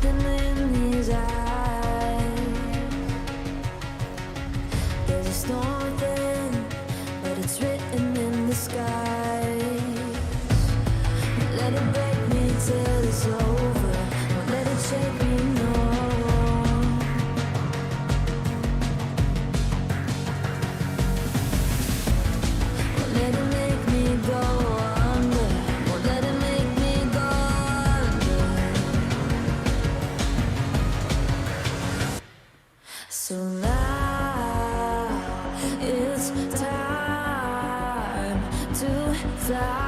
something in his eyes. There's a storm within, but it's written in the skies. Let it break me till it's over. Won't let it shake me, no. Won't let it make me go under. Won't let it make me go under. So now it's time to fly.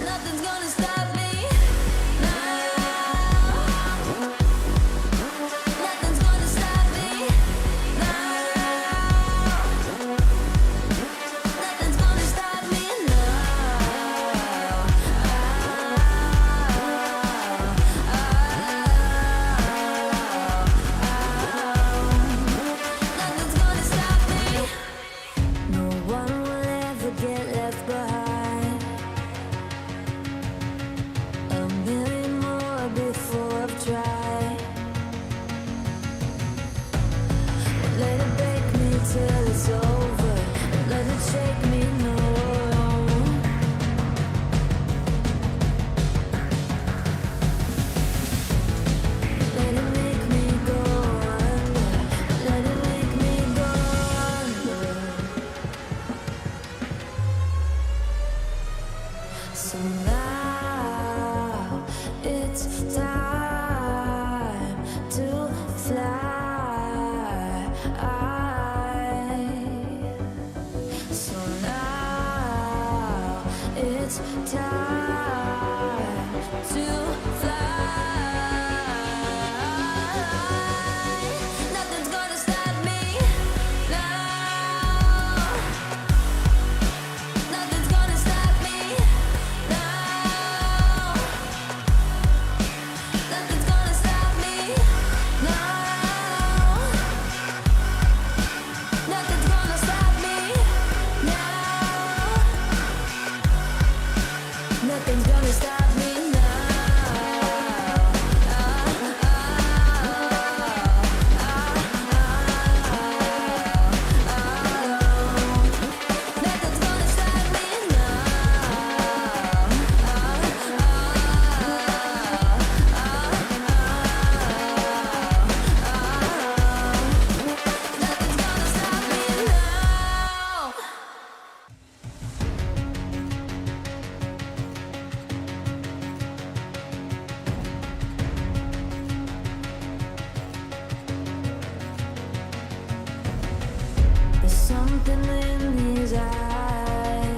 Nothing's gonna stop me now. Nothing's gonna stop me now. Nothing's gonna stop me now. Nothing's gonna stop me. No one will ever get left behind. A million more before I've tried. Won't let it break me till it's over. Won't let it shake me, no. Let it make me go under. Let it make me go under. So now it's time to fly. So now it's time to fly. Nothing's gonna stop me now. Nothing's gonna stop me now. Nothing's gonna stop me now. Nothing's gonna stop me now. Nothing's gonna stop me now. Nothing's gonna stop me Nothing's gonna stop me now. There's something in his eyes.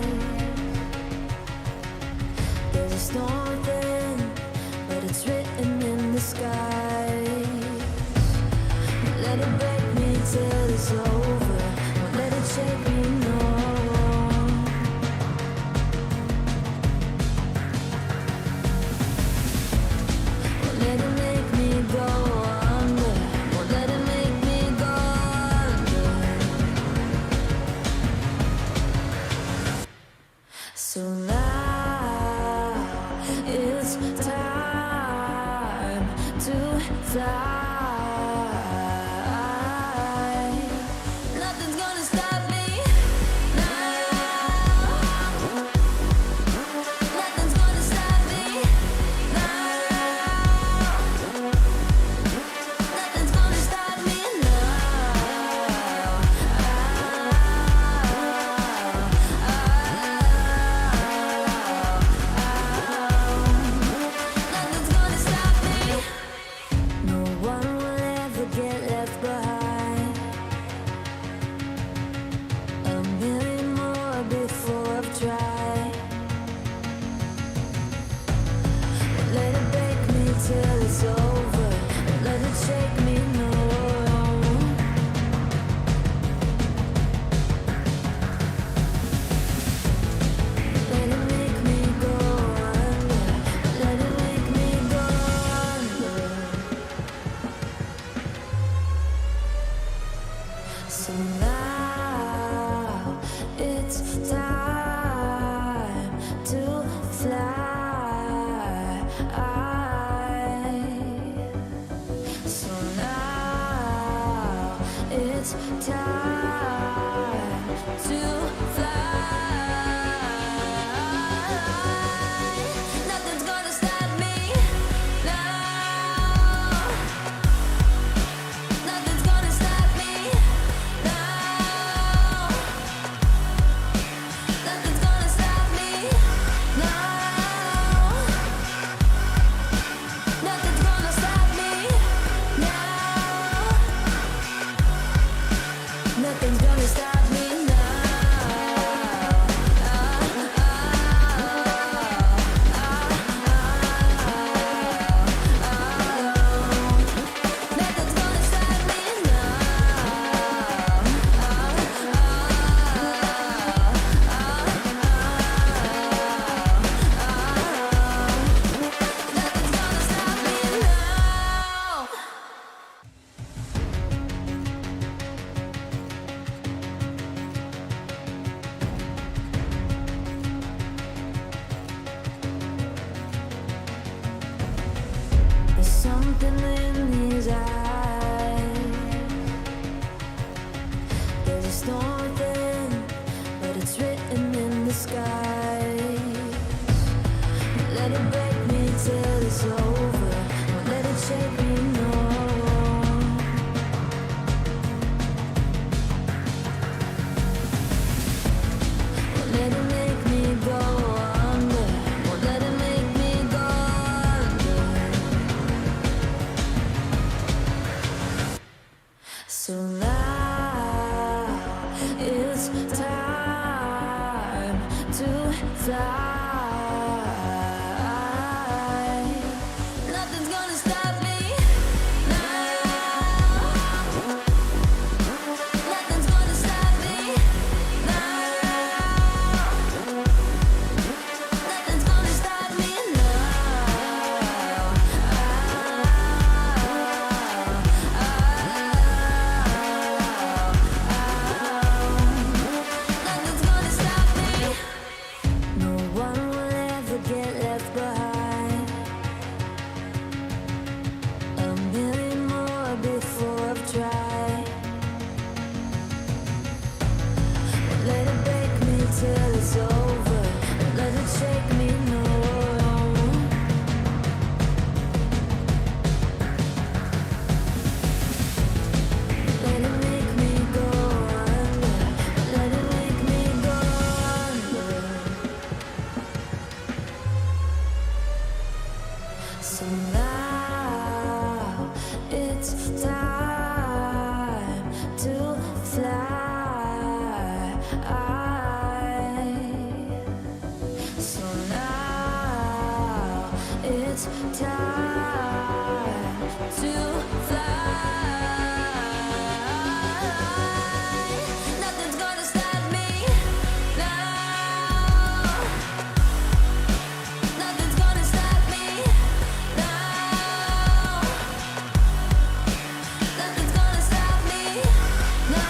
There's a storm within, but it's written in the skies. Won't let it break me till it's over. Won't let it shake me, no. Won't let it make me go under. Won't let it make me go under. So now it's time to fly. Nothing's gonna stop me now. Nothing's gonna stop me now. Nothing's gonna stop me now. Nothing's gonna stop me. No one will ever get left behind. something in his eyes. There's a storm within, but it's written in the sky. Let it break me till it's over. Won't let it shake me, no. Won't let it make me go under. Won't let it make me go under. So now it's time to fly. Nothing's gonna stop me now. Nothing's gonna stop me now. Nothing's gonna stop me now. Nothing's gonna stop me. No one will ever get left behind. A million more before I've tried. Won't let it break me till it's over. Won't let it shake me, no. Let it make me go under. Let it make me go under. So now it's time to fly. So now it's time to fly. Nothing's gonna stop me now. Nothing's gonna stop me now. Nothing's gonna stop me now.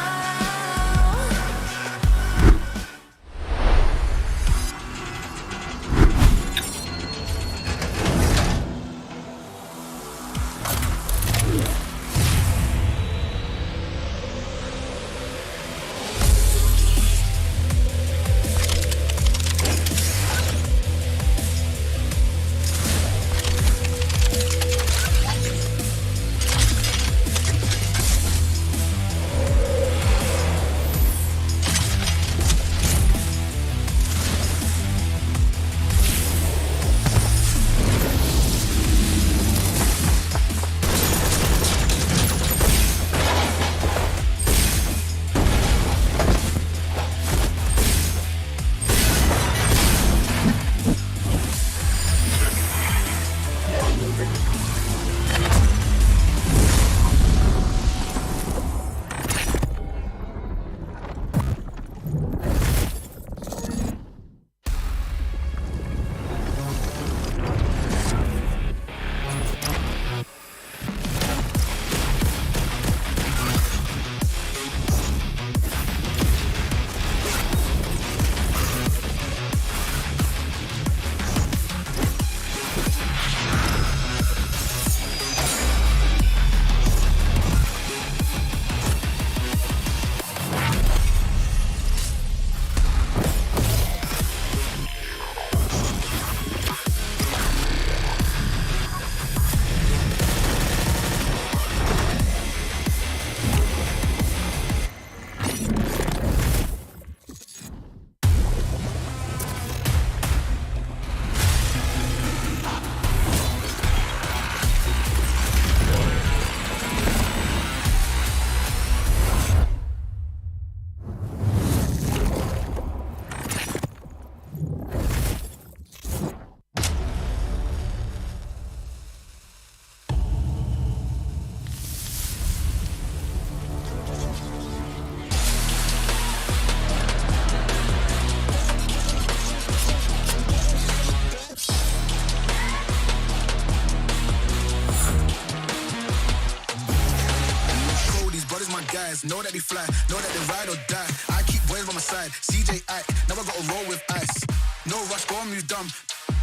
guys. Know that they fly, know that they ride or die. I keep boys by my side, CJ Ike, now I gotta roll with ice. No rush, go and move dumb.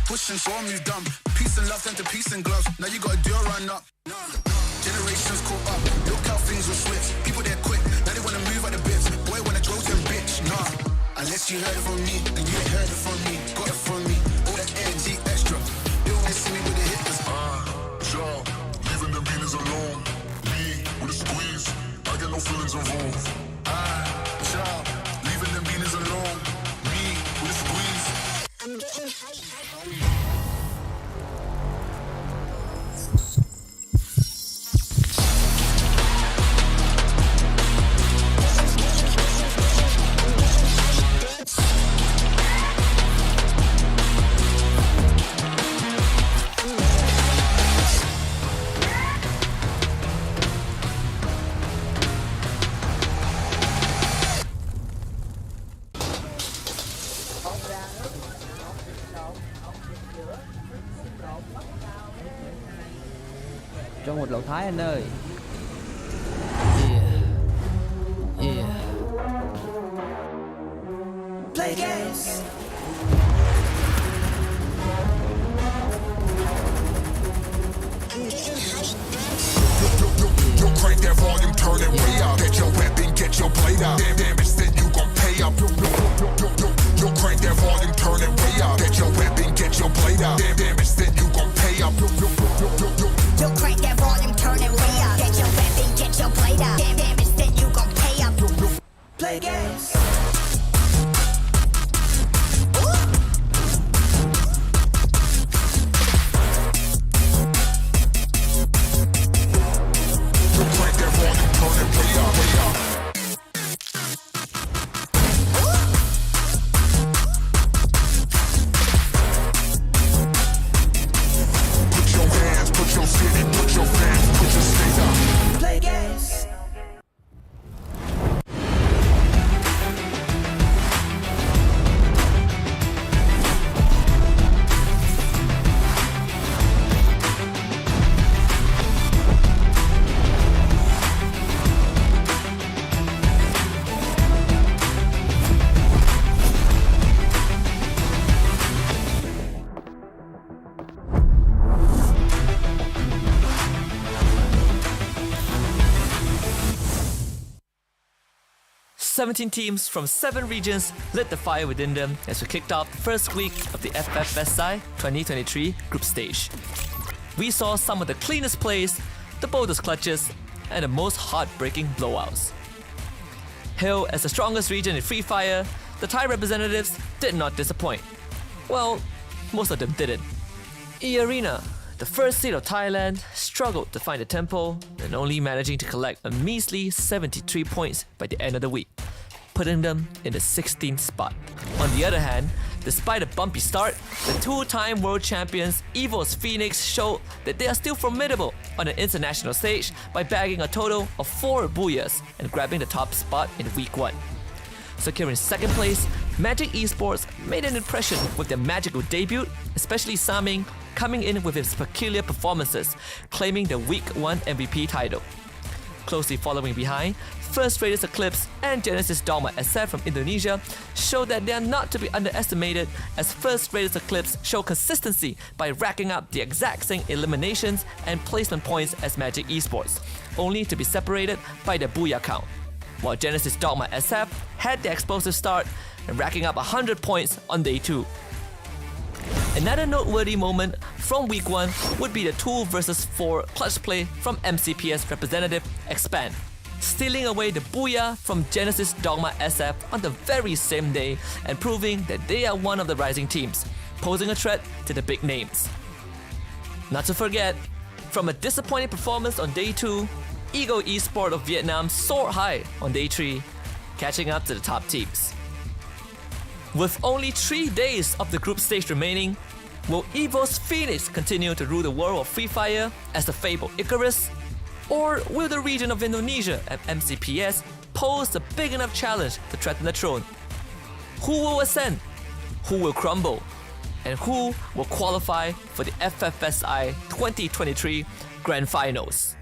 pushing, so I moved dumb. Peace and love turned to peace and gloves. Now you gotta do a run up. Generations caught up. Look how things will switch. People there quick. Now they wanna move out the bits. Boy, when I drove them, bitch, nah. Unless you heard it from me, and you ain't heard it from me. Got it from me. All that energy extra. You don't wanna see me with the hitters. Child, leaving them beaners alone. Me with a squeeze. I get no feelings involved. Child, leaving them beaners alone. Me with a squeeze. I'm getting hype. cho một lẩu Thái anh ơi. Play games. Yo, crank that volume, turn it way up. Get your weapon, get your blade out. Damage, then you gon' pay up. Yo, crank that volume, turn it way up. Get your weapon, get your blade out. Damage, then you gon' pay up. Yo, crank that volume, turn it way up. Get your weapon, get your blade out. Damage, then you gon' pay up. Play games. Play games. 17 teams from 7 regions lit the fire within them as we kicked off the first week of the FFSI 2023 group stage. We saw some of the cleanest plays, the boldest clutches, and the most heartbreaking blowouts. Hailed as the strongest region in Free Fire, the Thai representatives did not disappoint. Well, most of them didn't. Arena, the first seed of Thailand, struggled to find the tempo and only managing to collect a measly 73 points by the end of the week, putting them in the 16th spot. On the other hand, despite a bumpy start, the two-time world champions EVO's Phoenix showed that they are still formidable on an international stage by bagging a total of 4 booyahs and grabbing the top spot in week 1. Securing second place, Magic Esports made an impression with their magical debut, especially Saming coming in with his peculiar performances, claiming the Week 1 MVP title. Closely following behind, First Raiders Eclipse and Genesis Dogma SF from Indonesia show that they are not to be underestimated, as First Raiders Eclipse show consistency by racking up the exact same eliminations and placement points as Magic Esports, only to be separated by their booyah count. While Genesis Dogma SF had the explosive start and racking up 100 points on day 2. Another noteworthy moment from week 1 would be the 2 vs 4 clutch play from MCPS representative Expand, stealing away the booyah from Genesis Dogma SF on the very same day and proving that they are one of the rising teams, posing a threat to the big names. Not to forget, from a disappointing performance on day 2, Ego Esport of Vietnam soared high on day 3, catching up to the top teams. With only 3 days of the group stage remaining, will EVO's Phoenix continue to rule the world of Free Fire as the fabled Icarus? Or will the region of Indonesia and MCPS pose a big enough challenge to threaten the throne? Who will ascend? Who will crumble? And who will qualify for the FFSI 2023 Grand Finals?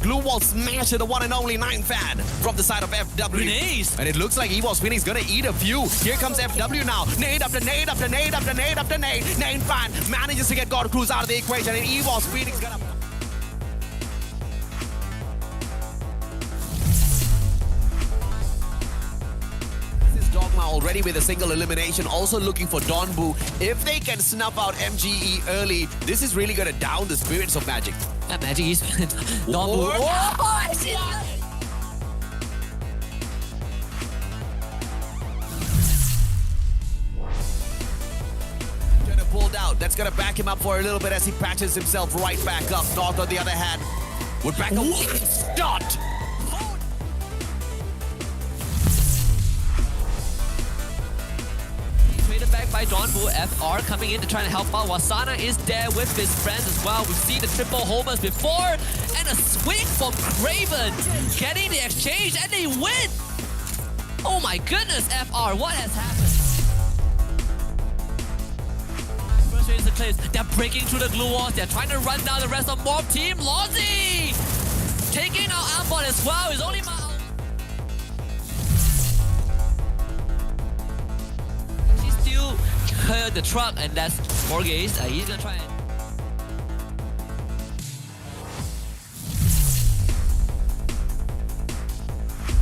glue wall smash to the one and only 9 fan from the side of FW. Grenades. And it looks like EVOS Phoenix gonna eat a few. Here comes FW now. Nade after nade after nade after nade after nade. 9 fan manages to get God Cruise out of the equation, and EVOS Phoenix gonna... Dogma already with a single elimination, also looking for Donbu. If they can snuff out MGE early, this is really gonna down the spirits of Magic. That Magic is Donbu. Oh, I see that. Gonna pulled out. That's gonna back him up for a little bit as he patches himself right back up. North on the other hand would back up. Start. Back by Donbu. FR coming in to try to help out. Wasana is there with his friends as well. We've seen the triple homers before, and a swing from Craven, getting the exchange, and they win. Oh my goodness, FR, what has happened? First is the clips. They're breaking through the glue walls. They're trying to run down the rest of Mob Team. Lozzy taking out Alpine as well. It's only heard the truck, and that's Morgaze. He's gonna try it.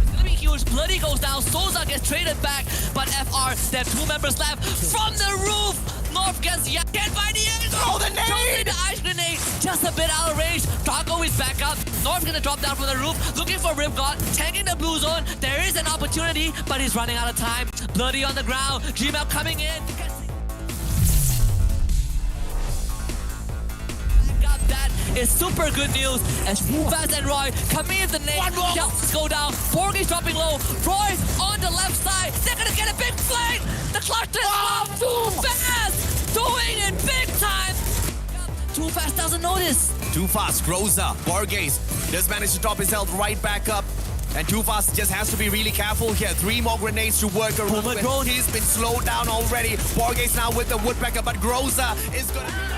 It's gonna be huge. Bloody goes down. Souza gets traded back, but FR, they have 2 members left from the roof. North gets yanked by the end. Throw the nade! The ice grenade, just a bit out of range. Drago is back up. North's gonna drop down from the roof, looking for Rip God, tanking the blue zone. There is an opportunity, but he's running out of time. Bloody on the ground. Gmail coming in. That is super good news as Fast and Roy coming in the name. Just go down. Porgy's dropping low. Roy on the left side. They're gonna get a big flank. The clutch is Too Fast doing it big time. Too Fast doesn't notice. Too Fast, Groza, Borges does manage to top himself right back up. And Too Fast just has to be really careful here. 3 more grenades to work around with. He's been slowed down already. Borges now with the Woodpecker, but Groza is gonna...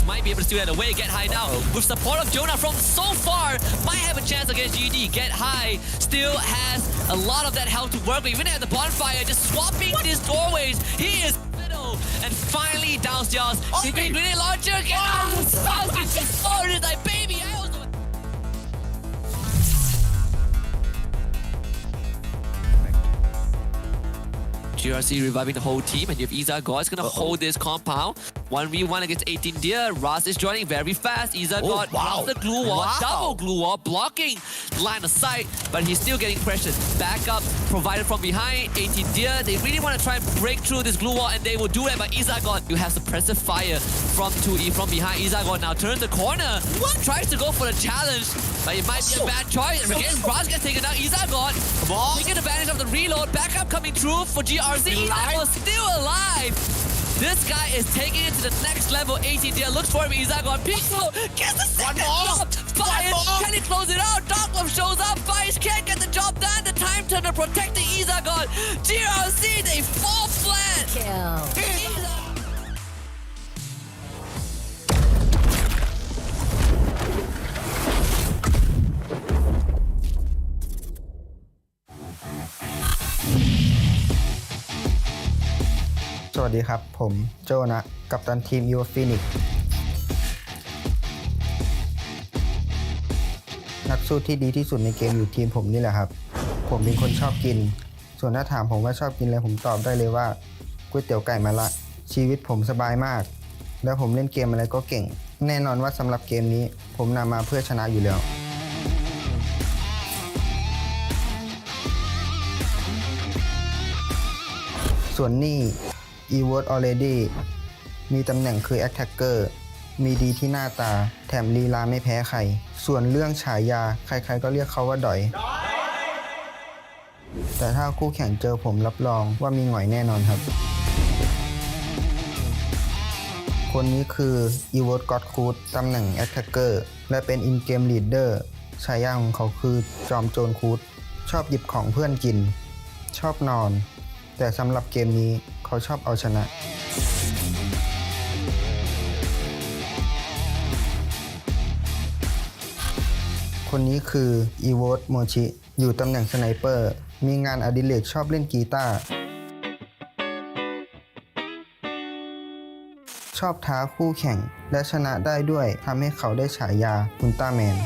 Might be able to steal that away. Get High now with support of Jonah from so far. Might have a chance against GD. Get High still has a lot of that health to work with. Even at the bonfire, just swapping these doorways. He is middle. And finally downstairs. Grenade launcher. Get out. It's like, baby, I also... GRC reviving the whole team, and you have Iza God is gonna hold this compound. 1v1 against 18 Deer. Raz is joining very fast. Iza God drops the glue wall, double glue wall, blocking line of sight, but he's still getting pressured. Backup provided from behind. 18 Deer, they really want to try and break through this glue wall, and they will do it. But Iza God, you have suppressive fire from 2E from behind. Iza God now turns the corner. Tries to go for the challenge, but it might be a bad choice. And again, Raz gets taken down. Iza God taking advantage of the reload. Backup coming through for GRC. Iza was still alive. This guy is taking it to the next level. 18 Deer looks for him. Iza God. Pico gets the second drop. Fires, can he close it out? Darklove shows up. Fires can't get the job done. The time turner protecting Iza God. GRC, they fall flat. Kill.สวัสดีครับผมโจนะกัปตันทีมยูฟีนิกนักสู้ที่ดีที่สุดในเกมอยู่ทีมผมนี่แหละครับผมเป็นคนชอบกินส่วนถ้าถามผมว่าชอบกินอะไรผมตอบได้เลยว่าก๋วยเตี๋ยวไก่มะระชีวิตผมสบายมากแล้วผมเล่นเกมอะไรก็เก่งแน่นอนว่าสำหรับเกมนี้ผมนำมาเพื่อชนะอยู่แล้วส่วนนี่Eword Already มีตำแหน่งคือ Attacker มีดีที่หน้าตาแถมลีลาไม่แพ้ใครส่วนเรื่องฉายาใครๆก็เรียกเขาว่าดอยแต่ถ้าคู่แข่งเจอผมรับรองว่ามีหงอยแน่นอนครับคนนี้คือ Eword God Cruise ตำแหน่ง Attacker และเป็น In-Game Leader ฉายาของเขาคือจอมโจรคูดชอบหยิบของเพื่อนกินชอบนอนแต่สำหรับเกมนี้ข เขาชอบเอาชนะ คนนี้คืออีโวตโมชิอยู่ตำแหน่งสไนเปอร์มีงานอดิเรกชอบเล่นกีตาร์ชอบท้าคู่แข่งและชนะได้ด้วยทำให้เขาได้ฉายาอุลตร้าแมน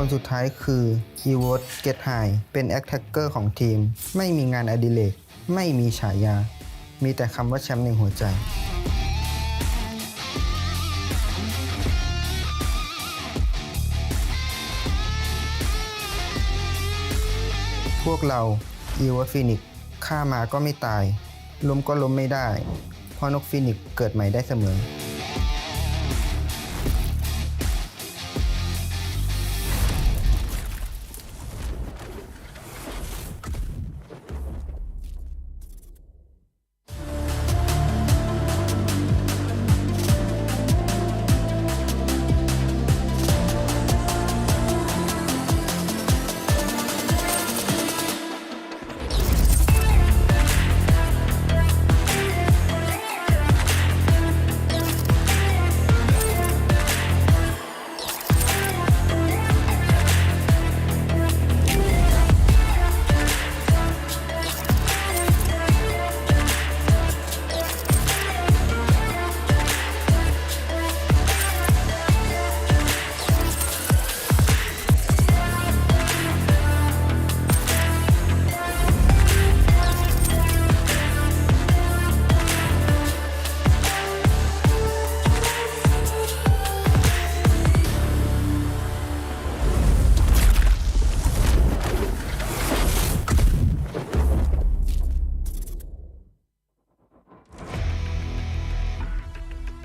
คนสุดท้ายคืออีโวตเกตไฮเป็นแอคแท็กเกอร์ของทีมไม่มีงานอดิเรกไม่มีฉายามีแต่คำว่าแชมป์ในหัวใจพวกเราอีโวตฟีนิกซ์ฆ่ามาก็ไม่ตายล้มก็ล้มไม่ได้เพราะนกฟีนิกซ์เกิดใหม่ได้เสมอ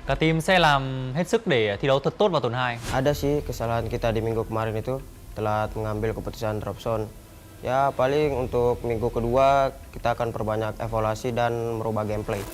Cả team sẽ làm hết sức để thi đấu thật tốt vào tuần 2. Ada sih kesalahan kita di minggu kemarin itu telat mengambil keputusan drop zone. Ya paling untuk minggu kedua kita akan perbanyak evaluasi dan merubah gameplay.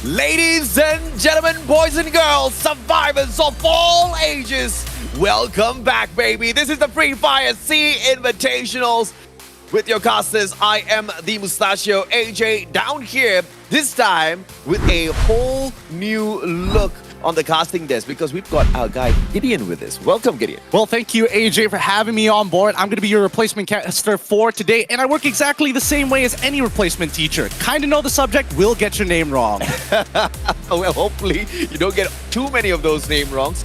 Ladies and gentlemen, boys and girls, survivors of all ages, welcome back, baby. This is the Free Fire Sea Invitationals. With your casters, I am the Mustachio AJ down here, this time with a whole new look on the casting desk because we've got our guy Gideon with us. Welcome, Gideon. Well, thank you, AJ, for having me on board. I'm going to be your replacement caster for today, and I work exactly the same way as any replacement teacher. Kind of know the subject, will get your name wrong. Well, hopefully you don't get too many of those name wrongs.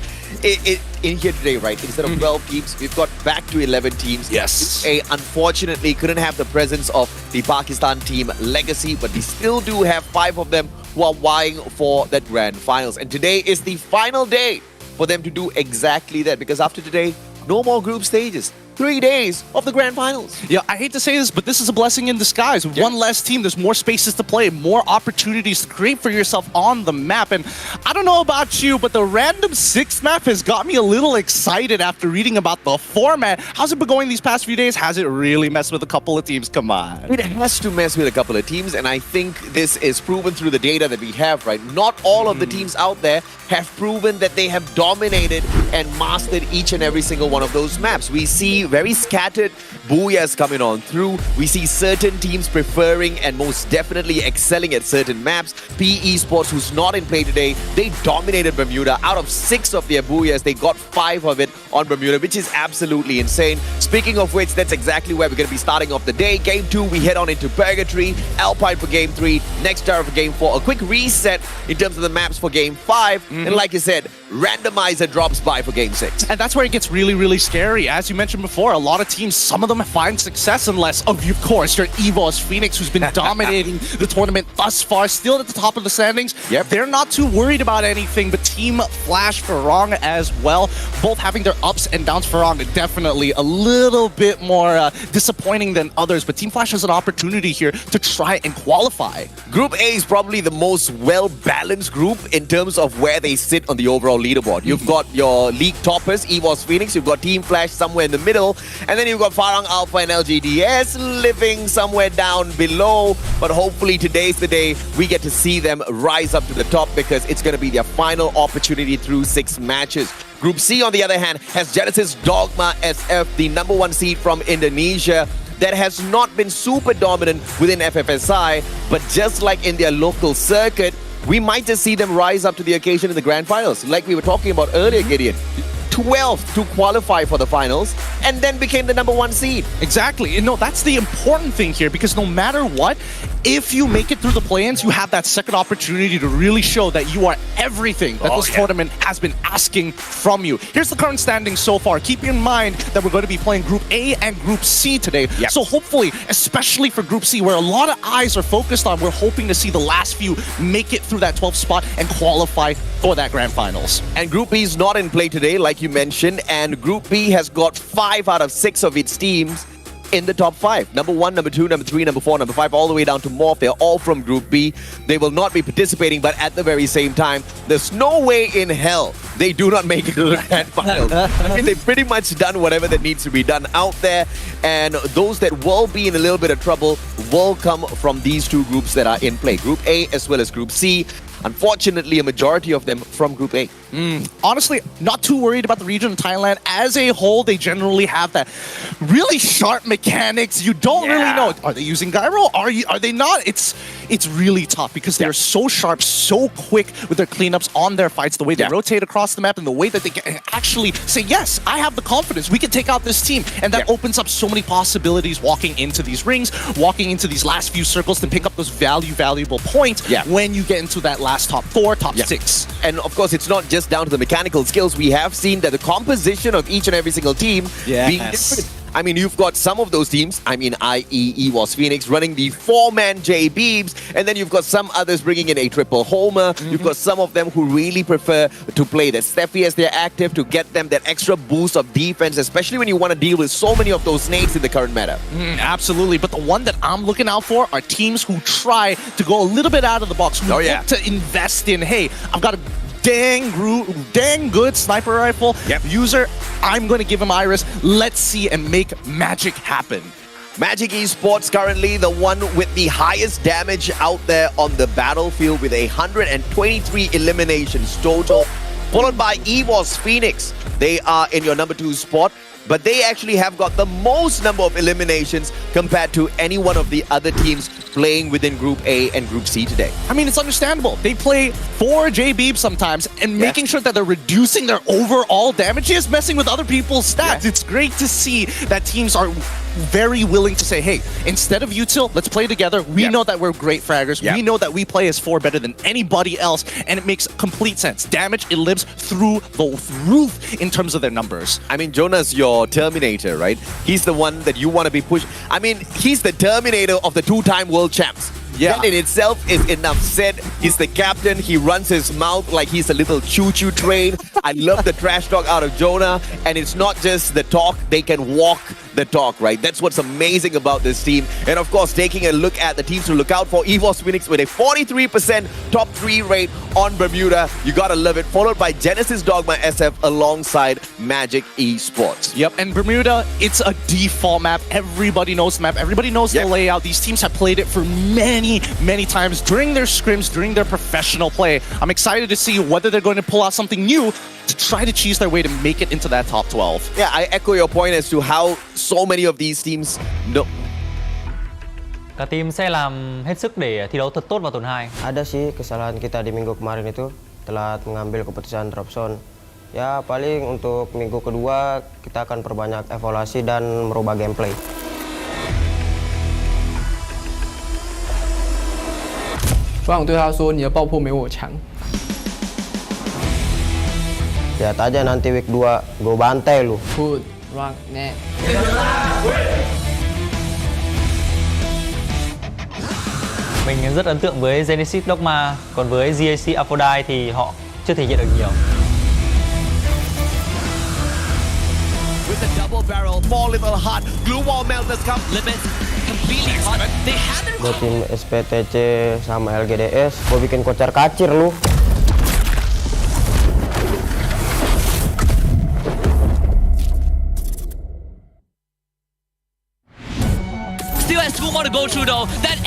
In here today, right, instead of 12 teams, we've got back to 11 teams. Yes. Unfortunately, couldn't have the presence of the Pakistan team legacy, but we still do have 5 of them who are vying for that grand finals. And today is the final day for them to do exactly that, because after today, no more group stages. 3 days of the grand finals. Yeah, I hate to say this, but this is a blessing in disguise. With one less team, there's more spaces to play, more opportunities to create for yourself on the map. And I don't know about you, but the random 6th map has got me a little excited after reading about the format. How's it been going these past few days? Has it really messed with a couple of teams? Come on. It has to mess with a couple of teams, and I think this is proven through the data that we have, right? Not all of the teams out there have proven that they have dominated and mastered each and every single one of those maps. We see very scattered booyahs coming on through. We see certain teams preferring and most definitely excelling at certain maps. PE Sports, who's not in play today, they dominated Bermuda. Out of 6 of their booyahs, they got 5 of it on Bermuda, which is absolutely insane. Speaking of which, that's exactly where we're going to be starting off the day. Game 2, we head on into Purgatory, Alpine for Game 3, Nextera for Game 4. A quick reset in terms of the maps for Game 5. And like you said, randomizer drops by for Game 6. And that's where it gets really, really scary. As you mentioned before, before, a lot of teams, some of them find success unless, of course, your EVOS Phoenix, who's been dominating the tournament thus far, still at the top of the standings. Yep. They're not too worried about anything, but Team Flash Farong as well, both having their ups and downs. Farong definitely a little bit more disappointing than others, but Team Flash has an opportunity here to try and qualify. Group A is probably the most well-balanced group in terms of where they sit on the overall leaderboard. You've got your league toppers, EVOS Phoenix, you've got Team Flash somewhere in the middle, and then you've got Farang, Alpha, and LGDS living somewhere down below. But hopefully today's the day we get to see them rise up to the top, because it's going to be their final opportunity through 6 matches. Group C, on the other hand, has Genesis Dogma SF, the #1 seed from Indonesia, that has not been super dominant within FFSI, but just like in their local circuit, we might just see them rise up to the occasion in the grand finals, like we were talking about earlier, Gideon. 12th to qualify for the finals, and then became the #1 seed. Exactly. And no, that's the important thing here, because no matter what, if you make it through the play-ins, you have that second opportunity to really show that you are everything that this tournament has been asking from you. Here's the current standings so far. Keep in mind that we're going to be playing Group A and Group C today. Yep. So hopefully, especially for Group C, where a lot of eyes are focused on, we're hoping to see the last few make it through that 12th spot and qualify for that grand finals. And Group B is not in play today, like you mentioned, and Group B has got 5 out of 6 of its teams in the top 5. #1, #2, #3, #4, #5, all the way down to Morph. They're all from Group B. They will not be participating, but at the very same time, there's no way in hell they do not make it to the grand finals. I mean, they've pretty much done whatever that needs to be done out there, and those that will be in a little bit of trouble will come from these 2 groups that are in play, Group A as well as Group C. Unfortunately, a majority of them from Group A. Honestly, not too worried about the region of Thailand. As a whole, they generally have that really sharp mechanics. You don't really know. Are they using gyro? Are they not? It's really tough, because they're so sharp, so quick with their cleanups on their fights, the way they rotate across the map, and the way that they can actually say, yes, I have the confidence. We can take out this team. And that opens up so many possibilities walking into these rings, walking into these last few circles to pick up those valuable points when you get into that last top 4, top 6. And of course, it's not just down to the mechanical skills. We have seen that the composition of each and every single team being different. I mean, you've got some of those teams, i.e. EVOS Phoenix, running the 4-man J-Beebs, and then you've got some others bringing in a triple Homer. You've got some of them who really prefer to play the Steffi as their active to get them that extra boost of defense, especially when you want to deal with so many of those snakes in the current meta. Absolutely, but the one that I'm looking out for are teams who try to go a little bit out of the box, who look to invest in, hey, I've got a dang good sniper rifle user. I'm going to give him Iris. Let's see and make magic happen. Magic Esports currently the one with the highest damage out there on the battlefield, with 123 eliminations total, followed by EVOS Phoenix. They are in your #2 spot, but they actually have got the most number of eliminations compared to any one of the other teams playing within Group A and Group C today. I mean, it's understandable. They play 4 J-Beebs sometimes, and making sure that they're reducing their overall damage is messing with other people's stats. It's great to see that teams are very willing to say, hey, instead of util, let's play together. We know that we're great fraggers. We know that we play as 4 better than anybody else, and it makes complete sense. Damage, it lives through the roof in terms of their numbers. I mean, Jonah's your Terminator, right? He's the one that you want to be pushed. I mean, he's the Terminator of the 2-time world champs. That in itself is enough said. He's the captain. He runs his mouth like he's a little choo-choo train. I love the trash talk out of Jonah. And it's not just the talk. They can walk the talk, right? That's what's amazing about this team. And of course, taking a look at the teams to look out for, EVOS Phoenix with a 43% top 3 rate on Bermuda. You gotta love it. Followed by Genesis Dogma SF alongside Magic Esports. Yep, and Bermuda, it's a default map. Everybody knows the map. Everybody knows the layout. These teams have played it for many times during their scrims, during their professional play. I'm excited to see whether they're going to pull out something new to try to cheese their way to make it into that top 12. Yeah, I echo your point as to how so many of these teams know. Cả team sẽ làm hết sức để thi đấu thật tốt vào tuần 2. Ada sih kesalahan kita di minggu kemarin itu, telat mengambil keputusan drop zone. Ya paling untuk minggu kedua kita akan perbanyak evaluasi dan merubah gameplay.我想对他说：“你的爆破没我强。” Lihat aja nanti week 2, gue bantai lu. Vâng, nè. Mình rất ấn tượng với Genesis Dogma, còn với GAC Aphrodite thì họ chưa thể hiện được nhiều. With the double barrel, 4 little hot, glue wall melters come, limit completely hot. They haven't. Buat tim SPTC sama LGDS, gue bikin kocar kacir lu. Still has 2 more to go through though. That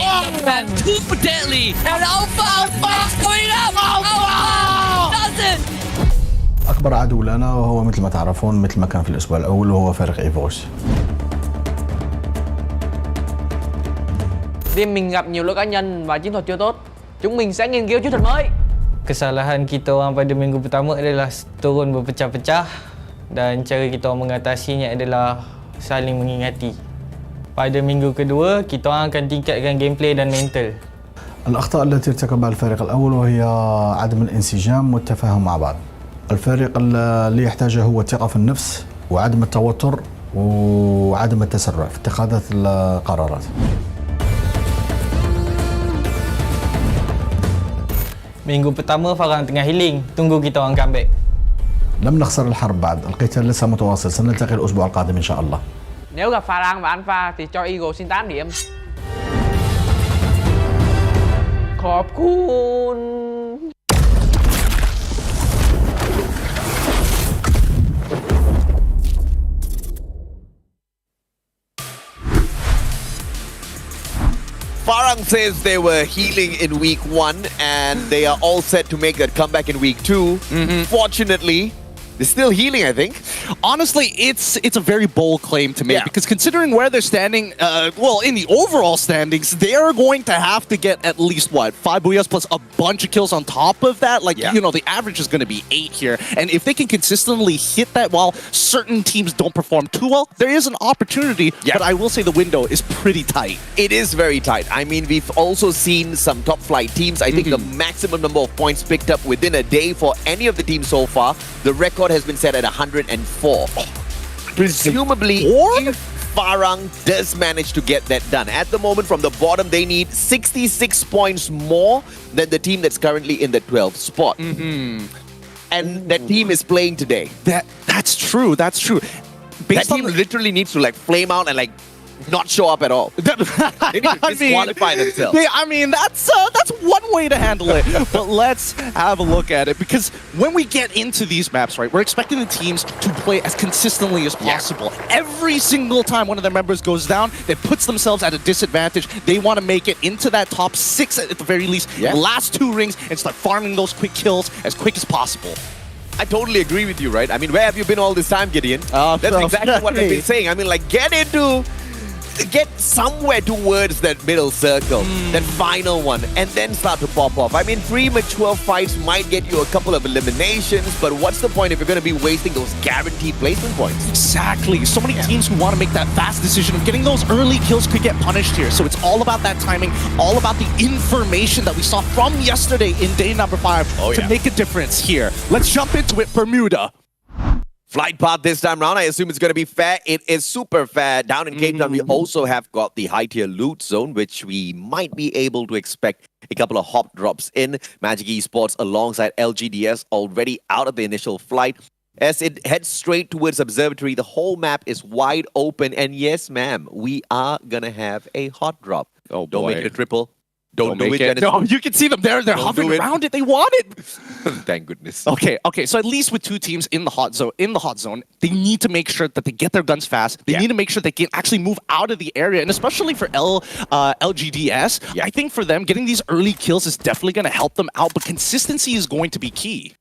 man, too deadly. And Alpha coming up. Alpha does it. أكبر عدو لنا وهو مثل ما تعرفون مثل ما كان في الأسبوع الأول وهو فريق إيفوس. Team mình gặp nhiều lỗi cá nhân và chiến thuật chưa tốt. Chúng mình sẽ nghiên cứu chiến thuật mới. Kesalahan kita orang pada minggu pertama adalah turun berpecah-pecah dan cara kita orang mengatasinya adalah saling mengingati. Pada minggu kedua, kita orang akan tingkatkan gameplay dan mental. الأخطاء التي ارتكبها الفريق الأول وهي عدم الانسجام والتفاهم مع بعض. الفريق اللي يحتاجه هو الثقة في النفس وعدم التوتر وعدم التسرع في اتخاذ القرارات. Minggu pertama Farang tengah healing, tunggu kita orang comeback. لم نخسر الحرب بعد، القتال لسه متواصل، سنلتقي الأسبوع القادم إن شاء الله. Nếu gặp Farang và Alpha thì cho Eagle xin 8 điểm. ขอบคุณ Farang says they were healing in week 1 and they are all set to make that comeback in week 2. Fortunately, they're still healing, I think. Honestly, it's a very bold claim to make because considering where they're standing, well, in the overall standings, they are going to have to get at least, what, 5 booyahs plus a bunch of kills on top of that? Like, you know, the average is going to be 8 here. And if they can consistently hit that while certain teams don't perform too well, there is an opportunity. But I will say the window is pretty tight. It is very tight. I mean, we've also seen some top flight teams. I think the maximum number of points picked up within a day for any of the teams so far, the record has been set at 104. Presumably, if Farang does manage to get that done, at the moment from the bottom, they need 66 points more than the team that's currently in the 12th spot. And that team is playing today. That's true. That's true. That team literally needs to like flame out and like not show up at all. They need to disqualify themselves. I mean, that's one way to handle it. But let's have a look at it because when we get into these maps, right, we're expecting the teams to play as consistently as possible. Every single time one of their members goes down, that puts themselves at a disadvantage. They want to make it into that top 6 at the very least, last 2 rings, and start farming those quick kills as quick as possible. I totally agree with you, right? I mean, where have you been all this time, Gideon? That's exactly what I've been saying. I mean, like, get somewhere towards that middle circle, that final one, and then start to pop off. I mean, premature fights might get you a couple of eliminations, but what's the point if you're going to be wasting those guaranteed placement points? Exactly. So many teams who want to make that fast decision of getting those early kills could get punished here. So it's all about that timing, all about the information that we saw from yesterday in day number 5 to make a difference here. Let's jump into it, Bermuda. Flight path this time round, I assume it's going to be fair. It is super fair. Down in Cape Town, we also have got the high tier loot zone, which we might be able to expect a couple of hop drops in. Magic Esports alongside LGDS already out of the initial flight. As it heads straight towards Observatory, the whole map is wide open. And yes, ma'am, we are going to have a hot drop. Oh, don't make it a triple. Don't do it. No, you can see them there. They're hovering around it. They want it. Thank goodness. Okay. So at least with 2 teams in the hot zone, they need to make sure that they get their guns fast. They need to make sure they can actually move out of the area. And especially for LGDS, I think for them, getting these early kills is definitely going to help them out. But consistency is going to be key.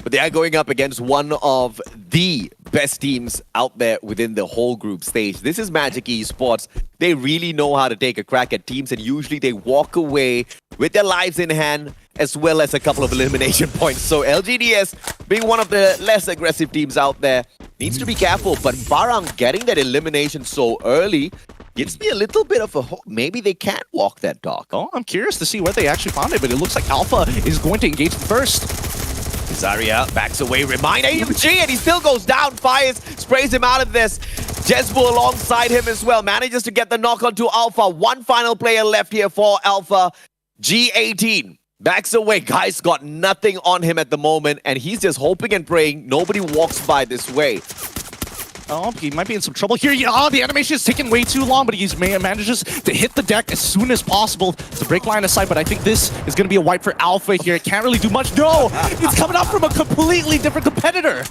But they are going up against one of the best teams out there within the whole group stage. This is Magic Esports. They really know how to take a crack at teams, and usually they walk away with their lives in hand as well as a couple of elimination points. So LGDS, being one of the less aggressive teams out there, needs to be careful. But Farang getting that elimination so early gives me a little bit of a hope. Maybe they can walk that talk. Oh, I'm curious to see where they actually found it, but it looks like Alpha is going to engage first. Zarya backs away, remind AMG, and he still goes down. Fires, sprays him out of this. Jezbu alongside him as well, manages to get the knock onto Alpha. One final player left here for Alpha. G18 backs away. Guys got nothing on him at the moment, and he's just hoping and praying nobody walks by this way. Oh, he might be in some trouble here. Yeah, the animation is taking way too long, but he manages to hit the deck as soon as possible to break line of sight. But I think this is going to be a wipe for Alpha here. It can't really do much. No, it's coming up from a completely different competitor.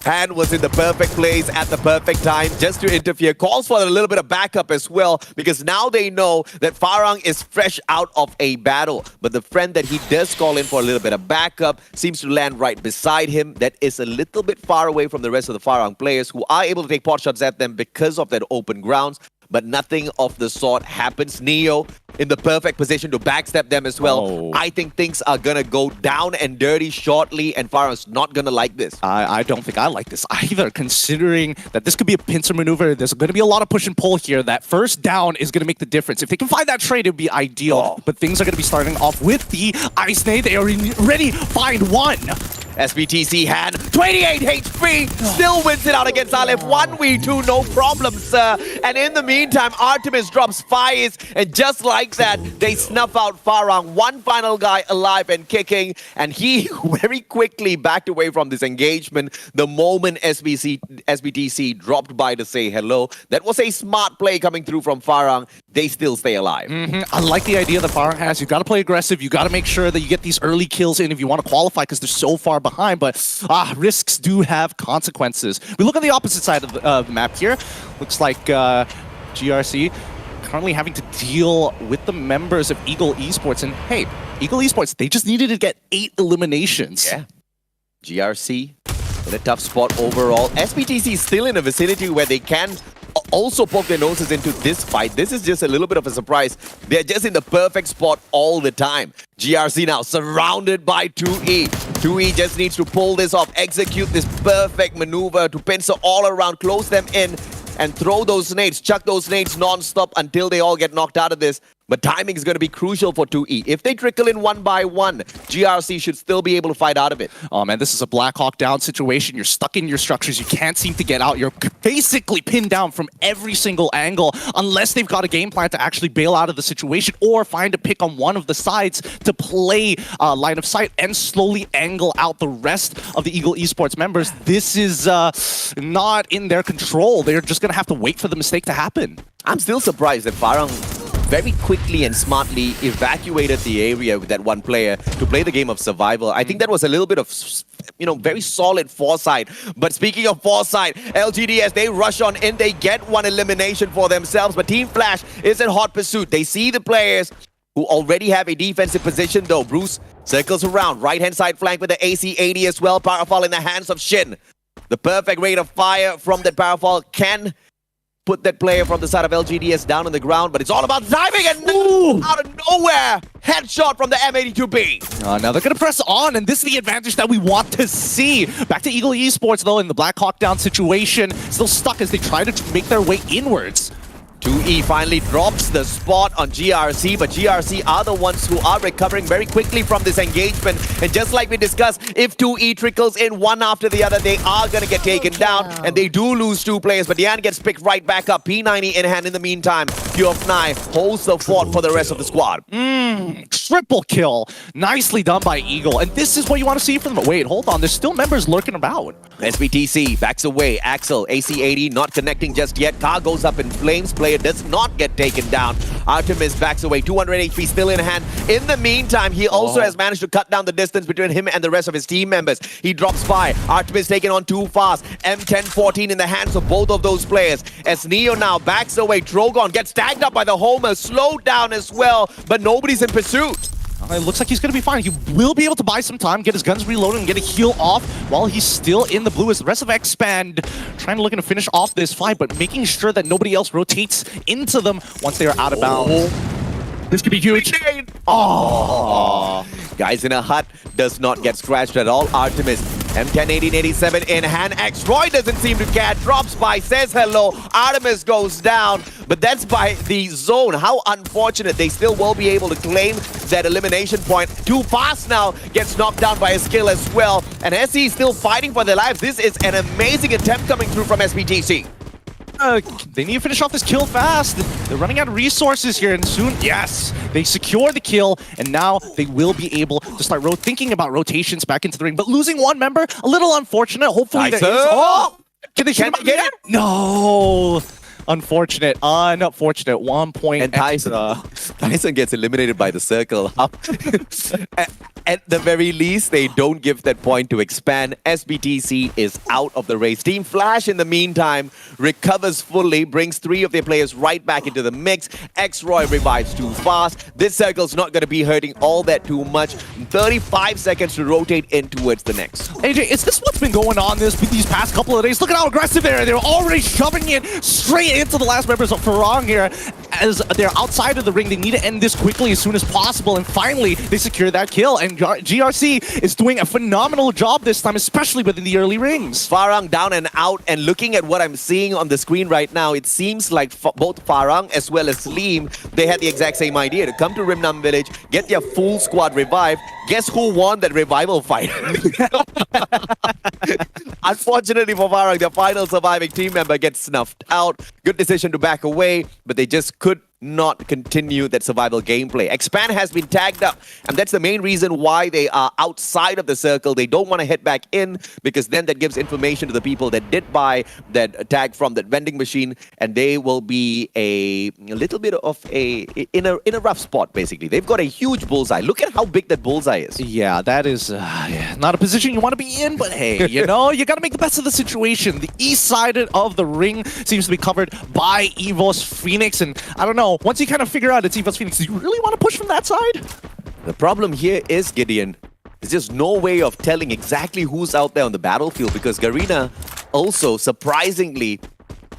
Han was in the perfect place at the perfect time just to interfere. Calls for a little bit of backup as well, because now they know that Farang is fresh out of a battle. But the friend that he does call in for a little bit of backup seems to land right beside him. That is a little bit far away from the rest of the Farang players, who are able to take pot shots at them because of that open grounds. But nothing of the sort happens. Neo in the perfect position to backstep them as well. Oh. I think things are gonna go down and dirty shortly, and Farang's not gonna like this. I don't think I like this either, considering that this could be a pincer maneuver. There's going to be a lot of push and pull here. That first down is going to make the difference. If they can find that trade, it would be ideal. But things are going to be starting off with the Ice Nade. They already find one. SBTC Han, 28 HP, still wins it out against Aleph. 1v2, no problem, sir. And in the meantime, Artemis drops fires, and just like that, they snuff out Farang. One final guy alive and kicking, and he very quickly backed away from this engagement the moment SBTC dropped by to say hello. That was a smart play coming through from Farang. They still stay alive. I like the idea that Farang has. You've got to play aggressive. You've got to make sure that you get these early kills in if you want to qualify, because they're so far behind. But risks do have consequences. We look on the opposite side of the map here. Looks like GRC currently having to deal with the members of Eagle Esports. And hey, Eagle Esports, they just needed to get 8 eliminations. Yeah. GRC in a tough spot overall. SBTC still in a vicinity where they can also poke their noses into this fight. This is just a little bit of a surprise. They're just in the perfect spot all the time. GRC now surrounded by 2E. 2E just needs to pull this off, execute this perfect maneuver to pincer all around, close them in, and throw those nades, chuck those nades non-stop until they all get knocked out of this. But timing is going to be crucial for 2E. If they trickle in one by one, GRC should still be able to fight out of it. Oh man, this is a Black Hawk Down situation. You're stuck in your structures. You can't seem to get out. You're basically pinned down from every single angle, unless they've got a game plan to actually bail out of the situation or find a pick on one of the sides to play line of sight and slowly angle out the rest of the Eagle Esports members. This is not in their control. They're just going to have to wait for the mistake to happen. I'm still surprised that Farang very quickly and smartly evacuated the area with that one player to play the game of survival. I think that was a little bit of, very solid foresight. But speaking of foresight, LGDS, they rush on in, they get one elimination for themselves, but Team Flash is in hot pursuit. They see the players who already have a defensive position though. Bruce circles around, right-hand side flank with the AC-80 as well. Powerfall in the hands of Shin. The perfect rate of fire from that Powerfall can put that player from the side of LGDS down on the ground, but it's all about timing, and out of nowhere, headshot from the M82B. Now they're going to press on, and this is the advantage that we want to see. Back to Eagle Esports, though, in the Black Hawk Down situation. Still stuck as they try to make their way inwards. 2E finally drops the spot on GRC, but GRC are the ones who are recovering very quickly from this engagement. And just like we discussed, if 2E trickles in one after the other, they are going to get taken down, and they do lose 2 players, but Dian gets picked right back up. P90 in hand in the meantime. Pure Fnai holds the fort for the rest of the squad. Triple kill. Nicely done by Eagle. And this is what you want to see from them. Wait, hold on. There's still members lurking about. SBTC backs away. Axel, AC-80 not connecting just yet. Car goes up in flames. Player does not get taken down. Artemis backs away. 200 HP still in hand. In the meantime, he also has managed to cut down the distance between him and the rest of his team members. He drops by. Artemis taken on too fast. M10-14 in the hands of both of those players. As Neo now backs away. Drogon gets tagged up by the Homer. Slowed down as well, but nobody's in pursuit. It looks like he's going to be fine. He will be able to buy some time, get his guns reloaded, and get a heal off while he's still in the blue as the rest of Expand trying to look to finish off this fight, but making sure that nobody else rotates into them once they are out of bounds. This could be huge. Guys in a hut does not get scratched at all. Artemis M10 1887 in hand. X-Roy doesn't seem to care. Drops by, says hello. Artemis goes down, but that's by the zone. How unfortunate. They still will be able to claim that elimination point. Too fast now gets knocked down by a skill as well. And SE still fighting for their lives. This is an amazing attempt coming through from SBTC. They need to finish off this kill fast. They're running out of resources here, and soon, yes, they secure the kill, and now they will be able to start thinking about rotations back into the ring. But losing one member, a little unfortunate. Hopefully Nice. there is... Oh! Can they get it? No! Unfortunate. 1 point. And Tyson gets eliminated by the circle. At the very least, they don't give that point to expand. SBTC is out of the race. Team Flash, in the meantime, recovers fully, brings 3 of their players right back into the mix. X-Roy revives too fast. This circle's not going to be hurting all that too much. 35 seconds to rotate in towards the next. AJ, is this what's been going on these past couple of days? Look at how aggressive they are. They're already shoving it straight into the last members of Farang here. As they're outside of the ring, they need to end this quickly as soon as possible. And finally, they secure that kill. And GRC is doing a phenomenal job this time, especially within the early rings. Farang down and out, and looking at what I'm seeing on the screen right now, it seems like both Farang as well as Leem, they had the exact same idea to come to Rimnam Village, get their full squad revived. Guess who won that revival fight? Unfortunately for Farang, their final surviving team member gets snuffed out. Good decision to back away, but they just could not continue that survival gameplay. Expand has been tagged up, and that's the main reason why they are outside of the circle. They don't want to head back in, because then that gives information to the people that did buy that tag from that vending machine, and they will be a little bit of in a rough spot, basically. They've got a huge bullseye. Look at how big that bullseye is. Yeah, that is not a position you want to be in, but hey, you know, you got to make the best of the situation. The east side of the ring seems to be covered by EVOS Phoenix, and I don't know, once you kind of figure out it's EVOS Phoenix, do you really want to push from that side? The problem here is, Gideon, there's just no way of telling exactly who's out there on the battlefield, because Garena also, surprisingly,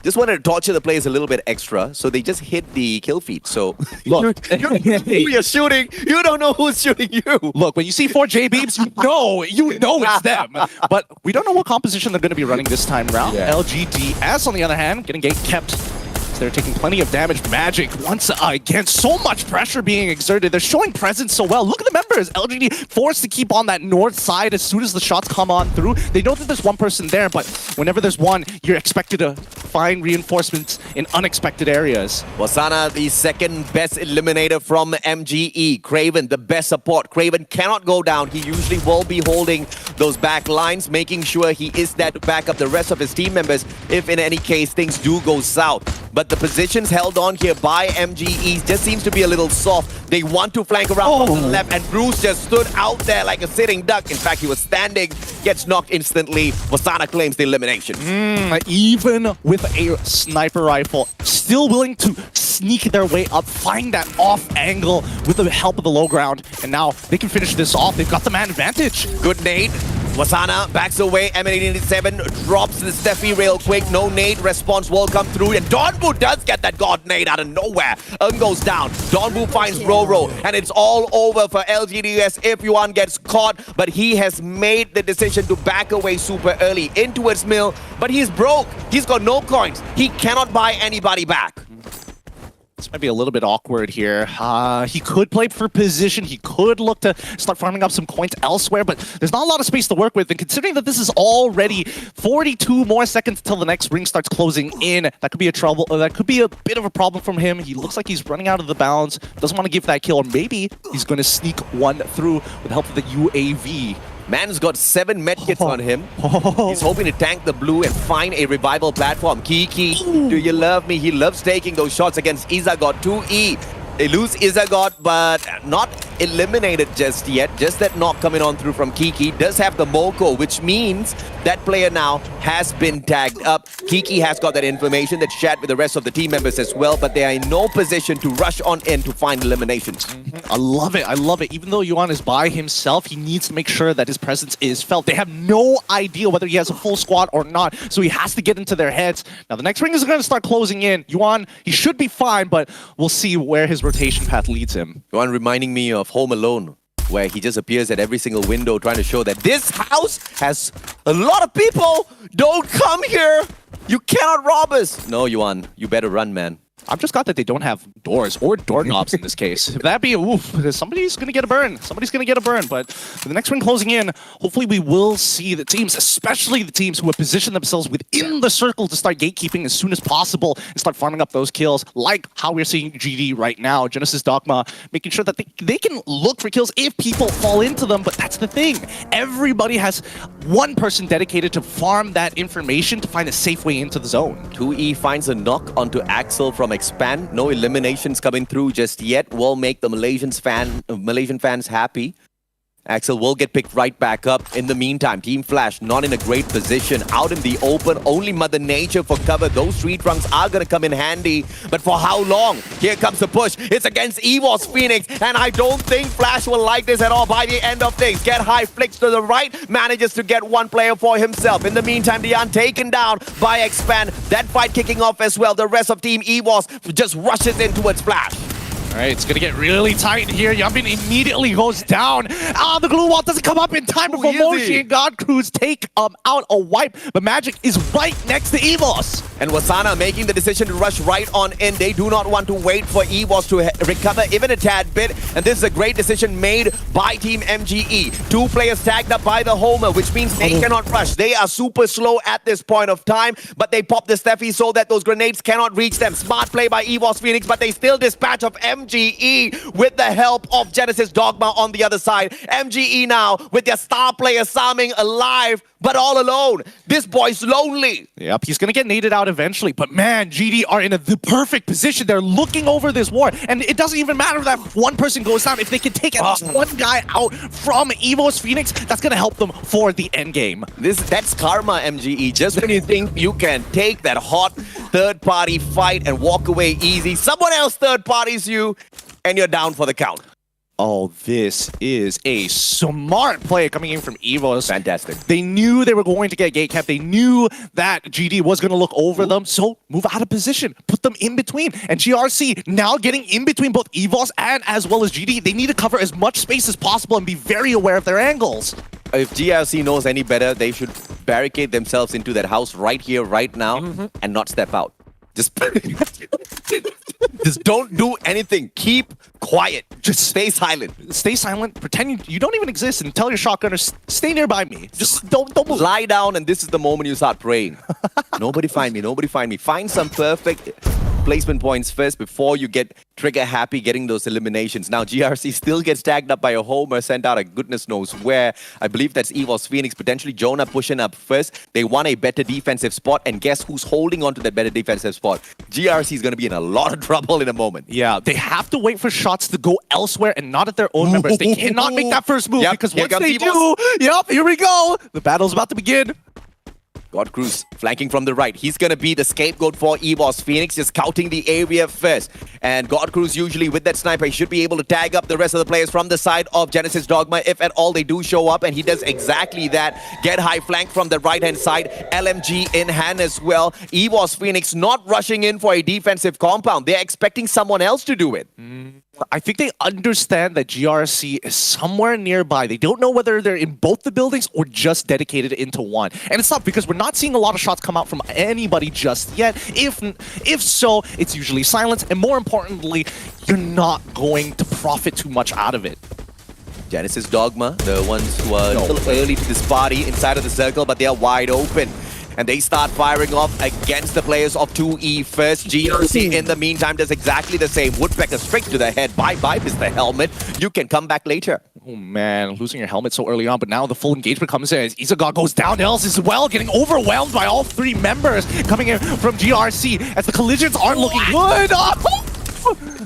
just wanted to torture the players a little bit extra, so they just hit the kill feed. So, look, you're shooting, you don't know who's shooting you. Look, when you see 4 J-Beams, you know it's them. But we don't know what composition they're going to be running this time around. Yeah. LGDS, on the other hand, getting gate kept. They're taking plenty of damage. Magic, once again, so much pressure being exerted. They're showing presence so well. Look at the members. LGD forced to keep on that north side as soon as the shots come on through. They know that there's one person there, but whenever there's one, you're expected to find reinforcements in unexpected areas. Wasana, the second best eliminator from MGE. Craven, the best support. Craven cannot go down. He usually will be holding those back lines, making sure he is there to back up the rest of his team members if in any case things do go south. But the positions held on here by MGE just seems to be a little soft. They want to flank around on the left, and Bruce just stood out there like a sitting duck. In fact, he was standing, gets knocked instantly. Wasana claims the elimination. Even with a sniper rifle, still willing to sneak their way up, find that off angle with the help of the low ground. And now they can finish this off. They've got the man advantage. Good nade. Wasana backs away. M87 drops the Steffi real quick. No nade response will come through. And Donbu does get that god nade out of nowhere. Goes down. Donbu finds Roro. And it's all over for LGDS if Yuan gets caught. But he has made the decision to back away super early into his mill. But he's broke. He's got no coins. He cannot buy anybody back. This might be a little bit awkward here. He could play for position. He could look to start farming up some coins elsewhere, but there's not a lot of space to work with. And considering that this is already 42 more seconds till the next ring starts closing in, that could be that could be a bit of a problem from him. He looks like he's running out of the bounds. Doesn't want to give that kill, or maybe he's going to sneak one through with the help of the UAV. Man's got 7 medkits on him. He's hoping to tank the blue and find a revival platform. Kiki, do you love me? He loves taking those shots against Izagot. 2E. They lose Izagot, but not eliminated just yet. Just that knock coming on through from Kiki. Does have the Moko, which means that player now has been tagged up. Kiki has got that information that's shared with the rest of the team members as well, but they are in no position to rush on in to find eliminations. I love it. I love it. Even though Yuan is by himself, he needs to make sure that his presence is felt. They have no idea whether he has a full squad or not, so he has to get into their heads. Now, the next ring is going to start closing in. Yuan, he should be fine, but we'll see where his rotation path leads him. Yuan reminding me of Home Alone. where he just appears at every single window trying to show that this house has a lot of people. Don't come here. You cannot rob us. No, Yuan, you better run, man. I've just got that they don't have doors or doorknobs in this case. If that be, oof, somebody's going to get a burn. Somebody's going to get a burn. But for the next ring closing in, hopefully we will see the teams, especially the teams who have positioned themselves within the circle to start gatekeeping as soon as possible and start farming up those kills, like how we're seeing GD right now. Genesis Dogma making sure that they can look for kills if people fall into them. But that's the thing. Everybody has one person dedicated to farm that information to find a safe way into the zone. 2E finds a knock onto Axel from Expand. No eliminations coming through just yet. Will make the Malaysian fans happy. Axel will get picked right back up. In the meantime, Team Flash not in a great position. Out in the open, only Mother Nature for cover. Those tree trunks are going to come in handy. But for how long? Here comes the push. It's against EVOS Phoenix. And I don't think Flash will like this at all by the end of things. Get high, flicks to the right. Manages to get one player for himself. In the meantime, Dian taken down by Expand. That fight kicking off as well. The rest of Team EVOS just rushes in towards Flash. All right, it's going to get really tight here. Yumpin immediately goes down. The glue wall doesn't come up in time before Moshi and God Cruise take out a wipe. But Magic is right next to EVOS. And Wasana making the decision to rush right on in. They do not want to wait for EVOS to recover even a tad bit. And this is a great decision made by Team MGE. 2 players tagged up by the Homer, which means they cannot rush. They are super slow at this point of time. But they pop the Steffi so that those grenades cannot reach them. Smart play by EVOS Phoenix, but they still dispatch of MGE with the help of Genesis Dogma on the other side. MGE now with their star player Saming alive, but all alone. This boy's lonely. Yep, he's going to get naded out eventually. But man, GD are in the perfect position. They're looking over this war. And it doesn't even matter that one person goes down. If they can take at least one guy out from EVOS Phoenix, that's going to help them for the end game. That's karma, MGE. Just when you think you can take that hot third-party fight and walk away easy, someone else third-parties you, and you're down for the count. Oh, this is a smart play coming in from EVOS. Fantastic. They knew they were going to get gate capped. They knew that GD was going to look over them. So move out of position. Put them in between. And GRC now getting in between both EVOS and as well as GD. They need to cover as much space as possible and be very aware of their angles. If GRC knows any better, they should barricade themselves into that house right here, right now, and not step out. Just don't do anything. Keep quiet. Just stay silent. Stay silent. Pretend you don't even exist and tell your shotgunners, stay nearby me. Just don't move. Lie down and this is the moment you start praying. Nobody find me. Nobody find me. Find some perfect placement points first before you get trigger happy getting those eliminations. Now GRC still gets tagged up by a Homer, sent out a goodness knows where. I believe that's EVOS Phoenix, potentially Jonah pushing up first. They want a better defensive spot, and guess who's holding on to that better defensive spot? GRC is going to be in a lot of trouble in a moment. Yeah, they have to wait for shots to go elsewhere and not at their own members. They cannot make that first move because once they do, here we go. The battle's about to begin. God Cruz flanking from the right. He's going to be the scapegoat for EVOS Phoenix, just scouting the area first. And God Cruz usually with that sniper, he should be able to tag up the rest of the players from the side of Genesis Dogma if at all they do show up. And he does exactly that. Get high flank from the right-hand side. LMG in hand as well. EVOS Phoenix not rushing in for a defensive compound. They're expecting someone else to do it. I think they understand that GRC is somewhere nearby. They don't know whether they're in both the buildings or just dedicated into one. And it's not because we're not seeing a lot of shots come out from anybody just yet. If so, it's usually silence. And more importantly, you're not going to profit too much out of it. Genesis Dogma, the ones who are a little early to this party inside of the circle, but they are wide open. And they start firing off against the players of 2E first. GRC in the meantime does exactly the same. Woodpecker straight to the head. Bye-bye, Mr. Helmet. You can come back later. Oh man, losing your helmet so early on, but now the full engagement comes in as Izaga goes down else as well, getting overwhelmed by all 3 members coming in from GRC as the collisions aren't looking good.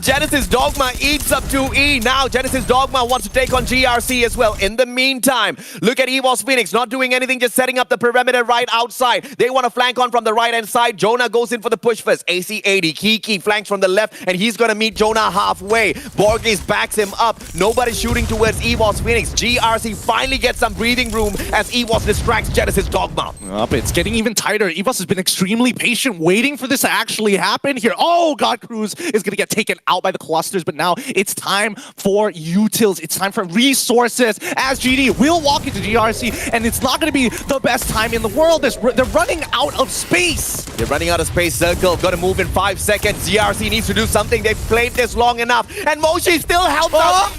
Genesis Dogma eats up 2E. Now Genesis Dogma wants to take on GRC as well. In the meantime, look at EVOS Phoenix not doing anything, just setting up the perimeter right outside. They want to flank on from the right-hand side. Jonah goes in for the push first. AC-80, Kiki flanks from the left, and he's going to meet Jonah halfway. Borges backs him up. Nobody's shooting towards EVOS Phoenix. GRC finally gets some breathing room as EVOS distracts Genesis Dogma. It's getting even tighter. EVOS has been extremely patient, waiting for this to actually happen here. Oh, God Cruz is going to get taken out by the clusters, but now it's time for utils. It's time for resources as GD will walk into GRC, and it's not going to be the best time in the world. They're running out of space. They're running out of space. Circle got to move in 5 seconds. GRC needs to do something. They've played this long enough, and Moshi still helps out.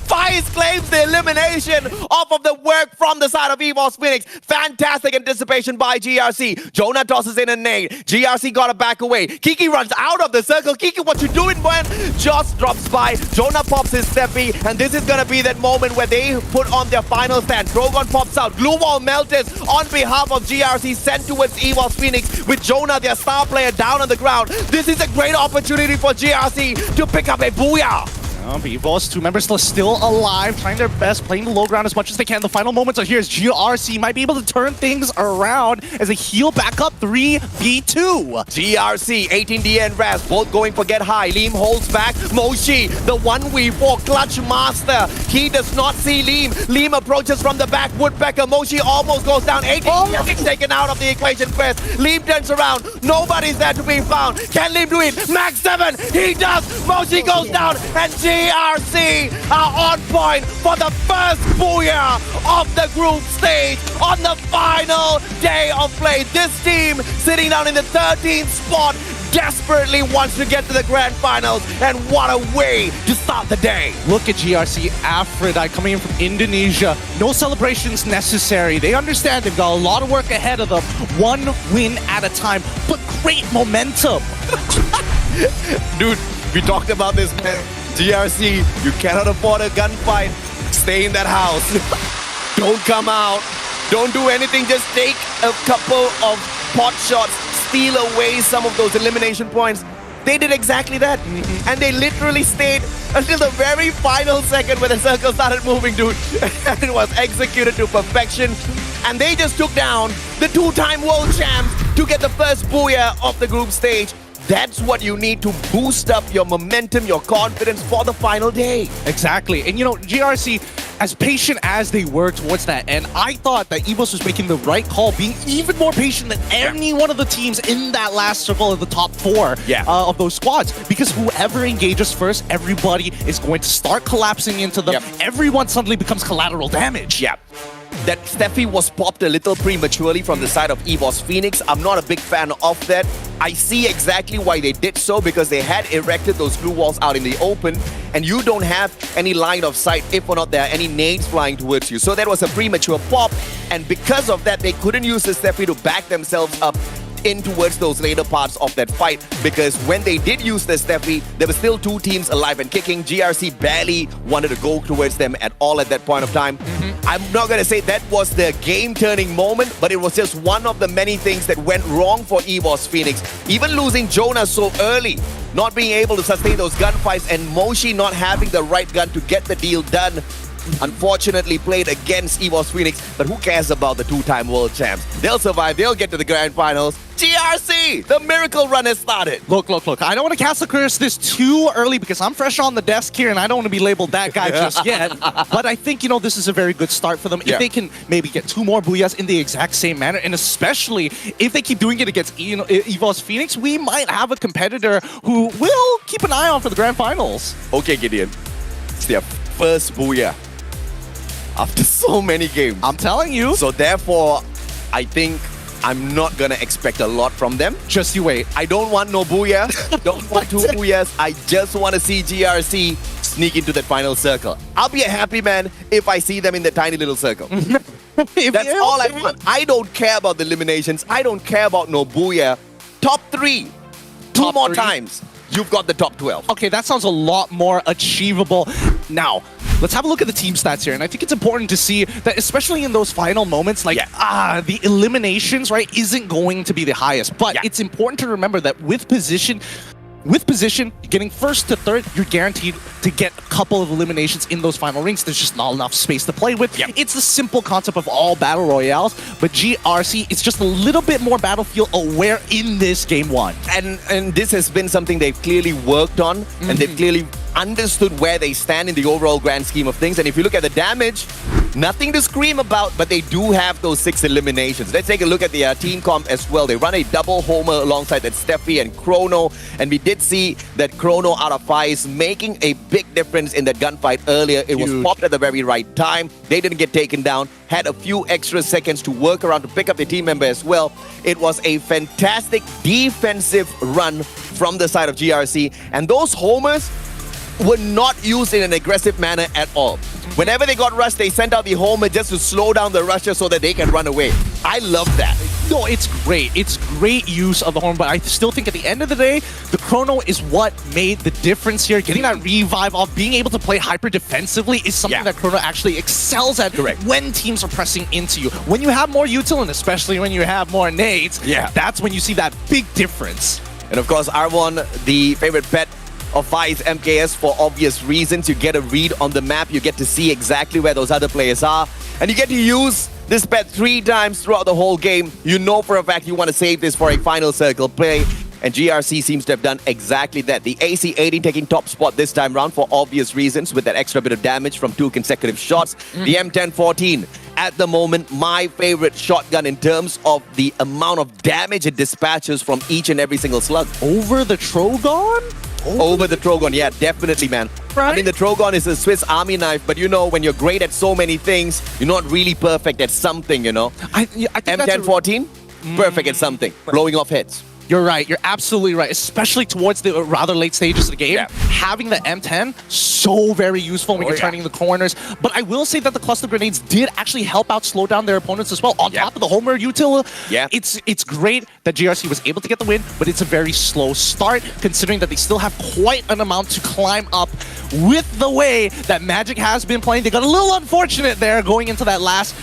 Fires claims the elimination off of the work from the side of EVOS Phoenix. Fantastic anticipation by GRC. Jonah tosses in a nade. GRC got to back away. Kiki runs out of the circle. Kiki, what you doing, man? Just drops by. Jonah pops his Steffi, and this is gonna be that moment where they put on their final stand. Drogon pops out. Glue wall melted on behalf of GRC, sent towards EVOS Phoenix with Jonah, their star player, down on the ground. This is a great opportunity for GRC to pick up a booyah. EVOS, 2 members still alive, trying their best, playing the low ground as much as they can. The final moments are here as GRC might be able to turn things around as they heal back up 3v2. GRC, 18D and Raz, both going for get high. Liam holds back. Moshi, the 1v4 clutch master. He does not see Liam. Liam approaches from the back. Woodpecker, Moshi almost goes down. 18D gets taken out of the equation first. Liam turns around. Nobody's there to be found. Can Liam do it? Max 7, he does. Moshi goes down, and GRC are on point for the first booyah of the group stage on the final day of play. This team sitting down in the 13th spot desperately wants to get to the grand finals, and what a way to start the day. Look at GRC Aphrodite coming in from Indonesia. No celebrations necessary. They understand they've got a lot of work ahead of them. 1 win at a time, but great momentum. Dude, we talked about this, man. GRC, you cannot afford a gunfight. Stay in that house. Don't come out. Don't do anything. Just take a couple of pot shots. Steal away some of those elimination points. They did exactly that. And they literally stayed until the very final second when the circle started moving, dude. And it was executed to perfection. And they just took down the 2-time world champs to get the first booyah of the group stage. That's what you need to boost up your momentum, your confidence for the final day. Exactly. And you know, GRC, as patient as they were towards that end, I thought that EVOS was making the right call, being even more patient than any one of the teams in that last circle of the top 4 of those squads. Because whoever engages first, everybody is going to start collapsing into them. Everyone suddenly becomes collateral damage. Yeah. That Steffi was popped a little prematurely from the side of EVOS Phoenix. I'm not a big fan of that. I see exactly why they did so, because they had erected those glue walls out in the open, and you don't have any line of sight if or not there are any nades flying towards you. So that was a premature pop, and because of that, they couldn't use the Steffi to back themselves up in towards those later parts of that fight, because when they did use the Steffi, there were still 2 teams alive and kicking. GRC barely wanted to go towards them at all at that point of time. I'm not going to say that was the game-turning moment, but it was just one of the many things that went wrong for EVOS Phoenix. Even losing Jonah so early, not being able to sustain those gunfights, and Moshi not having the right gun to get the deal done, unfortunately played against EVOS Phoenix, but who cares about the 2-time world champs? They'll survive, they'll get to the grand finals. GRC, the miracle run has started. Look. I don't want to cast the curse this too early because I'm fresh on the desk here and I don't want to be labeled that guy just yet. But I think, you know, this is a very good start for them. If they can maybe get 2 more booyahs in the exact same manner, and especially if they keep doing it against EVOS Phoenix, we might have a competitor who will keep an eye on for the grand finals. Okay, Gideon. It's their first booyah after so many games. I'm telling you. So therefore, I think I'm not gonna expect a lot from them. Just you wait. I don't want no booyah. Don't want 2 booyahs. I just want to see GRC sneak into that final circle. I'll be a happy man if I see them in the tiny little circle. That's all I want. I don't care about the eliminations. I don't care about no booyah. Top 3. 2 more times. You've got the top 12. Okay, that sounds a lot more achievable. Now, let's have a look at the team stats here. And I think it's important to see that, especially in those final moments, like, the eliminations, right, isn't going to be the highest. But it's important to remember that with position, getting first to third, you're guaranteed to get a couple of eliminations in those final rings. There's just not enough space to play with. It's the simple concept of all battle royales, but GRC is just a little bit more battlefield aware in this game 1. And this has been something they've clearly worked on, and they've clearly understood where they stand in the overall grand scheme of things. And if you look at the damage, nothing to scream about, but they do have those 6 eliminations. Let's take a look at the team comp as well. They run a double homer alongside that Steffi and Chrono, and we did see that Chrono out of 5 is making a big difference in that gunfight earlier. It was popped at the very right time. They didn't get taken down, had a few extra seconds to work around to pick up the team member as well. It was a fantastic defensive run from the side of GRC, and those homers were not used in an aggressive manner at all. Whenever they got rushed, they sent out the homer just to slow down the rusher so that they can run away. I love that. No, it's great. It's great use of the homer, but I still think at the end of the day, the chrono is what made the difference here. Getting that revive off, being able to play hyper defensively is something that chrono actually excels at. Correct. When teams are pressing into you. When you have more util, and especially when you have more nades, that's when you see that big difference. And of course, Arvon, the favorite pet of Vi's MKS for obvious reasons. You get a read on the map, you get to see exactly where those other players are, and you get to use this pet 3 times throughout the whole game. You know for a fact you want to save this for a final circle play, and GRC seems to have done exactly that. The AC-80 taking top spot this time round for obvious reasons with that extra bit of damage from 2 consecutive shots. The M1014, at the moment, my favorite shotgun in terms of the amount of damage it dispatches from each and every single slug. Over the Trogon? Over the Trogon, yeah, definitely, man. Right? I mean, the Trogon is a Swiss Army knife, but you know, when you're great at so many things, you're not really perfect at something, you know? I think M1014, perfect at something, blowing off heads. You're right. You're absolutely right. Especially towards the rather late stages of the game. Having the M10, so very useful when you're turning the corners. But I will say that the cluster grenades did actually help out slow down their opponents as well. On top of the homer util, it's great that GRC was able to get the win, but it's a very slow start, considering that they still have quite an amount to climb up with the way that Magic has been playing. They got a little unfortunate there going into that last,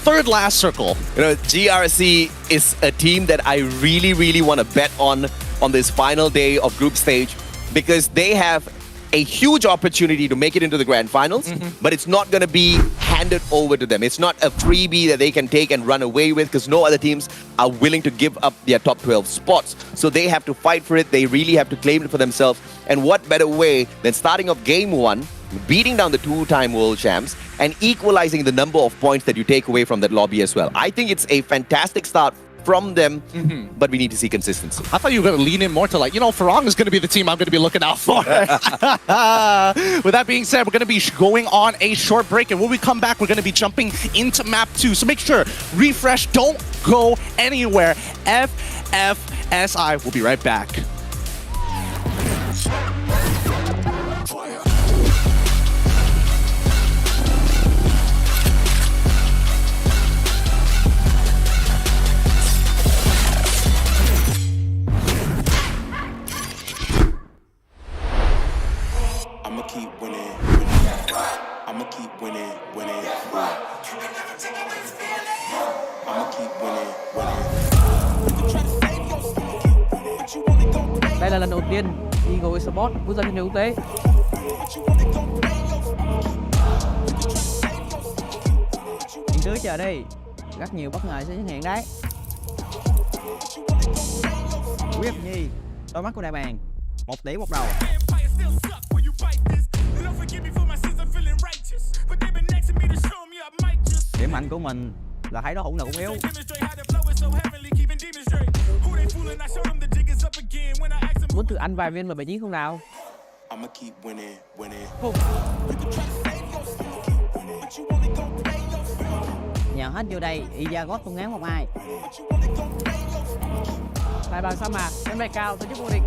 third last circle. You know, GRC is a team that I really want to bet on this final day of group stage, because they have a huge opportunity to make it into the grand finals, but it's not going to be handed over to them. It's not a freebie that they can take and run away with, because no other teams are willing to give up their top 12 spots. So they have to fight for it. They really have to claim it for themselves. And what better way than starting off game 1, beating down the 2-time world champs, and equalizing the number of points that you take away from that lobby as well. I think it's a fantastic start from them, but we need to see consistency. I thought you were going to lean in more to, like, you know, Farang is going to be the team I'm going to be looking out for. With that being said, we're going to be going on a short break, and when we come back, we're going to be jumping into map 2. So make sure, refresh, don't go anywhere. FFSI, we'll be right back. Đây là lần đầu tiên Eagle Esports bước ra trên trường quốc tế. Những thứ chờ đây, rất nhiều bất ngờ sẽ xuất hiện đấy. Quyết Nhi, đôi mắt của đại bàng, 1 tỷ một đầu. Điểm mạnh của mình là thấy đối thủ nào cũng yếu. Muốn thử ăn vài viên mà 79 không nào? Nhào hết vô đây, Iya gót không ngán một ai. Tại bàn sa mạc, đến bay cao, tổ chức vô địch.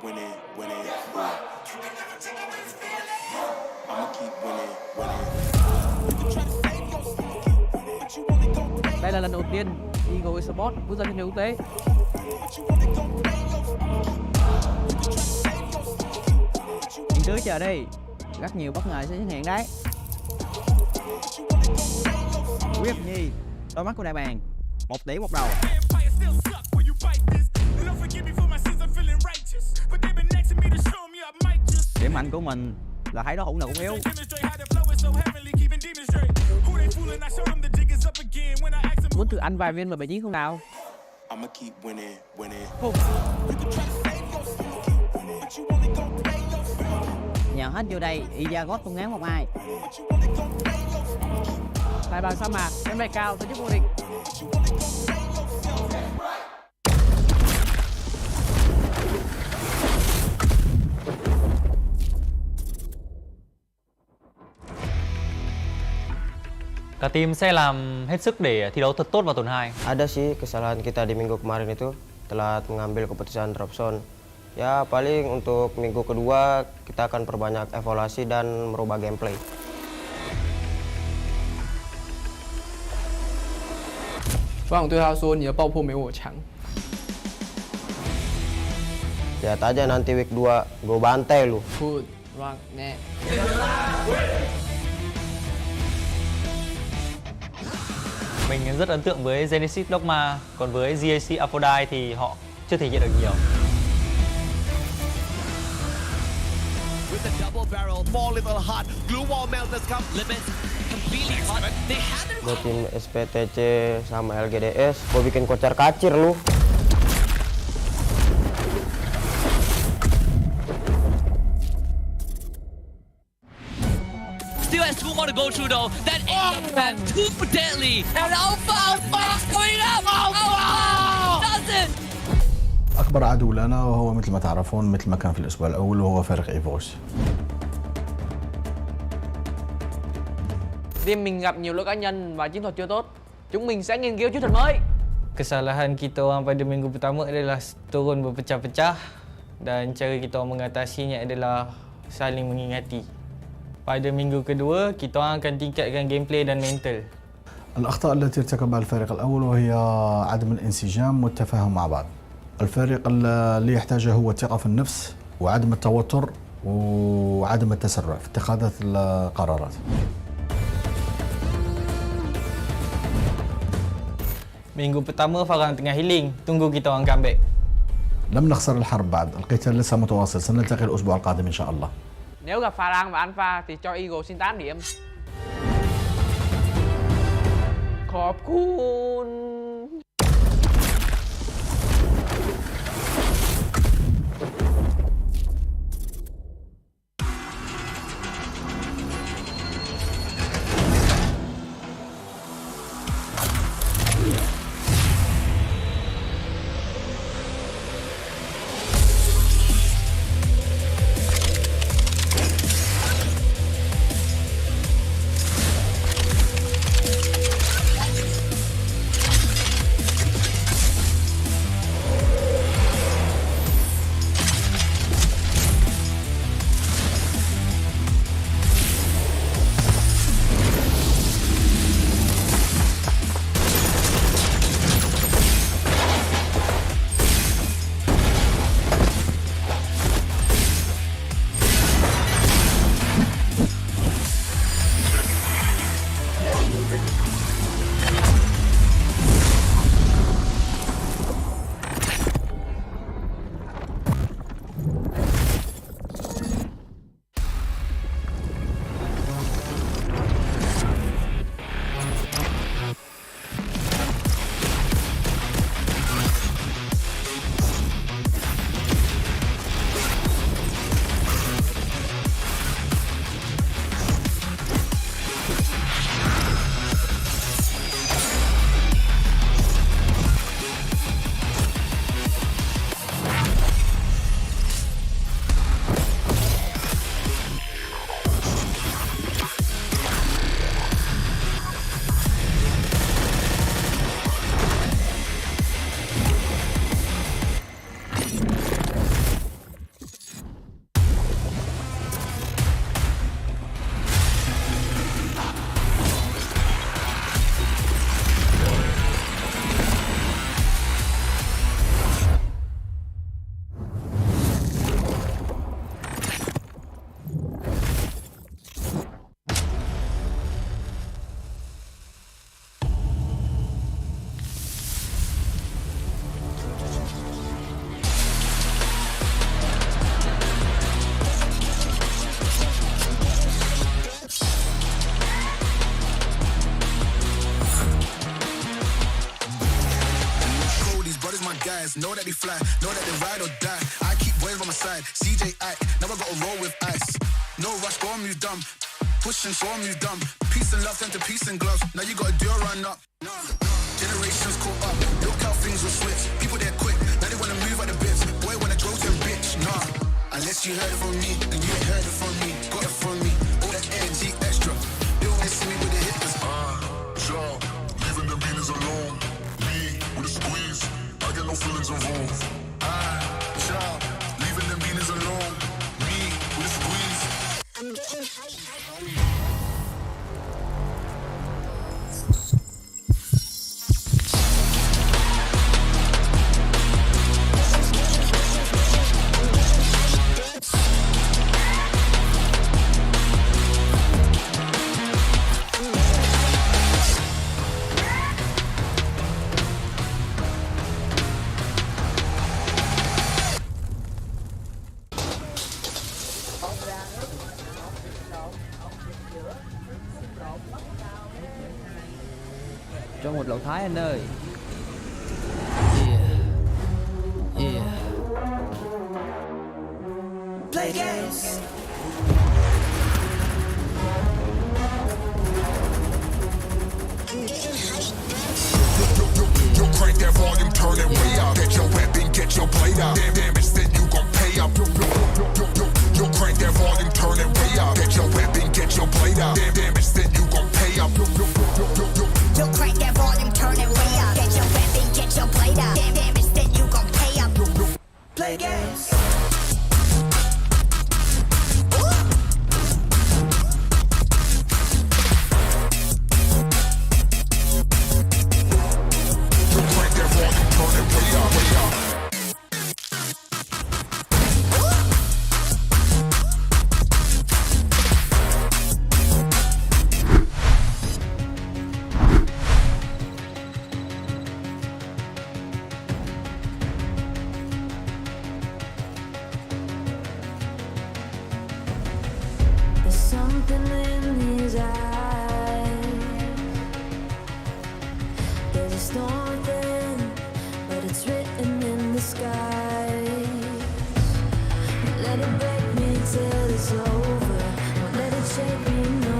winning, winning. I'ma keep winning, winning. Đây là lần đầu tiên Eagle Esports bước ra trên trường quốc tế. Những thứ chờ đây, rất nhiều bất ngờ sẽ xuất hiện đấy. Quyết Nhi, đôi mắt của đại bàng, 1 tỷ một đầu. Điểm mạnh của mình là thấy đối thủ nào cũng yếu. Muốn thử ăn vài viên vào 79 không nào? I'ma keep winning, winning. Nhào hết vô đây, Iagot không ngán một ai. Tại bàn sa mạc, em bay cao, tổ chức vô địch. Cả team sẽ làm hết sức để thi đấu thật tốt vào tuần 2. Ada sih kesalahan kita di minggu kemarin itu telat mengambil keputusan drop zone. Ya paling untuk minggu kedua kita akan perbanyak evaluasi dan merubah gameplay. Vâng, tôi Hao说你的爆破没我强。 Lihat aja nanti week 2 gue bantai lu. Put, run, net. Mình rất ấn tượng với Genesis Dogma, còn với GAC Aphrodite thì họ chưa thể hiện được nhiều. With the double barrel, 4 little hot, glue wall melters come, limits completely hot. They haven't. Gue tim SPTC sama LGDS, gue bikin kocar kacir lu. Still has 2 more to go through though. That is too deadly. And Alpha going up. Alpha does it. أكبر عدو لنا وهو مثل ما تعرفون مثل ما كان في الأسبوع الأول وهو فريق إيفوس. Team mình gặp nhiều lỗi cá nhân và chiến thuật chưa tốt. Chúng mình sẽ nghiên cứu chiến thuật mới. Kesalahan kita orang pada minggu pertama adalah turun berpecah-pecah dan cara kita orang mengatasinya adalah saling mengingati. Pada minggu kedua, kita orang akan tingkatkan gameplay dan mental. الأخطاء التي ارتكبها الفريق الأول وهي عدم الانسجام والتفاهم مع بعض. الفريق اللي يحتاجه هو الثقة في النفس وعدم التوتر وعدم التسرع في اتخاذ القرارات. Minggu pertama Farang tengah healing, tunggu kita orang comeback. لم نخسر الحرب بعد، القتال لسه متواصل، سنلتقي الأسبوع القادم إن شاء الله. Nếu gặp Farang và Alpha thì cho Eagle xin 8 điểm. ขอบคุณ guys know that they fly, know that they ride or die. I keep boys by my side, CJ Ike, now I gotta roll with ice. No rush, go on, move dumb. Pushing, so I move dumb. Peace and love turn to peace and gloves. Now you gotta do a run up. Generations caught up. Look how things will switch. People they're quick. Now they wanna move out the bits. Boy, when I drove them bitch. Nah. Unless you heard it from me, and you ain't heard it from me. Got it from me. All that energy extra. They always see me with the hitters. Sure, leaving the beaners alone. Me with a squeeze. I get no feelings involved. Sure, leaving them beaners alone. Me with a squeeze. I'm getting high. Cho một lẩu Thái anh ơi. Play games. Yo, crank that volume, turn it way up. Get your weapon, get your blade out. Damage, then you gon' pay up. Yo, crank that volume, turn it way up. Get your weapon, get your blade out. Damage, then you gon' pay up. Yo, crank that volume, turn it way up. Get your weapon, get your blade out. Damage, then you gon' pay up. Play games. There's something in his eyes. There's a storm within, but it's written in the sky. Let it break me till it's over. Won't let it shake me, no.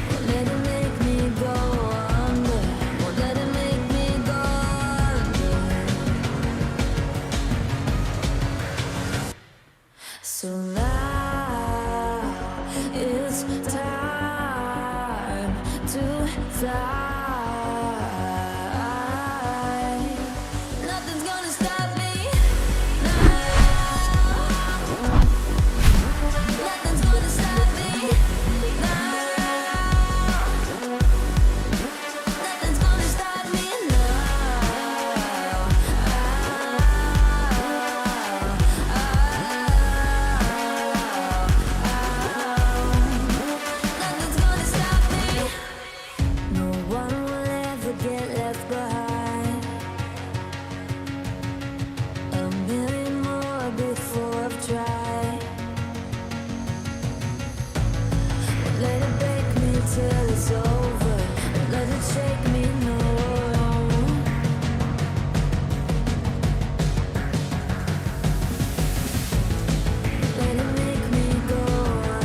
Won't let it make me go under. Won't let it make me go under. So now it's time to fly. Nothing's gonna stop me now. Nothing's gonna stop me now. Nothing's gonna stop me now. Nothing's gonna stop me. No one will ever get left behind. A million more before I've tried. Won't let it break me till it's over. Won't let it shake me, no. Let it make me go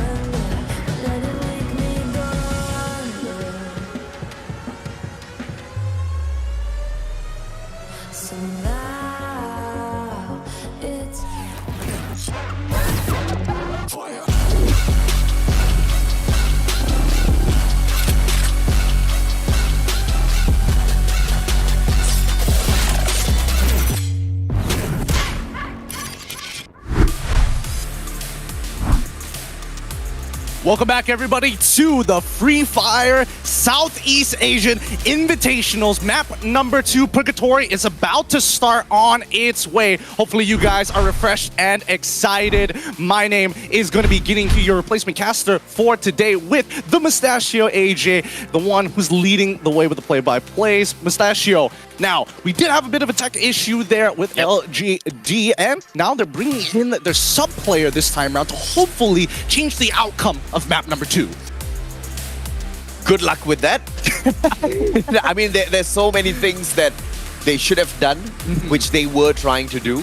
under. Let it make me go under. So now it's Welcome back, everybody, to the Free Fire Southeast Asian Invitationals. Map number 2, Purgatory, is about to start on its way. Hopefully, you guys are refreshed and excited. My name is going to be getting to your replacement caster for today with the Mustachio AJ, the one who's leading the way with the play-by-plays. Mustachio, now, we did have a bit of a tech issue there with LGD, and now they're bringing in their sub-player this time around to hopefully change the outcome of map number 2. good luck with that. I mean, there's so many things that they should have done, which they were trying to do.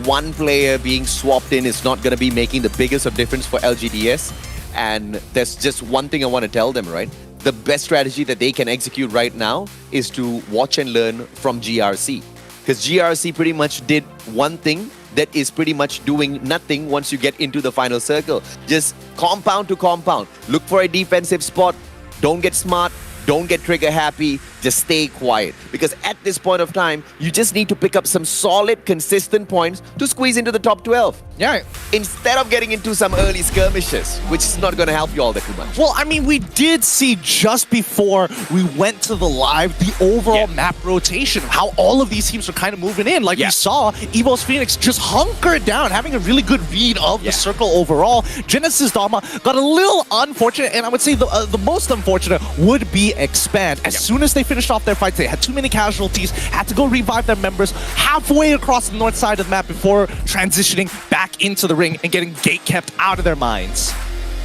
One player being swapped in is not going to be making the biggest of difference for LGDS. And there's just one thing I want to tell them, right? The best strategy that they can execute right now is to watch and learn from GRC. Because GRC pretty much did one thing that is pretty much doing nothing once you get into the final circle. Just compound to compound. Look for a defensive spot. Don't get smart. Don't get trigger happy. Just stay quiet. Because at this point of time, you just need to pick up some solid, consistent points to squeeze into the top 12. Yeah. Instead of getting into some early skirmishes, which is not going to help you all that too much. Well, I mean, we did see just before we went to the live, the overall map rotation, how all of these teams are kind of moving in. Like we saw, EVO's Phoenix just hunkered down, having a really good read of the circle overall. Genesis Dogma got a little unfortunate, and I would say the most unfortunate would be Expand. As soon as they finished off their fights, they had too many casualties, had to go revive their members halfway across the north side of the map before transitioning back into the ring and getting gate kept out of their minds.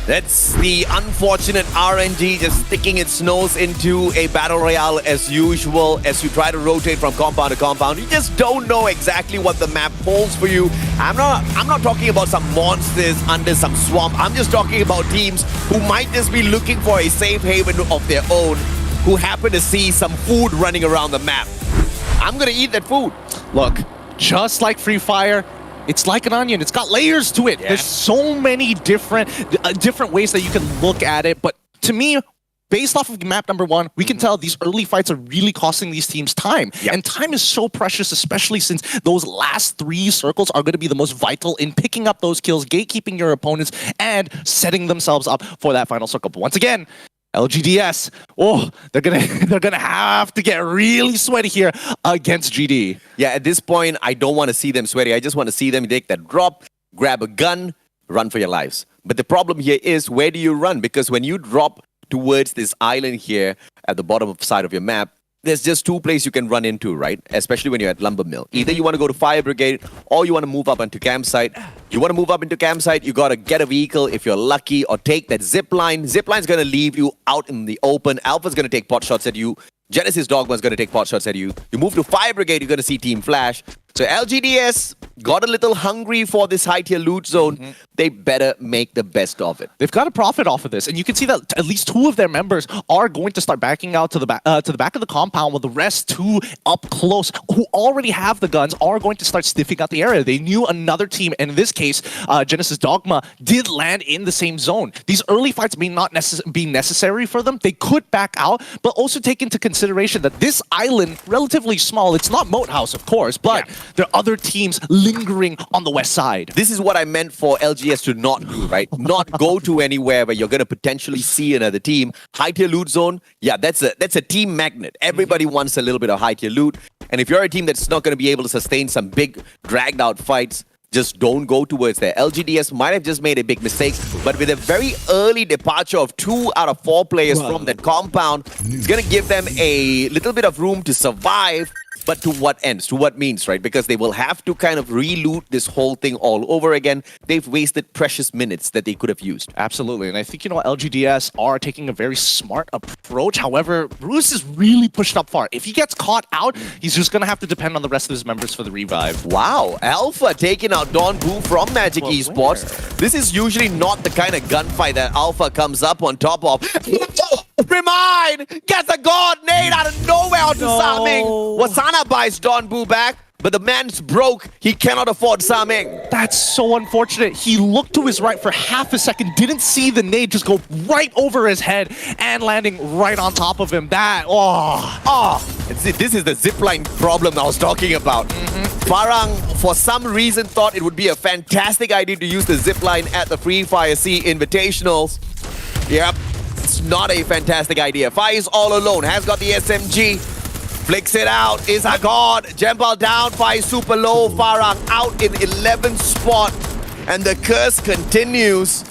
That's the unfortunate RNG just sticking its nose into a battle royale as usual. As you try to rotate from compound to compound, you just don't know exactly what the map holds for you. I'm not talking about some monsters under some swamp. I'm just talking about teams who might just be looking for a safe haven of their own, who happen to see some food running around the map. I'm gonna eat that food. Look, just like Free Fire, it's like an onion. It's got layers to it. There's so many different ways that you can look at it. But to me, based off of map number 1, we can tell these early fights are really costing these teams time. And time is so precious, especially since those last 3 circles are going to be the most vital in picking up those kills, gatekeeping your opponents, and setting themselves up for that final circle. But once again, LGDS, they're gonna have to get really sweaty here against GD. Yeah, at this point, I don't want to see them sweaty. I just want to see them take that drop, grab a gun, run for your lives. But the problem here is, where do you run? Because when you drop towards this island here at the bottom side of your map, there's just 2 places you can run into, right? Especially when you're at Lumber Mill. Either you want to go to Fire Brigade, or you want to move up onto campsite. You want to move up into campsite, you got to get a vehicle if you're lucky, or take that zip line. Zip line's going to leave you out in the open. Alpha's going to take pot shots at you. Genesis Dogma's going to take pot shots at you. You move to Fire Brigade, you're going to see Team Flash. So LGDS got a little hungry for this high-tier loot zone. They better make the best of it. They've got to profit off of this, and you can see that at least 2 of their members are going to start backing out to the back of the compound, while the rest 2 up close, who already have the guns, are going to start sniffing out the area. They knew another team, and in this case, Genesis Dogma did land in the same zone. These early fights may not be necessary for them. They could back out, but also take into consideration that this island, relatively small, it's not Moat House, of course, but there are other teams lingering on the west side. This is what I meant for LGS to not do, right? Not go to anywhere where you're going to potentially see another team. High-tier loot zone, that's a team magnet. Everybody wants a little bit of high-tier loot. And if you're a team that's not going to be able to sustain some big, dragged-out fights, just don't go towards there. LGDS might have just made a big mistake, but with a very early departure of 2 out of 4 players from that compound, it's going to give them a little bit of room to survive. But to what ends? To what means, right? Because they will have to kind of re-loot this whole thing all over again. They've wasted precious minutes that they could have used. Absolutely. And I think, LGDS are taking a very smart approach. However, Bruce is really pushed up far. If he gets caught out, he's just going to have to depend on the rest of his members for the revive. Wow. Alpha taking out Don Boo from Magic Esports. This is usually not the kind of gunfight that Alpha comes up on top of. Remind! Gets a god nade out of nowhere onto Saming. Wasana buys Don Boo back, but the man's broke. He cannot afford Saming. That's so unfortunate. He looked to his right for half a second, didn't see the nade just go right over his head and landing right on top of him. This is the zipline problem I was talking about. Farang, for some reason, thought it would be a fantastic idea to use the zipline at the free Fire Sea Invitationals. Yep. It's not a fantastic idea. Fire is all alone, has got the SMG, flicks it out, is a god. Jempal down, Fire super low, Farang out in 11th spot, and the curse continues.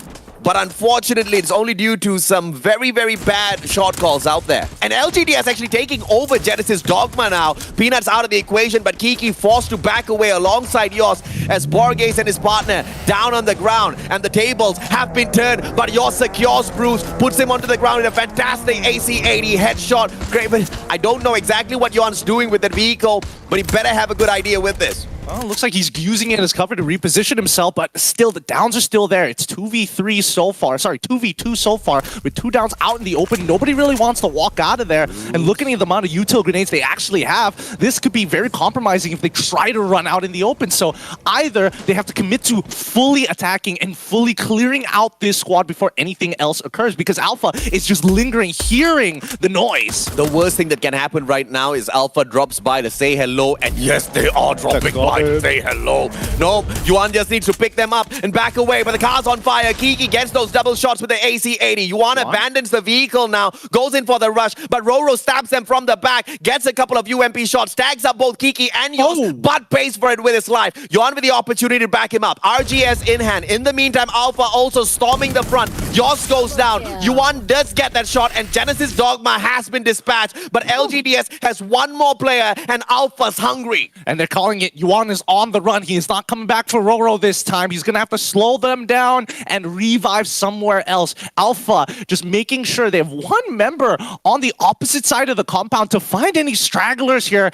but unfortunately it's only due to some very, very bad short calls out there. And LGDS actually taking over Genesis Dogma now. Peanuts out of the equation, but Kiki forced to back away alongside Yoss as Borges and his partner down on the ground. And the tables have been turned, but Yoss secures Bruce, puts him onto the ground in a fantastic AC-80 headshot. Great, but I don't know exactly what Yuan's doing with that vehicle, but he better have a good idea with this. Well, it looks like he's using it as cover to reposition himself, but still, the downs are still there. It's 2v3 so far. Sorry, 2v2 so far, with 2 downs out in the open. Nobody really wants to walk out of there. And looking at the amount of util grenades they actually have, this could be very compromising if they try to run out in the open. So either they have to commit to fully attacking and fully clearing out this squad before anything else occurs, because Alpha is just lingering, hearing the noise. The worst thing that can happen right now is Alpha drops by to say hello, and yes, they are dropping by to say hello. No, Yuan just needs to pick them up and back away, but the car's on fire. Kiki gets those double shots with the AC-80. Yuan abandons the vehicle now, goes in for the rush, but Roro stabs them from the back, gets a couple of UMP shots, tags up both Kiki and Yoss, but pays for it with his life. Yuan with the opportunity to back him up. RGS in hand. In the meantime, Alpha also storming the front. Yoss goes down. Yuan does get that shot, and Genesis Dogma has been dispatched, but LGDS has one more player, and Alpha's hungry. And they're calling it Yuan is on the run. He is not coming back for Roro this time. He's going to have to slow them down and revive somewhere else. Alpha just making sure they have one member on the opposite side of the compound to find any stragglers here.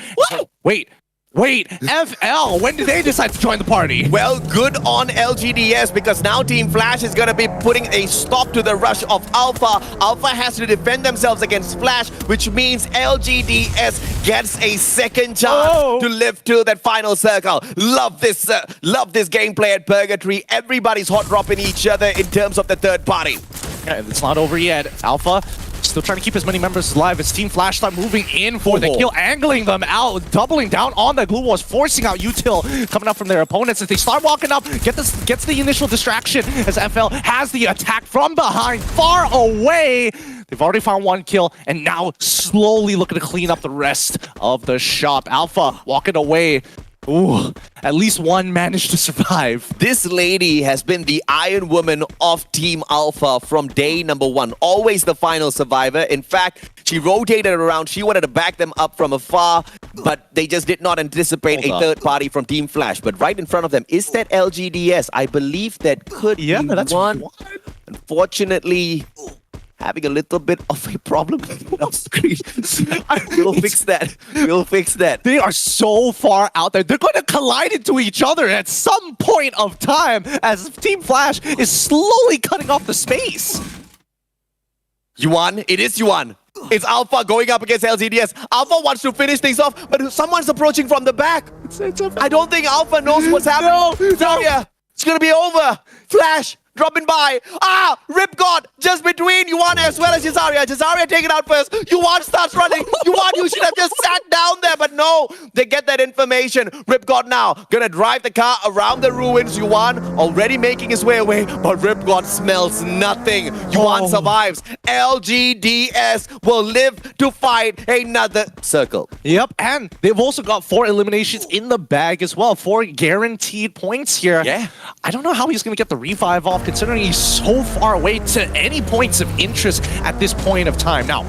Wait, FL, when did they decide to join the party? Well, good on LGDS, because now Team Flash is going to be putting a stop to the rush of Alpha. Alpha has to defend themselves against Flash, which means LGDS gets a second chance to live to that final circle. Love this gameplay at Purgatory. Everybody's hot dropping each other in terms of the third party. Yeah, it's not over yet. Alpha still trying to keep as many members alive as Team Flash start moving in for the kill, angling them out, doubling down on the glue walls, forcing out util coming up from their opponents as they start walking up, gets the initial distraction as FL has the attack from behind, far away. They've already found one kill, and now slowly looking to clean up the rest of the shop. Alpha walking away. Ooh, at least one managed to survive. This lady has been the Iron Woman of Team Alpha from day number 1. Always the final survivor. In fact, she rotated around. She wanted to back them up from afar, but they just did not anticipate a third party from Team Flash. But right in front of them is that LGDS. I believe that could be one. Unfortunately, having a little bit of a problem off screen. We'll fix that. We'll fix that. They are so far out there. They're going to collide into each other at some point of time as Team Flash is slowly cutting off the space. Yuan, it is Yuan. It's Alpha going up against LGDS. Alpha wants to finish things off, but someone's approaching from the back. I don't think Alpha knows what's happening. No. It's going to be over. Flash dropping by. Rip God just between Yuan as well as Jazaria. Jazaria take it out first. Yuan starts running. Yuan, you should have just sat down there, but no. They get that information. Rip God now gonna drive the car around the ruins. Yuan already making his way away, but Rip God smells nothing. Yuan survives. LGDS will live to fight another circle. Yep, and they've also got 4 eliminations in the bag as well. 4 guaranteed points here. Yeah. I don't know how he's gonna get the revive off, considering he's so far away to any points of interest at this point of time. Now,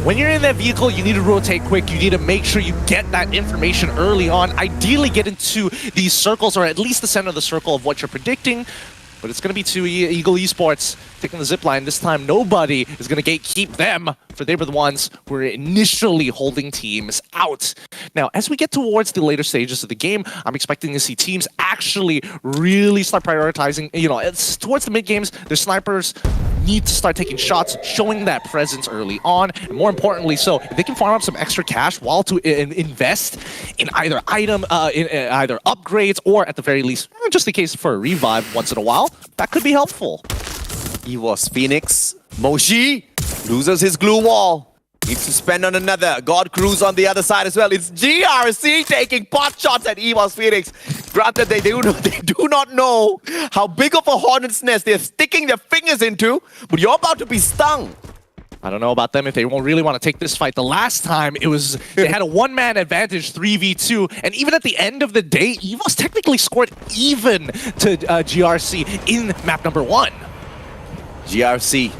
when you're in that vehicle, you need to rotate quick. You need to make sure you get that information early on. Ideally get into these circles, or at least the center of the circle of what you're predicting. But it's going to be 2 Eagle Esports taking the zipline. This time, nobody is going to gatekeep them, for they were the ones who were initially holding teams out. Now, as we get towards the later stages of the game, I'm expecting to see teams actually really start prioritizing, it's towards the mid-games, their snipers need to start taking shots, showing that presence early on, and more importantly, so if they can farm up some extra cash while to invest in either either upgrades, or at the very least, just in case for a revive once in a while, that could be helpful. EWOS Phoenix. Moshi loses his glue wall. Needs to spend on another. God Cruz on the other side as well. It's GRC taking pot shots at EWOS Phoenix. Granted, they do not know how big of a hornet's nest they're sticking their fingers into, but you're about to be stung. I don't know about them if they won't really want to take this fight. The last time, they had a one-man advantage, 3v2, and even at the end of the day, EVOS technically scored even to GRC in map number 1. GRC.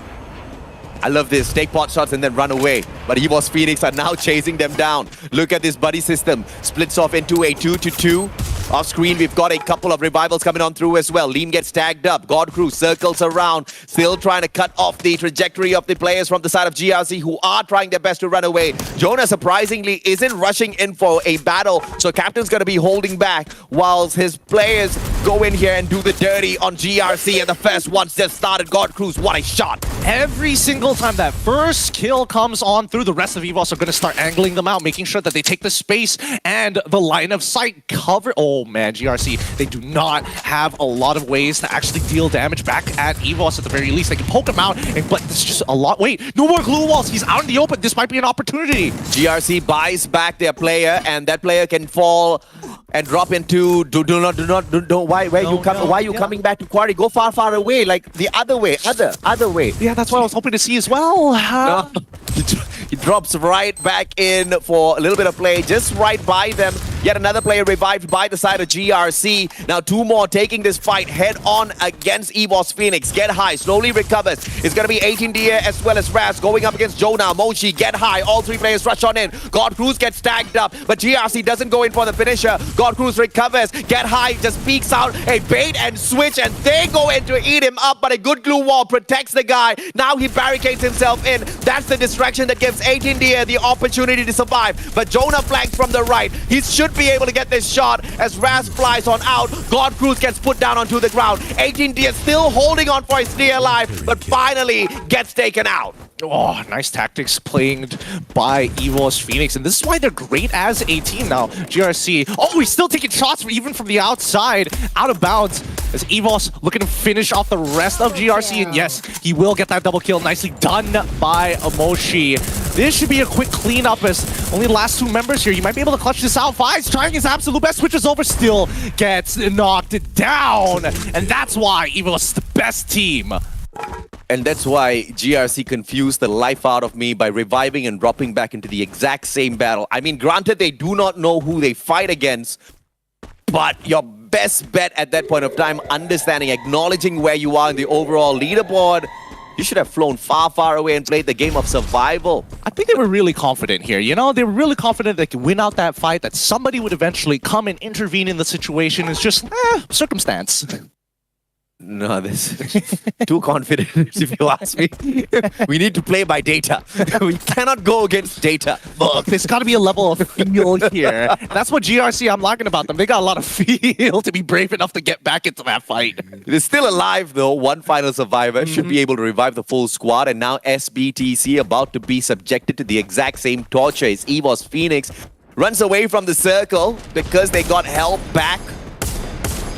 I love this. Take pot shots and then run away. But EVOS Phoenix are now chasing them down. Look at this buddy system. Splits off into a 2-2. Off screen, we've got a couple of revivals coming on through as well. Lean gets tagged up. God Crew circles around, still trying to cut off the trajectory of the players from the side of GRC, who are trying their best to run away. Jonah, surprisingly, isn't rushing in for a battle, so Captain's going to be holding back whilst his players go in here and do the dirty on GRC. And the first one's just started. God Crew's, what a shot. Every single time that first kill comes on through, the rest of EVOS are going to start angling them out, making sure that they take the space and the line of sight cover. Oh man, GRC, they do not have a lot of ways to actually deal damage back at EVOS at the very least. They can poke him out, but it's just a lot. Wait, no more glue walls. He's out in the open. This might be an opportunity. GRC buys back their player, and that player can fall and drop into why are you coming back to quarry? Go far away, like the other way, other way. Yeah, that's what I was hoping to see as well. No. He drops right back in for a little bit of play, just right by them. Yet another player revived by the side of GRC. Now two more taking this fight head on against EVOS Phoenix. Get high, slowly recovers. It's going to be 18 Dia as well as Raz going up against Jonah. Moshi, get high. All three players rush on in. God Cruz gets tagged up, but GRC doesn't go in for the finisher. God Cruz recovers. Get high, just peeks out a bait and switch, and they go in to eat him up, but a good glue wall protects the guy. Now he barricades himself in. That's the distraction that gives 18 Dia the opportunity to survive. But Jonah flanks from the right. He should be able to get this shot as Raz flies on out. God Cruz gets put down onto the ground. 18 Dia still holding on for his dear life, but finally gets taken out. Oh, nice tactics playing by EVOS Phoenix, and this is why they're great as a team now. GRC, oh, he's still taking shots even from the outside, out of bounds, as EVOS looking to finish off the rest of GRC, and yes, he will get that double kill. Nicely done by Moshi. This should be a quick cleanup as only the last two members here. You might be able to clutch this out. Five's trying his absolute best, switches over, still gets knocked down, and that's why EVOS is the best team. And that's why GRC confused the life out of me by reviving and dropping back into the exact same battle. I mean, granted, they do not know who they fight against, but your best bet at that point of time, understanding, acknowledging where you are in the overall leaderboard, you should have flown far away and played the game of survival. I think they were really confident here, you know? They were really confident they could win out that fight, that somebody would eventually come and intervene in the situation. It's just, circumstance. No, this is too confident, if you ask me. We need to play by data. We cannot go against data. Look, there's got to be a level of feel here. That's what GRC I'm liking about them. They got a lot of feel to be brave enough to get back into that fight. It is still alive, though. One final survivor should be able to revive the full squad. And now SBTC about to be subjected to the exact same torture as EVOS Phoenix. Runs away from the circle because they got held back.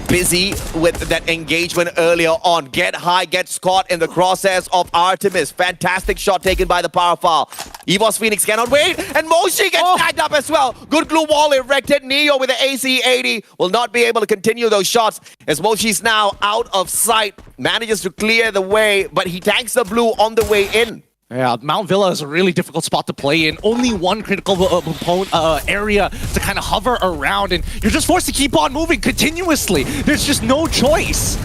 Busy with that engagement earlier on. Get high, gets caught in the crosshairs of Artemis. Fantastic shot taken by the Powerful. EVOS Phoenix cannot wait, and Moshi gets tagged up as well. Good glue wall erected. Neo with the AC-80 will not be able to continue those shots as Moshi's now out of sight. Manages to clear the way, but he tanks the blue on the way in. Yeah, Mount Villa is a really difficult spot to play in. Only one critical area to kind of hover around, and you're just forced to keep on moving continuously. There's just no choice.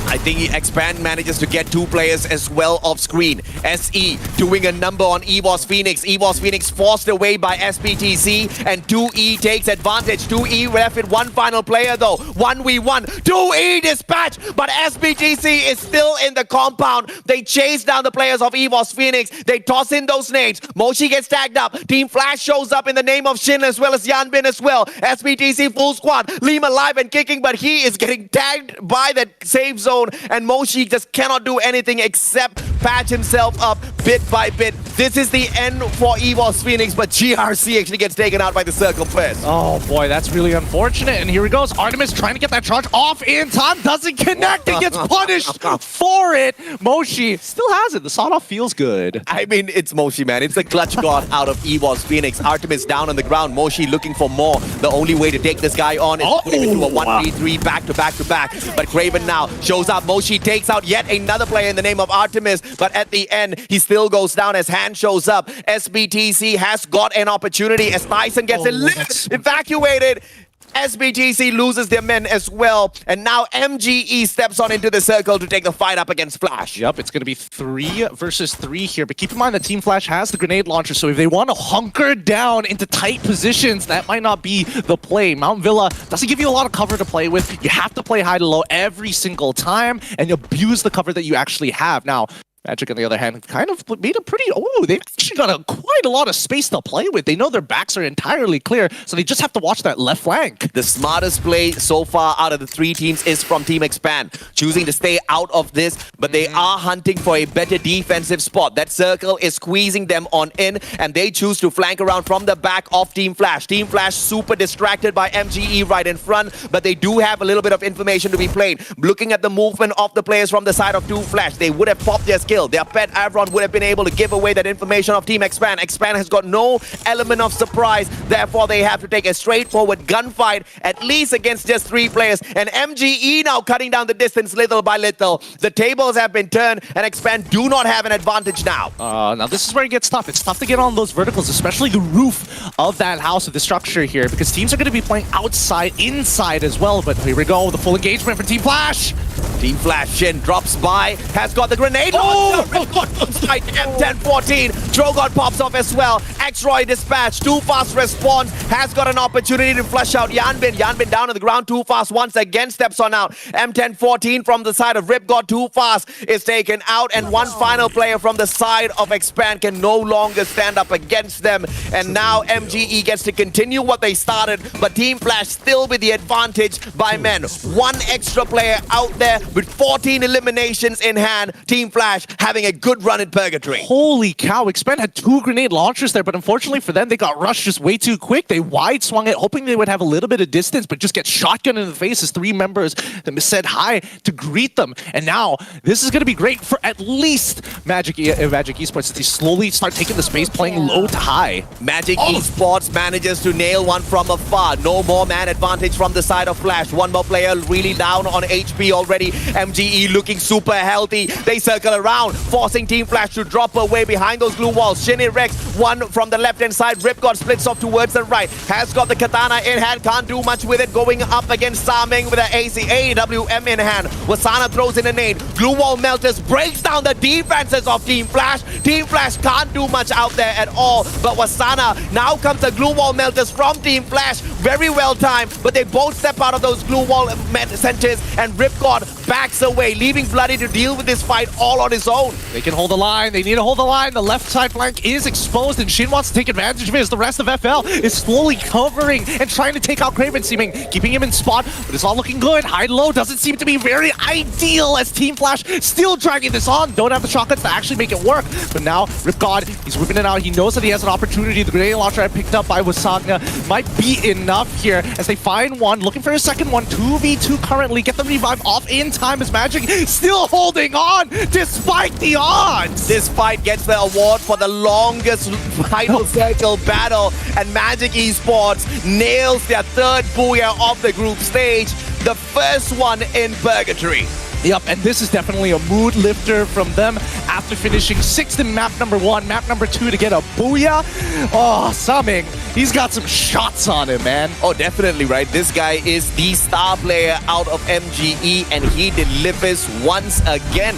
I think Expand manages to get two players as well off screen. SE doing a number on EVOS Phoenix. EVOS Phoenix forced away by SPTC, and 2E takes advantage. 2E left with one final player though. 1v1. 2E dispatch, but SPTC is still in the compound. They chase down the players of EVOS Phoenix. They toss in those nades. Moshi gets tagged up. Team Flash shows up in the name of Shin as well as Yanbin as well. SPTC full squad. Liam alive and kicking, but he is getting tagged by that safe zone. And Moshi just cannot do anything except patch himself up bit by bit. This is the end for EVOS Phoenix, but GRC actually gets taken out by the circle first. Oh boy, that's really unfortunate. And here he goes. Artemis trying to get that charge off in time. Doesn't connect and gets punished for it. Moshi still has it. The sawed-off feels good. I mean, it's Moshi, man. It's the clutch god out of EVOS Phoenix. Artemis down on the ground. Moshi looking for more. The only way to take this guy on is put him into a 1v3 back to back. But Craven now shows up. Moshi takes out yet another player in the name of Artemis, but at the end, he still goes down as Hand shows up. SBTC has got an opportunity as Tyson gets evacuated. SBTC loses their men as well. And now MGE steps on into the circle to take the fight up against Flash. Yep, it's going to be 3 versus 3 here. But keep in mind that Team Flash has the grenade launcher, so if they want to hunker down into tight positions, that might not be the play. Mount Villa doesn't give you a lot of cover to play with. You have to play high to low every single time and abuse the cover that you actually have. Now, Magic, on the other hand, kind of made a pretty... Oh, they've actually got quite a lot of space to play with. They know their backs are entirely clear, so they just have to watch that left flank. The smartest play so far out of the 3 teams is from Team Expand, choosing to stay out of this, but they are hunting for a better defensive spot. That circle is squeezing them on in, and they choose to flank around from the back of Team Flash. Team Flash super distracted by MGE right in front, but they do have a little bit of information to be played. Looking at the movement of the players from the side of Team Flash, they would have popped their skill. Their pet Avron would have been able to give away that information of Team Expand. Expand has got no element of surprise, therefore they have to take a straightforward gunfight, at least against just 3 players. And MGE now cutting down the distance little by little. The tables have been turned, and Expand do not have an advantage now. Now this is where it gets tough. It's tough to get on those verticals, especially the roof of that house, of the structure here, because teams are going to be playing outside, inside as well. But here we go, the full engagement for Team Flash. Team Flash Shin drops by, has got the grenade launcher. M1014. Drogon pops off as well. X-Roy dispatch. Too Fast response. Has got an opportunity to flush out Yanbin. Yanbin down on the ground. Too Fast once again steps on out. M1014 from the side of Rip God. Too Fast is taken out. And one final player from the side of Expand can no longer stand up against them. And now MGE gets to continue what they started. But Team Flash still with the advantage by men. One extra player out there with 14 eliminations in hand. Team Flash having a good run in Purgatory. Holy cow, Expand had 2 grenade launchers there, but unfortunately for them, they got rushed just way too quick. They wide swung it, hoping they would have a little bit of distance, but just get shotgun in the face as 3 members that said hi to greet them. And now, this is going to be great for at least Magic Esports as they slowly start taking the space, playing low to high. Magic Esports manages to nail one from afar. No more man advantage from the side of Flash. One more player really down on HP already. MGE looking super healthy. They circle around, forcing Team Flash to drop away behind those glue walls. Shin erects one from the left-hand side. Ripgod splits off towards the right. Has got the katana in hand. Can't do much with it. Going up against Saming with an AWM in hand. Wasana throws in a nade. Glue wall melters breaks down the defenses of Team Flash. Team Flash can't do much out there at all. But Wasana, now comes the glue wall melters from Team Flash. Very well timed, but they both step out of those glue wall centers, and Ripgod backs away, leaving Bloody to deal with this fight all on his own. They can hold the line. They need to hold the line. The left side flank is exposed, and Shin wants to take advantage of it as the rest of FL is slowly covering and trying to take out Craven, keeping him in spot, but it's all looking good. High-low doesn't seem to be very ideal as Team Flash still dragging this on. Don't have the shotguns to actually make it work, but now Ripgod, he's whipping it out. He knows that he has an opportunity. The grenade launcher I picked up by Wasagna might be enough here as they find one, looking for a second one. 2v2 currently, get the revive off in time as Magic still holding on despite the odds. This fight gets the award for the longest title circle battle, and Magic Esports nails their 3rd booyah of the group stage, the first one in Purgatory. Yep, and this is definitely a mood lifter from them after finishing 6th in map number 1, map number 2 to get a booyah. Oh, Saming, he's got some shots on him, man. Oh, definitely, right? This guy is the star player out of MGE, and he delivers once again.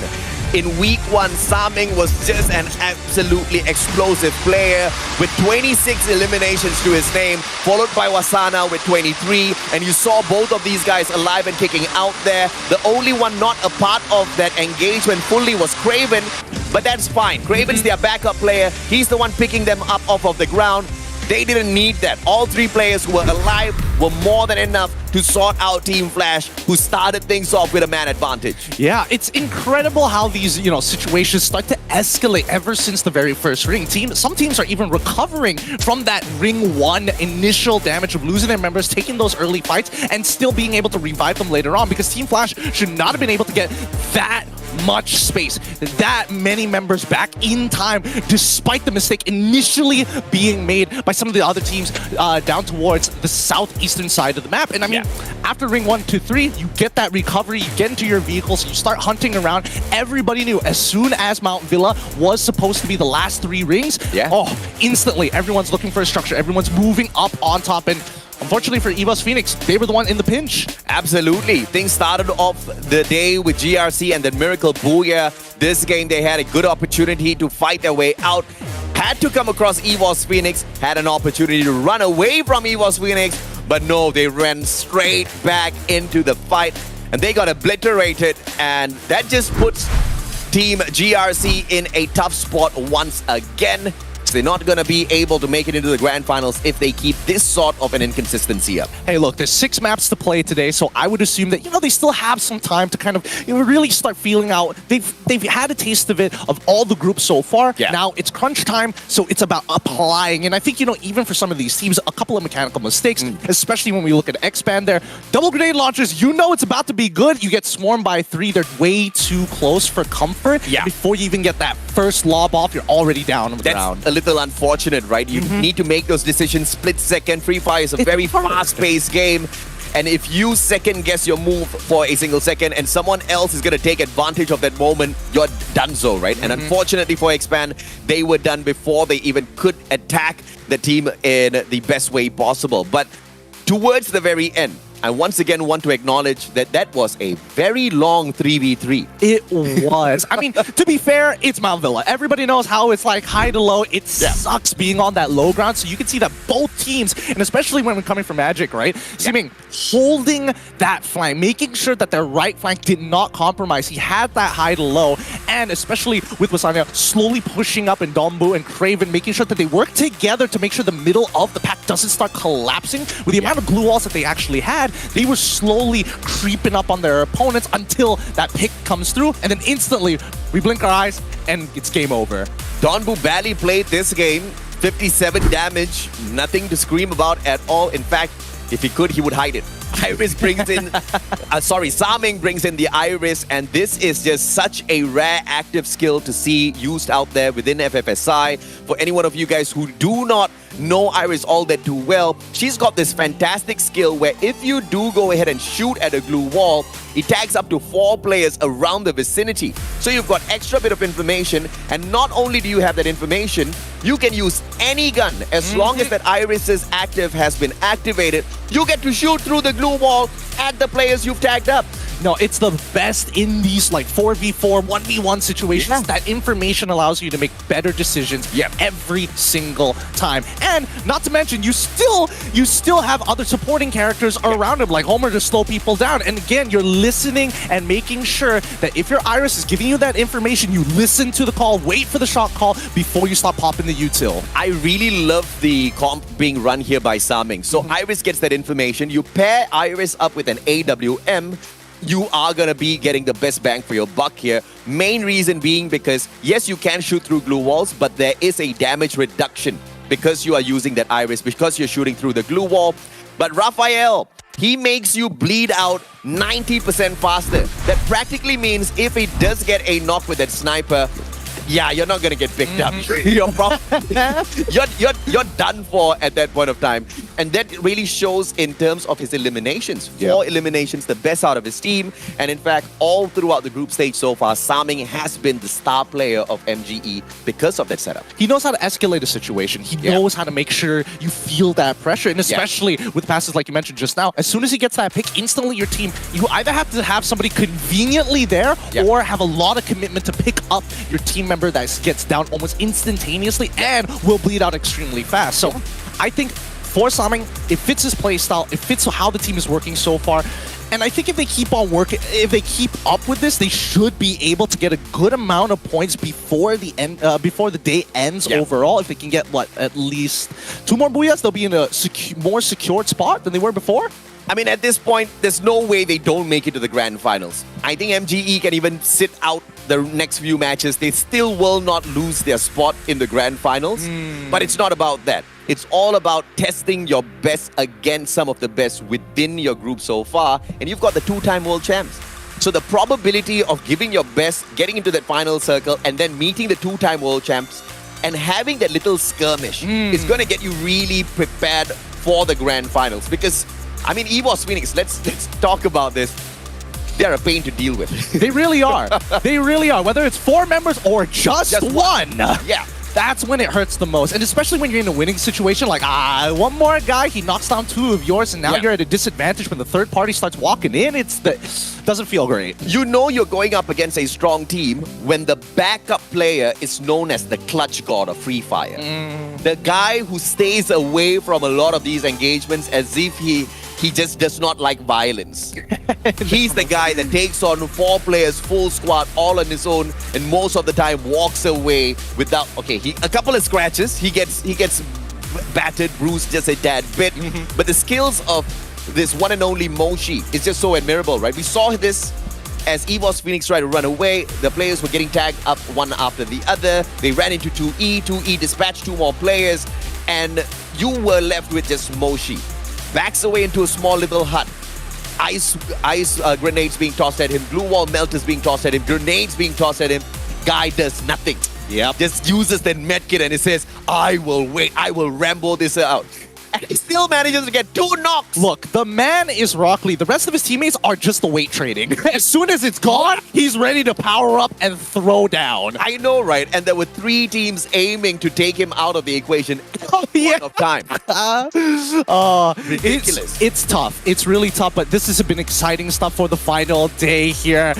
In week 1, Saming was just an absolutely explosive player with 26 eliminations to his name, followed by Wasana with 23. And you saw both of these guys alive and kicking out there. The only one not a part of that engagement fully was Craven, but that's fine. Craven's their backup player. He's the one picking them up off of the ground. They didn't need that. All 3 players who were alive were more than enough to sort out Team Flash, who started things off with a man advantage. Yeah, it's incredible how these, situations start to escalate ever since the very first ring. Some teams are even recovering from that ring 1 initial damage of losing their members, taking those early fights, and still being able to revive them later on, because Team Flash should not have been able to get that much space, that many members back in time, despite the mistake initially being made by some of the other teams down towards the southeastern side of the map. And I mean, after ring 1, 2, 3, you get that recovery, you get into your vehicles, you start hunting around. Everybody knew as soon as Mount Villa was supposed to be the last 3 rings, instantly everyone's looking for a structure, everyone's moving up on top, and unfortunately for EVOS Phoenix, they were the one in the pinch. Absolutely. Things started off the day with GRC and then Miracle Booyah. This game, they had a good opportunity to fight their way out. Had to come across EVOS Phoenix, had an opportunity to run away from EVOS Phoenix, but no, they ran straight back into the fight and they got obliterated, and that just puts Team GRC in a tough spot once again. They're not going to be able to make it into the grand finals if they keep this sort of an inconsistency up. Hey, look, there's 6 maps to play today, so I would assume that, they still have some time to kind of really start feeling out. They've had a taste of it, of all the groups so far. Yeah. Now it's crunch time, so it's about applying. And I think, even for some of these teams, a couple of mechanical mistakes, especially when we look at Expand there. Double grenade launchers, it's about to be good. You get swarmed by 3. They're way too close for comfort. Yeah. Before you even get that first lob off, you're already down on the ground. A little unfortunate, right? You need to make those decisions split second. Free Fire is a very fast-paced game. And if you second guess your move for a single second and someone else is going to take advantage of that moment, you're done so, right? And unfortunately for Expand, they were done before they even could attack the team in the best way possible. But towards the very end, I once again want to acknowledge that that was a very long 3v3. It was. I mean, to be fair, it's Mount Villa. Everybody knows how it's like high to low. It sucks being on that low ground. So you can see that both teams, and especially when we're coming from Magic, right? Seeming holding that flank, making sure that their right flank did not compromise. He had that high to low, and especially with Wasanya slowly pushing up, and Dombu and Craven making sure that they work together to make sure the middle of the pack doesn't start collapsing. With the amount of glue walls that they actually had, they were slowly creeping up on their opponents until that pick comes through, and then instantly we blink our eyes and it's game over. Donbu badly played this game. 57 damage, nothing to scream about at all. In fact, if he could, he would hide it. Iris brings in, Saming brings in the Iris, and this is just such a rare active skill to see used out there within FFSI. For any one of you guys who do not know Iris all that too well, she's got this fantastic skill where if you do go ahead and shoot at a glue wall, it tags up to 4 players around the vicinity. So you've got extra bit of information, and not only do you have that information, you can use any gun. As long as that Iris's active has been activated, you get to shoot through the glue wall at the players you've tagged up. No, it's the best in these like 4v4, 1v1 situations. That information allows you to make better decisions every single time. And not to mention, you still have other supporting characters around him, like Homer, to slow people down. And again, you're listening and making sure that if your Iris is giving you that information, you listen to the call, wait for the shot call before you start popping the util. I really love the comp being run here by Saming. So Iris gets that information. You pair Iris up with an AWM, you are going to be getting the best bang for your buck here. Main reason being because, yes, you can shoot through glue walls, but there is a damage reduction because you are using that Iris, because you're shooting through the glue wall. But Raphael, he makes you bleed out 90% faster. That practically means if he does get a knock with that sniper, you're not going to get picked up. You're done for at that point of time. And that really shows in terms of his eliminations. 4 eliminations, the best out of his team. And in fact, all throughout the group stage so far, Saming has been the star player of MGE because of that setup. He knows how to escalate a situation. He knows how to make sure you feel that pressure. And especially with passes like you mentioned just now, as soon as he gets that pick, instantly your team, you either have to have somebody conveniently there or have a lot of commitment to pick up your team member that gets down almost instantaneously and will bleed out extremely fast. So I think for Saming, it fits his playstyle, it fits how the team is working so far. And I think if they keep on working, if they keep up with this, they should be able to get a good amount of points before the end, before the day ends overall. If they can get, at least 2 more Booyahs, they'll be in a more secured spot than they were before. I mean, at this point, there's no way they don't make it to the grand finals. I think MGE can even sit out the next few matches. They still will not lose their spot in the grand finals. But it's not about that. It's all about testing your best against some of the best within your group so far. And you've got the 2-time world champs. So the probability of giving your best, getting into that final circle, and then meeting the 2-time world champs and having that little skirmish is going to get you really prepared for the grand finals. Because I mean, EVOS Phoenix, let's talk about this. They're a pain to deal with. They really are. They really are. Whether it's 4 members or just one. Yeah. that's when it hurts the most. And especially when you're in a winning situation, like, one more guy, he knocks down 2 of yours, and now you're at a disadvantage when the third party starts walking in. Doesn't feel great. You know you're going up against a strong team when the backup player is known as the clutch god of Free Fire. The guy who stays away from a lot of these engagements as if he just does not like violence. He's the guy that takes on 4 players, full squad, all on his own, and most of the time walks away without, a couple of scratches. He gets battered, bruised just a tad bit. But the skills of this one and only Moshi is just so admirable, right? We saw this as EVOS Phoenix tried to run away. The players were getting tagged up one after the other. They ran into 2E. 2E dispatched 2 more players, and you were left with just Moshi. Backs away into a small little hut. Ice grenades being tossed at him. Glue wall melters being tossed at him. Grenades being tossed at him. Guy does nothing. Just uses the medkit and he says, I will wait. I will ramble this out. And he still manages to get 2 knocks. Look, the man is Rock Lee. The rest of his teammates are just the weight trading. As soon as it's gone, he's ready to power up and throw down. I know, right? And there were 3 teams aiming to take him out of the equation at of time. Ridiculous. It's tough. It's really tough, but this has been exciting stuff for the final day here.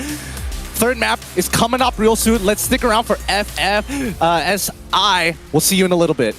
Third map is coming up real soon. Let's stick around for FFSI. We'll see you in a little bit.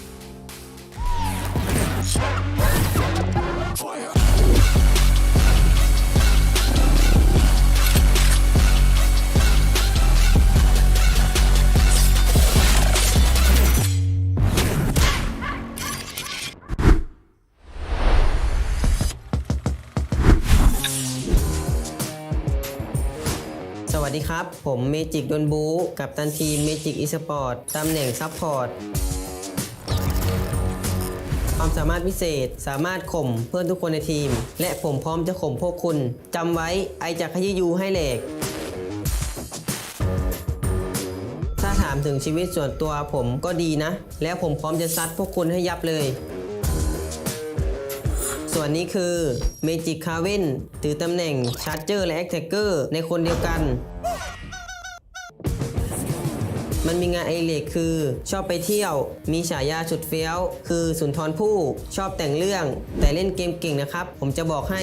สวัสดีครับผมเมจิกดนบูกัปตันทีมเมจิกอีสปอร์ตตำแหน่งซัพพอร์ตความสามารถพิเศษสามารถข่มเพื่อนทุกคนในทีมและผมพร้อมจะข่มพวกคุณจำไว้ไอจะขยี้ยูให้แหลกถ้าถามถึงชีวิตส่วนตัวผมก็ดีนะแล้วผมพร้อมจะซัดพวกคุณให้ยับเลยส่วนนี้คือเมจิกคาเว่นถือตำแหน่งชาร์เจอร์และแอคแท็กเกอร์ในคนเดียวกันมันมีงานไอเล็กคือชอบไปเที่ยวมีฉายาสุดเฟี้ยวคือสุนทรภู่ชอบแต่งเรื่องแต่เล่นเกมเก่งนะครับผมจะบอกให้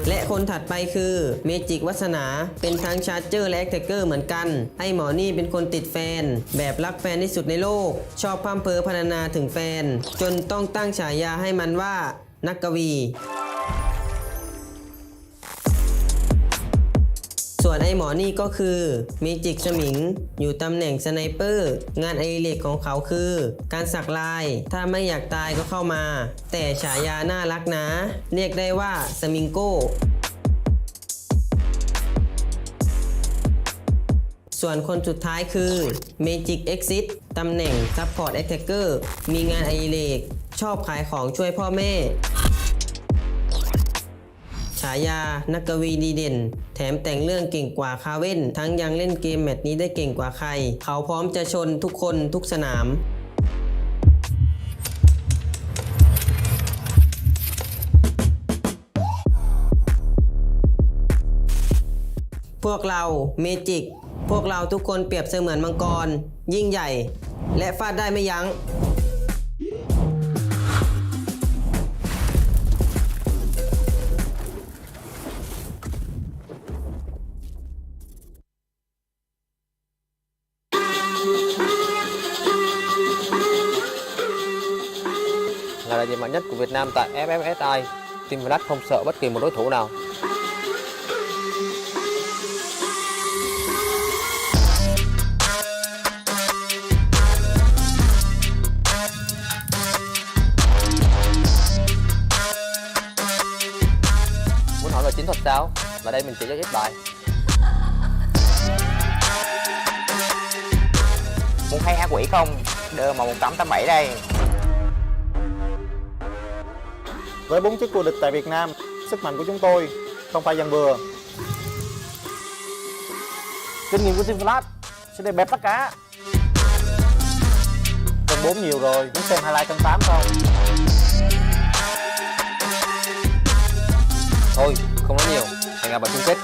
และคนถัดไปคือเมจิกวัสนาเป็นทั้งชาร์เจอร์และแอคแท็กเกอร์เหมือนกันไอหมอนี่เป็นคนติดแฟนแบบรักแฟนที่สุดในโลกชอบพร่ำเพ้อพรรณนาถึงแฟนจนต้องตั้งฉายาให้มันว่านักกวีส่วนไอหมอนี่ก็คือเมจิกสมิงอยู่ตำแหน่งสไนเปอร์งานไอเล็กของเขาคือการสักลายถ้าไม่อยากตายก็เข้ามาแต่ฉายาน่ารักนะเรียกได้ว่าสมิงโก้ส่วนคนสุดท้ายคือเมจิกเอ็กซิสตำแหน่งซัพพอร์ตแอคแท็กเกอร์มีงานไอเล็กชอบขายของช่วยพ่อแม่ฉายานักกวีดีเด่นแถมแต่งเรื่องเก่งกว่าคาเว่นทั้งยังเล่นเกมแมตช์นี้ได้เก่งกว่าใครเขาพร้อมจะชนทุกคนทุกสนามพวกเราเมจิกพวกเราทุกคนเปรียบเสมือนมังกรยิ่งใหญ่และฟาดได้ไม่ยั้งLà đại diện mạnh nhất của Việt Nam tại FFSI. Team Flash không sợ bất kỳ một đối thủ nào. Muốn hỏi về chiến thuật sao? Và đây mình chỉ cho ít bài. Muốn thấy ác quỷ không? Đưa màu 1887 đây. Với 4 chức vô địch tại Việt Nam, sức mạnh của chúng tôi không phải dàn bừa. Kinh nghiệm của Team Flash sẽ để bẹp tất cả. Kênh 4 nhiều rồi, muốn xem highlight kênh 8 không? Thôi, không nói nhiều, hẹn gặp ở chung kết.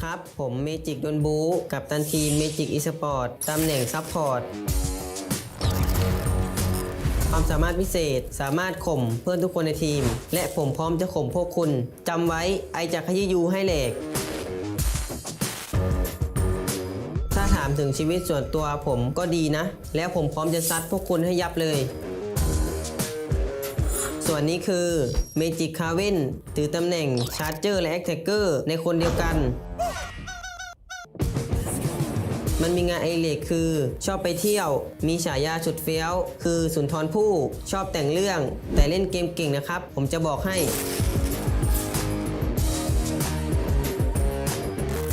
ครับ ผมเมจิกดนบูกับตันทีมเมจิกอีสปอร์ตตำแหน่งซับพอร์ตความสามารถพิเศษสามารถข่มเพื่อนทุกคนในทีมและผมพร้อมจะข่มพวกคุณจำไว้ไอจะขยี้ยูให้แหลกถ้าถามถึงชีวิตส่วนตัวผมก็ดีนะแล้วผมพร้อมจะซัดพวกคุณให้ยับเลยส่วนนี้คือเมจิกคาเวนถือตำแหน่งชาร์เจอร์และแอคแท็กเกอร์ในคนเดียวกันมันมีงานไอเล็กคือชอบไปเที่ยวมีฉายาสุดเฟี้ยวคือสุนทรภู่ชอบแต่งเรื่องแต่เล่นเกมเก่งนะครับผมจะบอกให้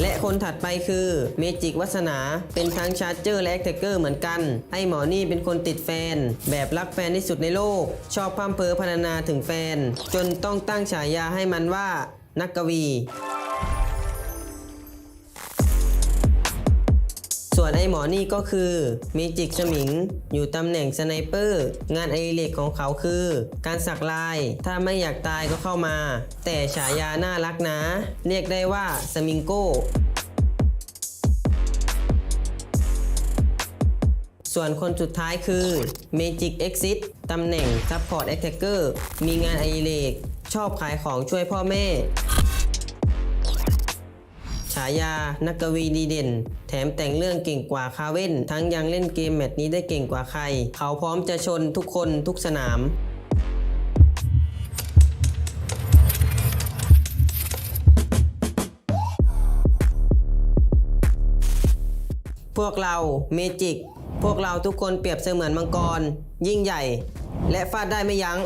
และคนถัดไปคือเมจิกวัสนาเป็นทั้งชาร์เจอร์และแอคแท็กเกอร์เหมือนกันไอหมอนี่เป็นคนติดแฟนแบบรักแฟนที่สุดในโลกชอบพร่ำเพ้อพรรณนาถึงแฟนจนต้องตั้งฉายาให้มันว่านักกวีส่วนไอหมอนี่ก็คือเมจิกสมิงอยู่ตำแหน่งสไนเปอร์งานไอเล็กของเขาคือการสักลายถ้าไม่อยากตายก็เข้ามาแต่ฉายาน่ารักนะเรียกได้ว่าสมิงโก้ส่วนคนสุดท้ายคือเมจิกเอ็กซิสตำแหน่งซัพพอร์ตแอคแท็กเกอร์มีงานไอเล็กชอบขายของช่วยพ่อแม่ฉายานักกวีดีเด่นแถมแต่งเรื่องเก่งกว่าคาเว่นทั้งยังเล่นเกมแมตช์นี้ได้เก่งกว่าใครเขาพร้อมจะชนทุกคนทุกสนามพวกเราเมจิกพวกเราทุกคนเปรียบเสมือนมังกรยิ่งใหญ่และฟาดได้ไม่ยั้ง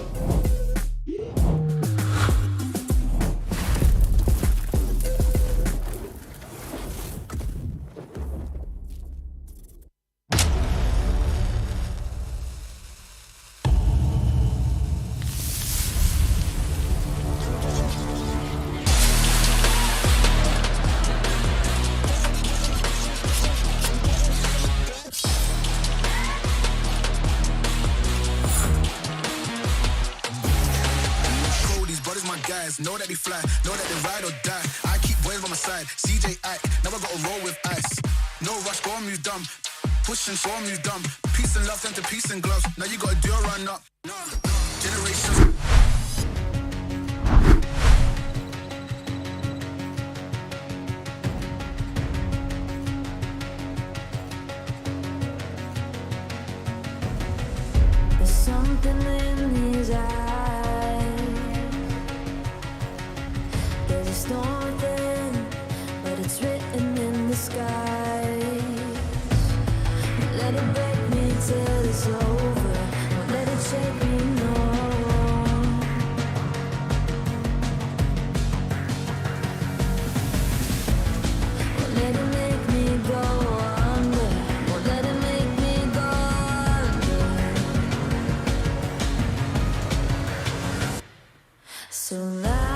Know that they fly, know that they ride or die. I keep boys by my side. CJ Ike, now I gotta roll with ice. No rush, go on, move dumb. Pushing, so I move dumb. Peace and love, turn to peace and gloves. Now you gotta do a run up. Generations. There's something in his eyes. There's a storm then, but it's written in the sky. Let it break me till it's over. Won't let it shake me, no. Won't let it make me go under. Won't let it make me go under. So now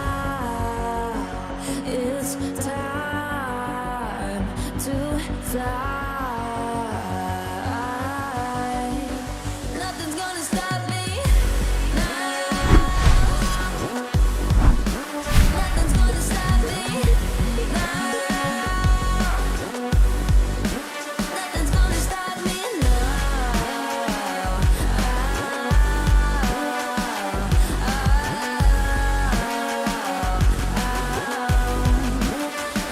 it's time to fly. Nothing's gonna stop me now. Nothing's gonna stop me now. Nothing's gonna stop me now.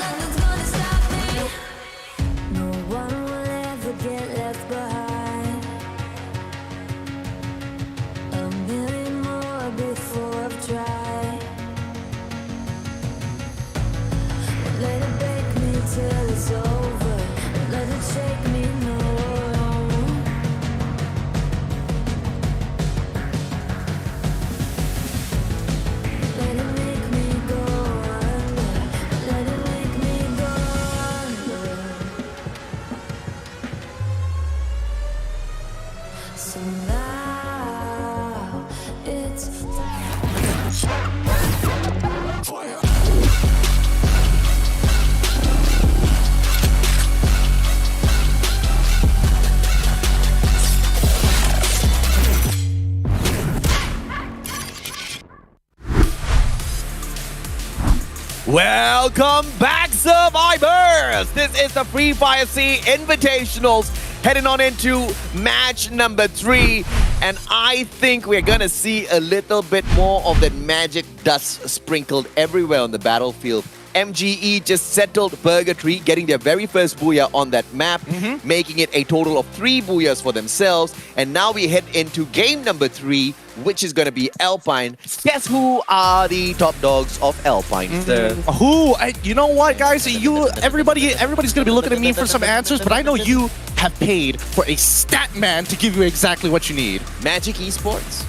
Nothing's gonna stop me. No one will ever get left behind. A million more before I've tried. Won't let it break me till it's over. Won't let it shake me, no. Let it make me go under. Let it make me go under. So now it's Welcome back, survivors! This is the Free Fire Sea Invitationals, heading on into match number 3. And I think we're gonna see a little bit more of that magic dust sprinkled everywhere on the battlefield. MGE just settled Purgatory, getting their very first booyah on that map, making it a total of 3 booyahs for themselves. And now we head into game number 3, which is going to be Alpine. Guess who are the top dogs of Alpine, sir? Who? You know what, guys? Everybody's going to be looking at me for some answers, but I know you have paid for a stat man to give you exactly what you need. Magic Esports.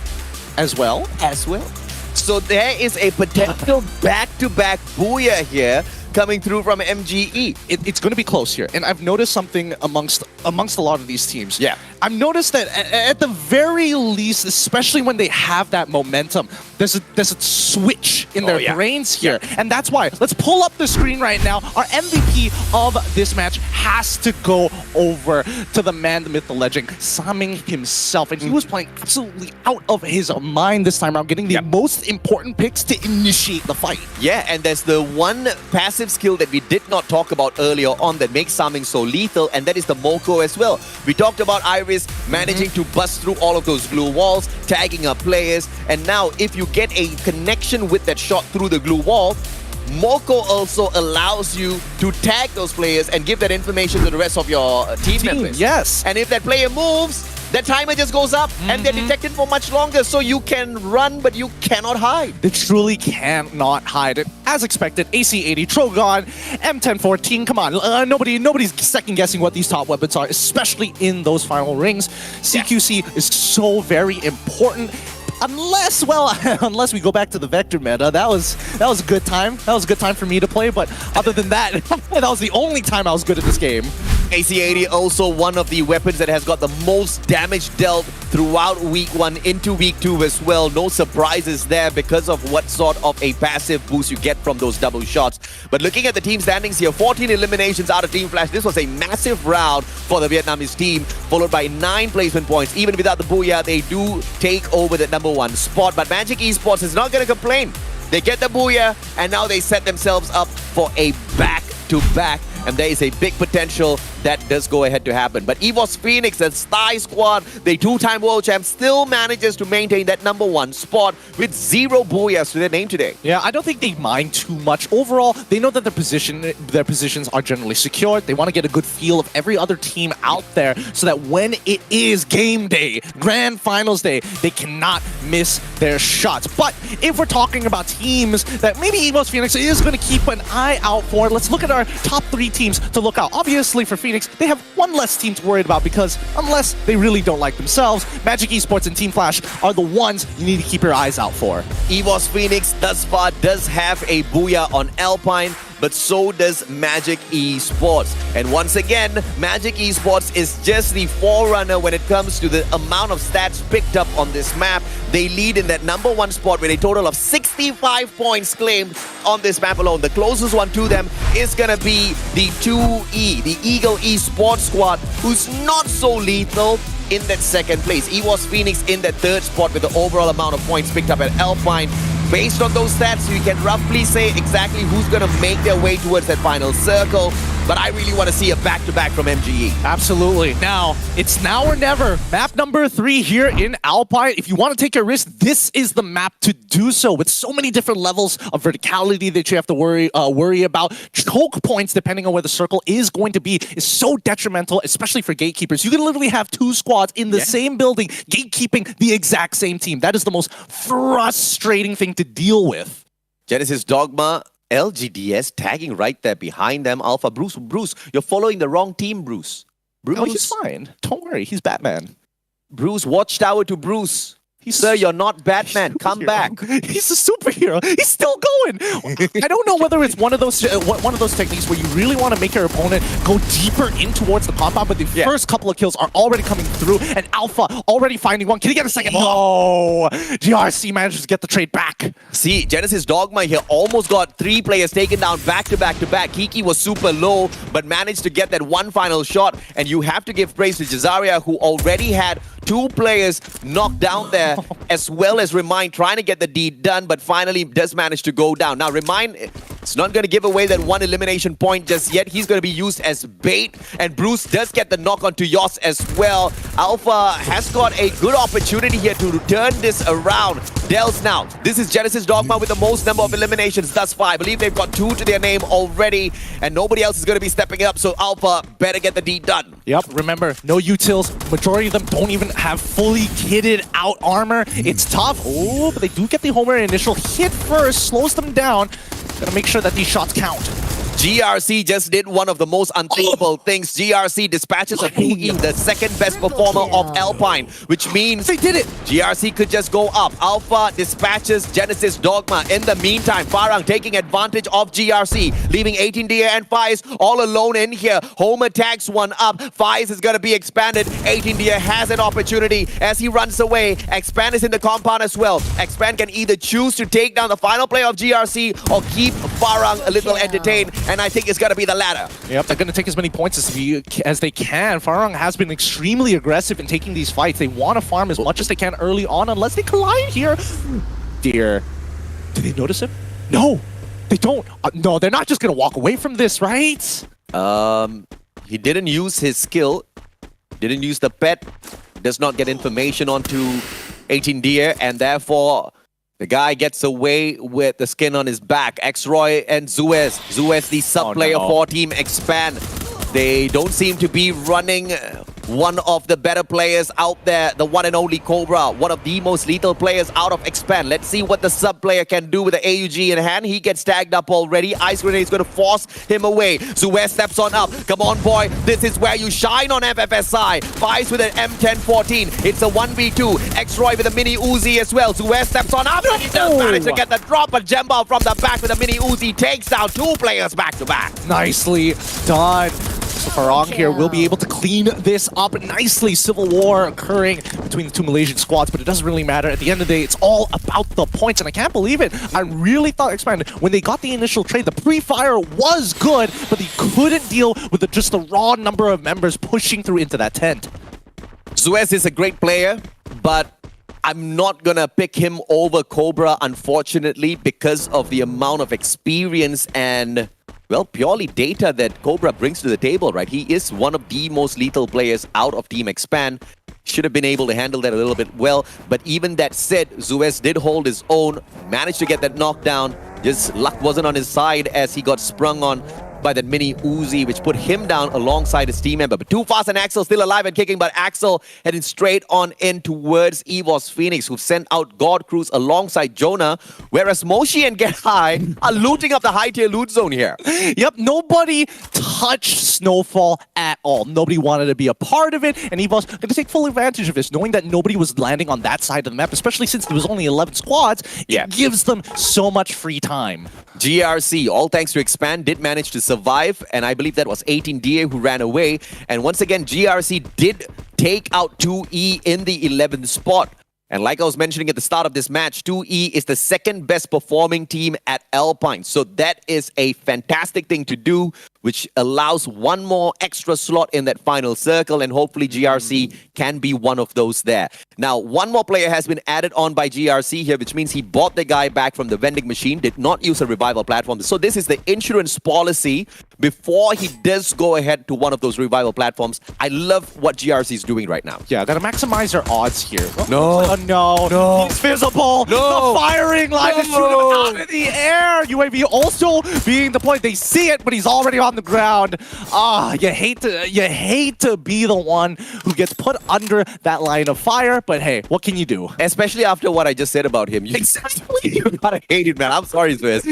As well? As well. So there is a potential back-to-back booyah here coming through from MGE. It's going to be close here, and I've noticed something amongst a lot of these teams. Yeah. I've noticed that at the very least, especially when they have that momentum, there's a switch in their brains here. And that's why, let's pull up the screen right now. Our MVP of this match has to go over to the man, the myth, the legend, Saming himself. And he was playing absolutely out of his mind this time around, getting the most important picks to initiate the fight. Yeah, and there's the one passive skill that we did not talk about earlier on that makes Saming so lethal, and that is the Morocco as well. We talked about Iris managing to bust through all of those glue walls, tagging up players, and now if you get a connection with that shot through the glue wall, Morocco also allows you to tag those players and give that information to the rest of your team members. Yes. And if that player moves, the timer just goes up and they're detected for much longer, so you can run, but you cannot hide. They truly cannot hide it. As expected, AC-80, Trogon, M1014, come on. Nobody's second-guessing what these top weapons are, especially in those final rings. CQC is so very important. Unless we go back to the Vector meta. That was a good time. That was a good time for me to play, but other than that, that was the only time I was good at this game. AC-80 also one of the weapons that has got the most damage dealt throughout week 1 into week 2 as well. No surprises there because of what sort of a passive boost you get from those double shots. But looking at the team standings here, 14 eliminations out of Team Flash. This was a massive round for the Vietnamese team, followed by 9 placement points. Even without the booyah, they do take over the number 1 spot. But Magic Esports is not going to complain. They get the booyah, and now they set themselves up for a back-to-back. And there is a big potential that does go ahead to happen. But EVOS Phoenix and Sty Squad, the 2-time world champ, still manages to maintain that number 1 spot with 0 booyahs to their name today. Yeah, I don't think they mind too much. Overall, they know that their positions are generally secured. They want to get a good feel of every other team out there so that when it is game day, grand finals day, they cannot miss their shots. But if we're talking about teams that maybe EVOS Phoenix is going to keep an eye out for, let's look at our top 3 teams to look out. Obviously, for Phoenix, they have one less team to worry about because unless they really don't like themselves, Magic Esports and Team Flash are the ones you need to keep your eyes out for. EVOS Phoenix thus far does have a booyah on Alpine, but so does Magic Esports. And once again, Magic Esports is just the forerunner when it comes to the amount of stats picked up on this map. They lead in that number 1 spot with a total of 65 points claimed on this map alone. The closest one to them is gonna be the 2E, the Eagle Esports squad, who's not so lethal in that 2nd place. EVOS Phoenix in that 3rd spot with the overall amount of points picked up at Alpine. Based on those stats, we can roughly say exactly who's going to make their way towards that final circle. But I really want to see a back-to-back from MGE. Absolutely. Now, it's now or never. Map number 3 here in Alpine. If you want to take a risk, this is the map to do so. With so many different levels of verticality that you have to worry about. Choke points, depending on where the circle is going to be, is so detrimental, especially for gatekeepers. You can literally have 2 squads in the same building, gatekeeping the exact same team. That is the most frustrating thing to deal with. Genesis Dogma, LGDS tagging right there behind them. Alpha, Bruce, you're following the wrong team, Bruce. Oh, he's fine. Don't worry, he's Batman. Bruce, Watchtower to Bruce. Sir, you're not Batman. Come back. He's a superhero. He's still going. I don't know whether it's one of those techniques where you really want to make your opponent go deeper in towards the compound, but the first couple of kills are already coming through, and Alpha already finding one. Can he get a second? No. GRC manages to get the trade back. See, Genesis Dogma here almost got 3 players taken down back to back to back. Kiki was super low, but managed to get that one final shot, and you have to give praise to Jazaria, who already had 2 players knocked down there, as well as Remind trying to get the deed done, but finally does manage to go down. Now, Remind It's not going to give away that one elimination point just yet. He's going to be used as bait, and Bruce does get the knock onto Yoss as well. Alpha has got a good opportunity here to turn this around. Dels now. This is Genesis Dogma with the most number of eliminations thus far. I believe they've got 2 to their name already, and nobody else is going to be stepping up, so Alpha better get the deed done. Yep, remember, no utils. Majority of them don't even have fully kitted out armor. It's tough. Oh, but they do get the Homer initial hit first, slows them down. Gotta make sure that these shots count. GRC just did one of the most unthinkable things. GRC dispatches a 2E, the second best performer of Alpine, which means they did it. GRC could just go up. Alpha dispatches Genesis Dogma. In the meantime, Farang taking advantage of GRC, leaving 18DA and Faiz all alone in here. Homer tags one up. Faiz is going to be expanded. 18DA has an opportunity as he runs away. Expand is in the compound as well. Expand can either choose to take down the final player of GRC or keep Farang a little entertained. And I think it's going to be the latter. Yep, they're going to take as many points as they can. Farang has been extremely aggressive in taking these fights. They want to farm as much as they can early on unless they collide here. Dear. Do they notice him? No, they don't. No, they're not just going to walk away from this, right? He didn't use his skill. Didn't use the pet. Does not get information onto 18DA, and therefore the guy gets away with the skin on his back. X-Roy and Zuez. Zuez, the sub-player for Team Expand. They don't seem to be running one of the better players out there, the one and only Cobra, one of the most lethal players out of Expand. Let's see what the sub-player can do with the AUG in hand. He gets tagged up already. Ice Grenade is going to force him away. Zuez steps on up. Come on, boy. This is where you shine on FFSI. Faiz with an M1014. It's a 1v2. X-Roy with a mini Uzi as well. Zuez steps on up. And he does manage to get the drop, but Jemba from the back with a mini Uzi takes down 2 players back to back. Nicely done. So Farang here will be able to clean this up nicely. Civil war occurring between the 2 Malaysian squads, but it doesn't really matter. At the end of the day, it's all about the points, and I can't believe it. I really thought Expand, when they got the initial trade, the pre-fire was good, but they couldn't deal with just the raw number of members pushing through into that tent. Zuez is a great player, but I'm not gonna pick him over Cobra, unfortunately, because of the amount of experience and, well, purely data that Cobra brings to the table, right? He is one of the most lethal players out of Team Expand. Should have been able to handle that a little bit well. But even that said, Zuez did hold his own, managed to get that knockdown. Just luck wasn't on his side as he got sprung on by that mini Uzi, which put him down alongside his team member. But Too Fast and Axel still alive and kicking, but Axel heading straight on in towards EVOS Phoenix, who've sent out God Cruise alongside Jonah, whereas Moshi and Get High are looting up the high-tier loot zone here. Yep, nobody touched Snowfall at all. Nobody wanted to be a part of it, and EVOS going to take full advantage of this, knowing that nobody was landing on that side of the map, especially since there was only 11 squads. It gives them so much free time. GRC, all thanks to Expand, did manage to survive, and I believe that was 18DA who ran away. And once again, GRC did take out 2E in the 11th spot. And like I was mentioning at the start of this match, 2E is the second best performing team at Alpine. So that is a fantastic thing to do, which allows one more extra slot in that final circle, and hopefully GRC can be one of those there. Now, one more player has been added on by GRC here, which means he bought the guy back from the vending machine, did not use a revival platform. So this is the insurance policy before he does go ahead to one of those revival platforms. I love what GRC is doing right now. Yeah, gotta maximize their odds here. No. No. He's visible. No. The firing line is shooting him out in the air. UAV also being deployed. They see it, but he's already on the ground. You hate to be the one who gets put under that line of fire, but hey, what can you do? Especially after what I just said about him. You gotta hate it, man. I'm sorry, Swiss.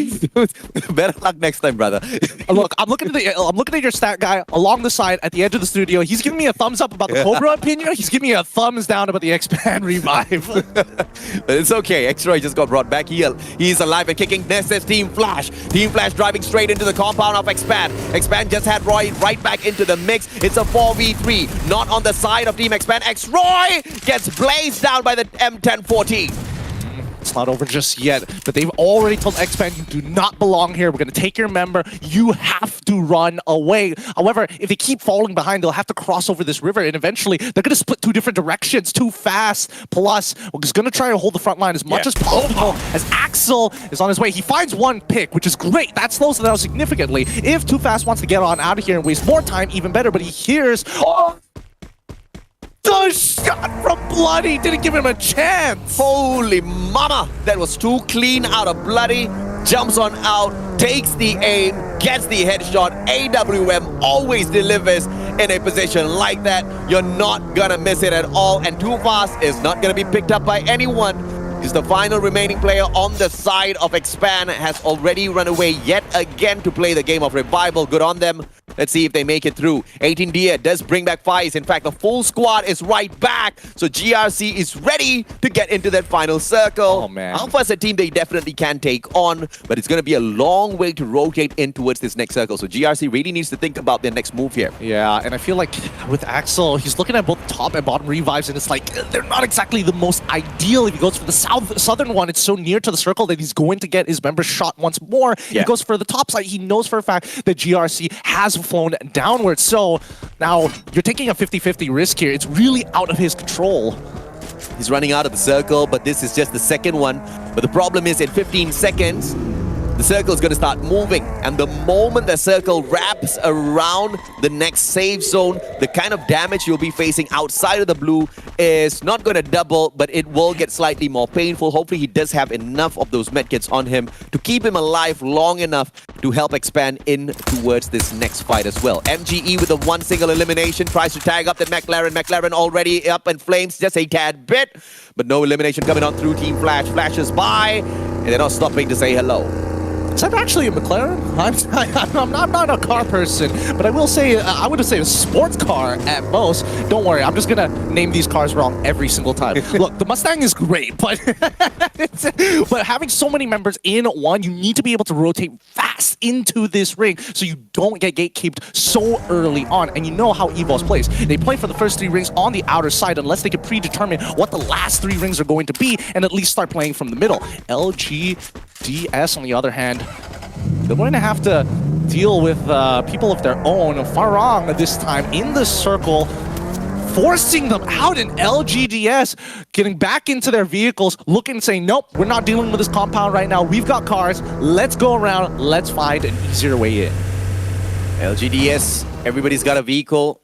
Better luck next time, brother. Look, I'm looking at your stat guy along the side at the edge of the studio. He's giving me a thumbs up about the Cobra opinion. He's giving me a thumbs down about the Expand revive. It's okay. X-Roy just got brought back. He's alive and kicking. This is Team Flash. Team Flash driving straight into the compound of Expand. Expand just had Roy right back into the mix. It's a 4v3. Not on the side of Team Expand. X-Roy gets blazed down by the M1014. It's not over just yet, but they've already told X-Pan, you do not belong here. We're going to take your member. You have to run away. However, if they keep falling behind, they'll have to cross over this river, and eventually they're going to split two different directions too fast. Plus, we're just going to try to hold the front line as much as possible as Axel is on his way. He finds one pick, which is great. That slows them down significantly. If Too Fast wants to get on out of here and waste more time, even better, but he hears... The shot from Bloody didn't give him a chance. Holy mama, that was too clean out of Bloody. Jumps on out, takes the aim, gets the headshot. AWM always delivers in a position like that. You're not gonna miss it at all, and Too Fast is not gonna be picked up by anyone. He's the final remaining player on the side of Expand, has already run away yet again to play the game of Revival. Good on them. Let's see if they make it through. 18 Dia does bring back Fires. In fact, the full squad is right back. So GRC is ready to get into that final circle. Oh, man. Alpha is a team they definitely can take on, but it's going to be a long way to rotate in towards this next circle. So GRC really needs to think about their next move here. Yeah, and I feel like with Axel, he's looking at both top and bottom revives, and it's like they're not exactly the most ideal. If he goes for the southern one, it's so near to the circle that he's going to get his member shot once more. He goes for the top side. He knows for a fact that GRC has flown downwards. So now you're taking a 50-50 risk here. It's really out of his control. He's running out of the circle, but this is just the second one. But the problem is, in 15 seconds, the circle is going to start moving. And the moment the circle wraps around the next safe zone, the kind of damage you'll be facing outside of the blue is not going to double, but it will get slightly more painful. Hopefully he does have enough of those medkits on him to keep him alive long enough to help expand in towards this next fight as well. MGE with a one single elimination tries to tag up the McLaren. McLaren already up in flames just a tad bit, but no elimination coming on through Team Flash. Flashes by, and they're not stopping to say hello. Is that actually a McLaren? I'm not a car person, but I will say, I would say a sports car at most. Don't worry, I'm just going to name these cars wrong every single time. Look, the Mustang is great, but, but having so many members in one, you need to be able to rotate fast into this ring so you don't get gatekeeped so early on. And you know how EVOS plays. They play for the first three rings on the outer side unless they can predetermine what the last three rings are going to be and at least start playing from the middle. LGDS, on the other hand, they're going to have to deal with people of their own. Farang this time in the circle, forcing them out, in LGDS getting back into their vehicles, looking and saying, nope, we're not dealing with this compound right now. We've got cars. Let's go around. Let's find an easier way in. LGDS, everybody's got a vehicle.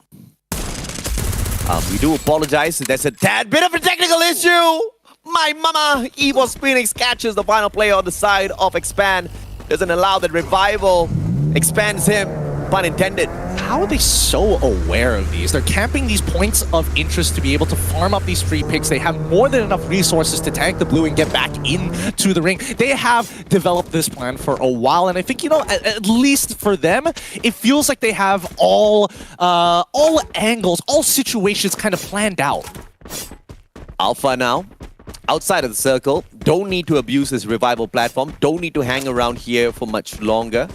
We do apologize. There's a tad bit of a technical issue. My mama, EVOS Phoenix catches the final player on the side of Expand. Doesn't allow that Revival expands him, pun intended. How are they so aware of these? They're camping these points of interest to be able to farm up these free picks. They have more than enough resources to tank the blue and get back into the ring. They have developed this plan for a while, and I think, you know, at least for them, it feels like they have all angles, all situations kind of planned out. Alpha now, outside of the circle, don't need to abuse this Revival platform, don't need to hang around here for much longer,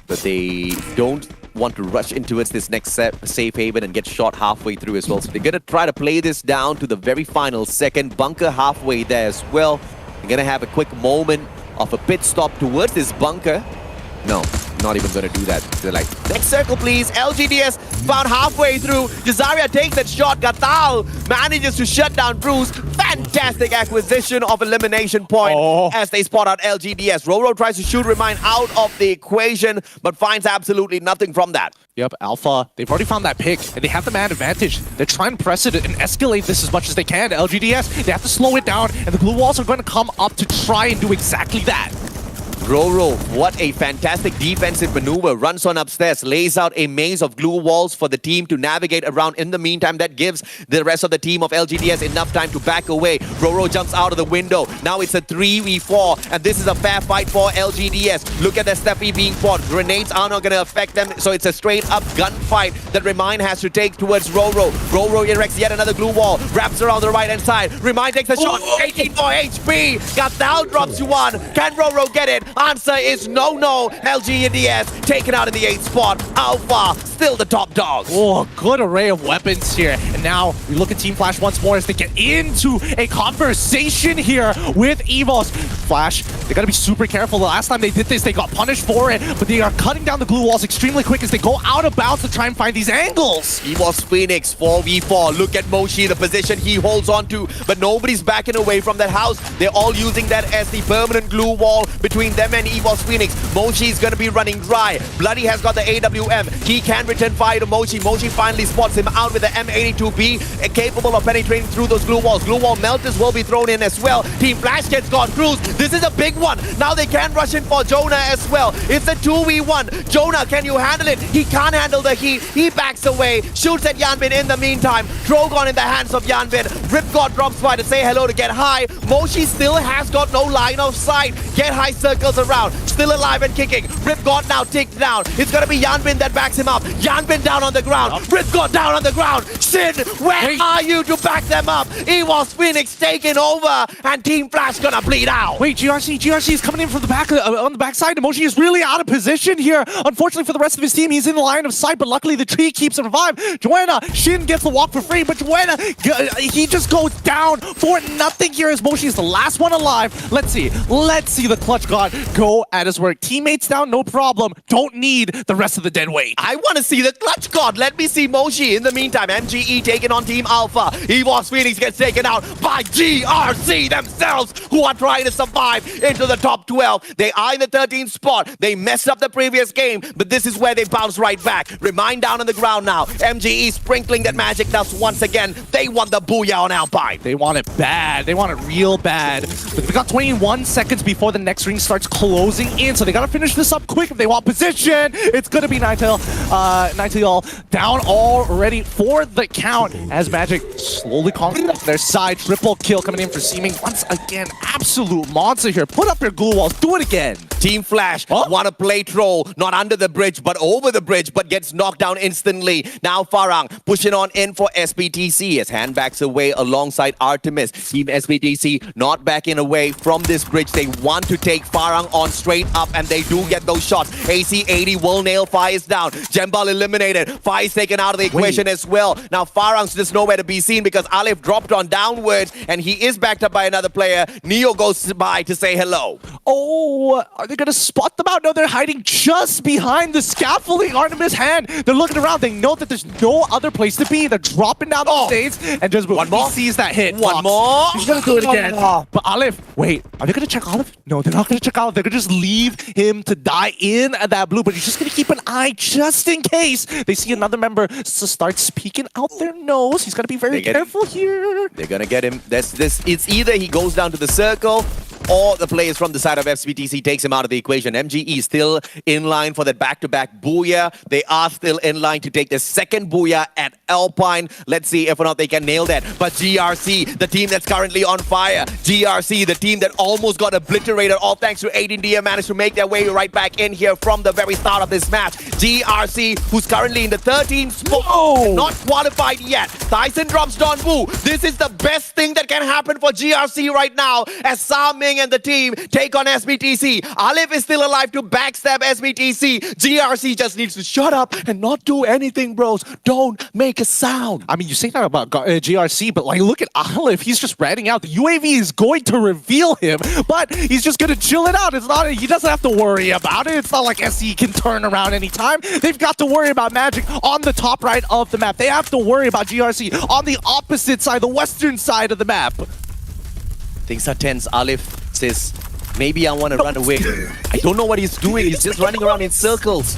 but they don't want to rush into it, this next safe haven, and get shot halfway through as well. So they're going to try to play this down to the very final second. Bunker halfway there as well. They're going to have a quick moment of a pit stop towards this bunker. No, not even going to do that. They're like, next circle please. LGDS found halfway through. Jazaria takes that shot. Gatal manages to shut down Bruce. Fantastic acquisition of elimination point as they spot out LGDS. Roro tries to shoot Remind out of the equation, but finds absolutely nothing from that. Yep, Alpha, they've already found that pick, and they have the man advantage. They're trying to press it and escalate this as much as they can. LGDS, they have to slow it down, and the blue walls are going to come up to try and do exactly that. Roro, what a fantastic defensive maneuver. Runs on upstairs, lays out a maze of glue walls for the team to navigate around. In the meantime, that gives the rest of the team of LGDS enough time to back away. Roro jumps out of the window. Now it's a 3v4, and this is a fair fight for LGDS. Look at the Steppy being fought. Grenades are not going to affect them, so it's a straight-up gunfight that Remind has to take towards Roro. Roro erects yet another glue wall, wraps around the right-hand side. Remind takes a shot, 84 HP. Gatal drops you one. Can Roro get it? Answer is no. LGDS taken out in the 8th spot. Alpha still the top dog. Oh, a good array of weapons here. And now we look at Team Flash once more as they get into a conversation here with Evos. Flash, they gotta be super careful. The last time they did this, they got punished for it, but they are cutting down the glue walls extremely quick as they go out of bounds to try and find these angles. Evos Phoenix 4v4. Look at Moshi, the position he holds on to, but nobody's backing away from that house. They're all using that as the permanent glue wall between them and Evos Phoenix. Moshi is going to be running dry. Bloody has got the AWM. He can return fire to Moshi. Moshi finally spots him out with the M82B, capable of penetrating through those glue walls. Glue wall melters will be thrown in as well. Team Flash gets gone cruise. This is a big one. Now they can rush in for Jonah as well. It's a 2v1. Jonah, can you handle it? He can't handle the heat. He backs away, shoots at Yanbin in the meantime. Drogon in the hands of Yanbin. Ripgod drops by to say hello to Get High. Moshi still has got no line of sight. Get High circles around, still alive and kicking. Ripgod now ticked down. It's gonna be Yanbin that backs him up. Yanbin down on the ground. Ripgod down on the ground. Shin, where are you to back them up? Evos Phoenix taking over, and Team Flash gonna bleed out. Wait, GRC is coming in from the back on the backside. Moshi is really out of position here. Unfortunately for the rest of his team, he's in the line of sight, but luckily the tree keeps him alive. Joanna, Shin gets the walk for free, but Joanna, he just goes down for nothing here as Moshi is the last one alive. Let's see the clutch god go at his work. Teammates down, no problem. Don't need the rest of the dead weight. I want to see the clutch god. Let me see Moshi. In the meantime, MGE taking on Team Alpha. Evos Phoenix gets taken out by GRC themselves, who are trying to survive into the top 12. They are in the 13th spot. They messed up the previous game, but this is where they bounce right back. Remind down on the ground now. MGE sprinkling that magic dust once again. They want the booyah on Alpine. They want it bad. They want it real bad. But we got 21 seconds before the next ring starts closing in, so they gotta finish this up quick if they want position. It's gonna be Ninetale down already for the count as Magic slowly conquers their side. Triple kill coming in for Seeming once again. Absolute monster here. Put up your glue walls. Do it again. Team Flash want to play troll, not under the bridge, but over the bridge, but gets knocked down instantly. Now Farang pushing on in for SBTC as hand backs away alongside Artemis. Team SBTC not backing away from this bridge. They want to take Farang on straight up, and they do get those shots. AC-80 will nail Fire's down. Jembal eliminated. Fire's taken out of the equation as well. Now Farang's just nowhere to be seen because Alif dropped on downwards, and he is backed up by another player. Neo goes by to say hello. Oh, are they gonna spot them out? No, they're hiding just behind the scaffolding. Artemis' hand. They're looking around. They know that there's no other place to be. They're dropping down the stage and just one more. He sees that hit. One more. He's gonna do it again. But Alif, wait, are they gonna check Alif? No, they're not gonna check Alif. They're gonna just leave him to die in that blue. But he's just gonna keep an eye just in case they see another member start speaking out their nose. He's gotta be very careful here. They're gonna get him. It's either he goes down to the circle, or the players from the side of FBTC takes him out of the equation. MGE still in line for that back-to-back booyah. They are still in line to take the second booyah at Alpine. Let's see if or not they can nail that. But GRC, the team that's currently on fire. GRC, the team that almost got obliterated, all thanks to 18DM, managed to make their way right back in here from the very start of this match. GRC, who's currently in the 13th spot, not qualified yet. Tyson drops Don Wu. This is the best thing that can happen for GRC right now as Sa Ming and the team take on SBTC. Alif is still alive to backstab SBTC. GRC just needs to shut up and not do anything, bros. Don't make a sound. I mean, you say that about GRC, but like, look at Alif. He's just ratting out. The UAV is going to reveal him, but he's just going to chill it out. It's not. He doesn't have to worry about it. It's not like SE can turn around anytime. They've got to worry about Magic on the top right of the map. They have to worry about GRC on the opposite side, the western side of the map. Things are tense. Alif says, maybe I want to run away. I don't know what he's doing. He's just running around in circles.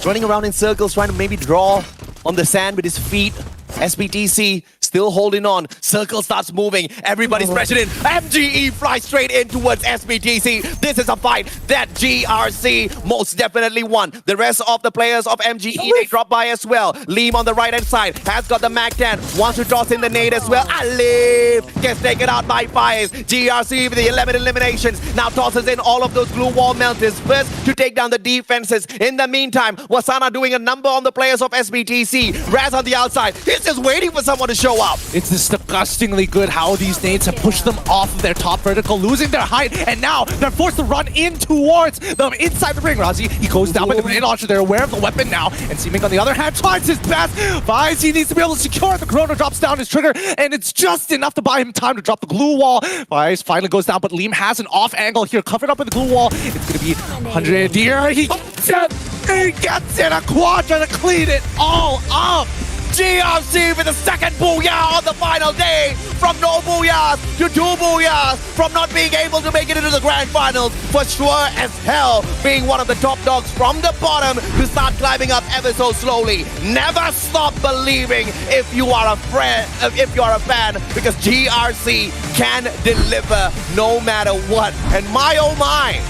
Running around in circles, trying to maybe draw on the sand with his feet. SBTC still holding on. Circle starts moving. Everybody's pressured in. MGE flies straight in towards SBTC. This is a fight that GRC most definitely won. The rest of the players of MGE, they drop by as well. Liam on the right-hand side has got the Mac 10. Wants to toss in the nade as well. Alif gets taken out by Fires. GRC with the 11 eliminations. Now tosses in all of those glue wall melters first to take down the defenses. In the meantime, Wasana doing a number on the players of SBTC. Raz on the outside. He's is just waiting for someone to show up. It's disgustingly good how these nades have pushed them off of their top vertical, losing their height, and now they're forced to run in towards them inside the ring. Razi, he goes down with the grenade launcher. They're aware of the weapon now, and Seeming on the other hand tries his best. Fire Sea needs to be able to secure it. The Chrono drops down his trigger, and it's just enough to buy him time to drop the glue wall. Fire finally goes down, but Liam has an off angle here, covered up in the glue wall. It's gonna be 100 here. He gets in a quadra to clean it all up. GRC with the second booyah on the final day. From no booyahs to 2 booyahs. From not being able to make it into the grand finals. For sure as hell being one of the top dogs from the bottom to start climbing up ever so slowly. Never stop believing if you are a friend, if you are a fan, because GRC can deliver no matter what. And my oh my,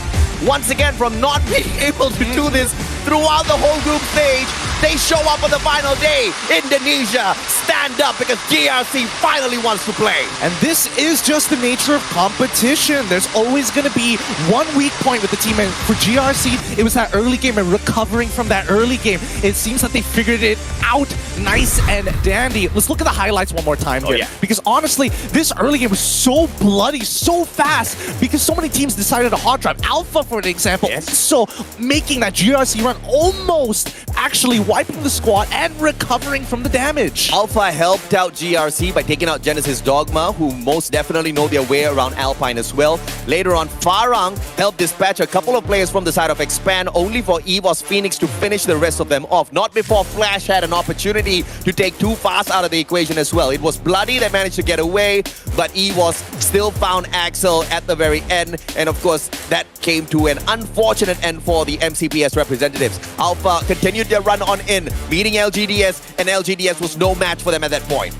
once again, from not being able to do this throughout the whole group stage, they show up on the final day. Indonesia, stand up, because GRC finally wants to play. And this is just the nature of competition. There's always going to be one weak point with the team, and for GRC, it was that early game and recovering from that early game. It seems that they figured it out nice and dandy. Let's look at the highlights one more time here. Because honestly, this early game was so bloody, so fast, because so many teams decided to hard drive. Alpha, for an example, so making that GRC run, almost actually wiping the squad and recovering from the damage. Alpha helped out GRC by taking out Genesis Dogma, who most definitely know their way around Alpine as well. Later on, Farang helped dispatch a couple of players from the side of Expand, only for EVOS Phoenix to finish the rest of them off. Not before Flash had an opportunity to take Too Fast out of the equation as well. It was Bloody that managed to get away, but EVOS still found Axel at the very end, and of course, that came to an unfortunate end for the MCPS representatives. Alpha continued their run on in, meeting LGDS, and LGDS was no match for them at that point.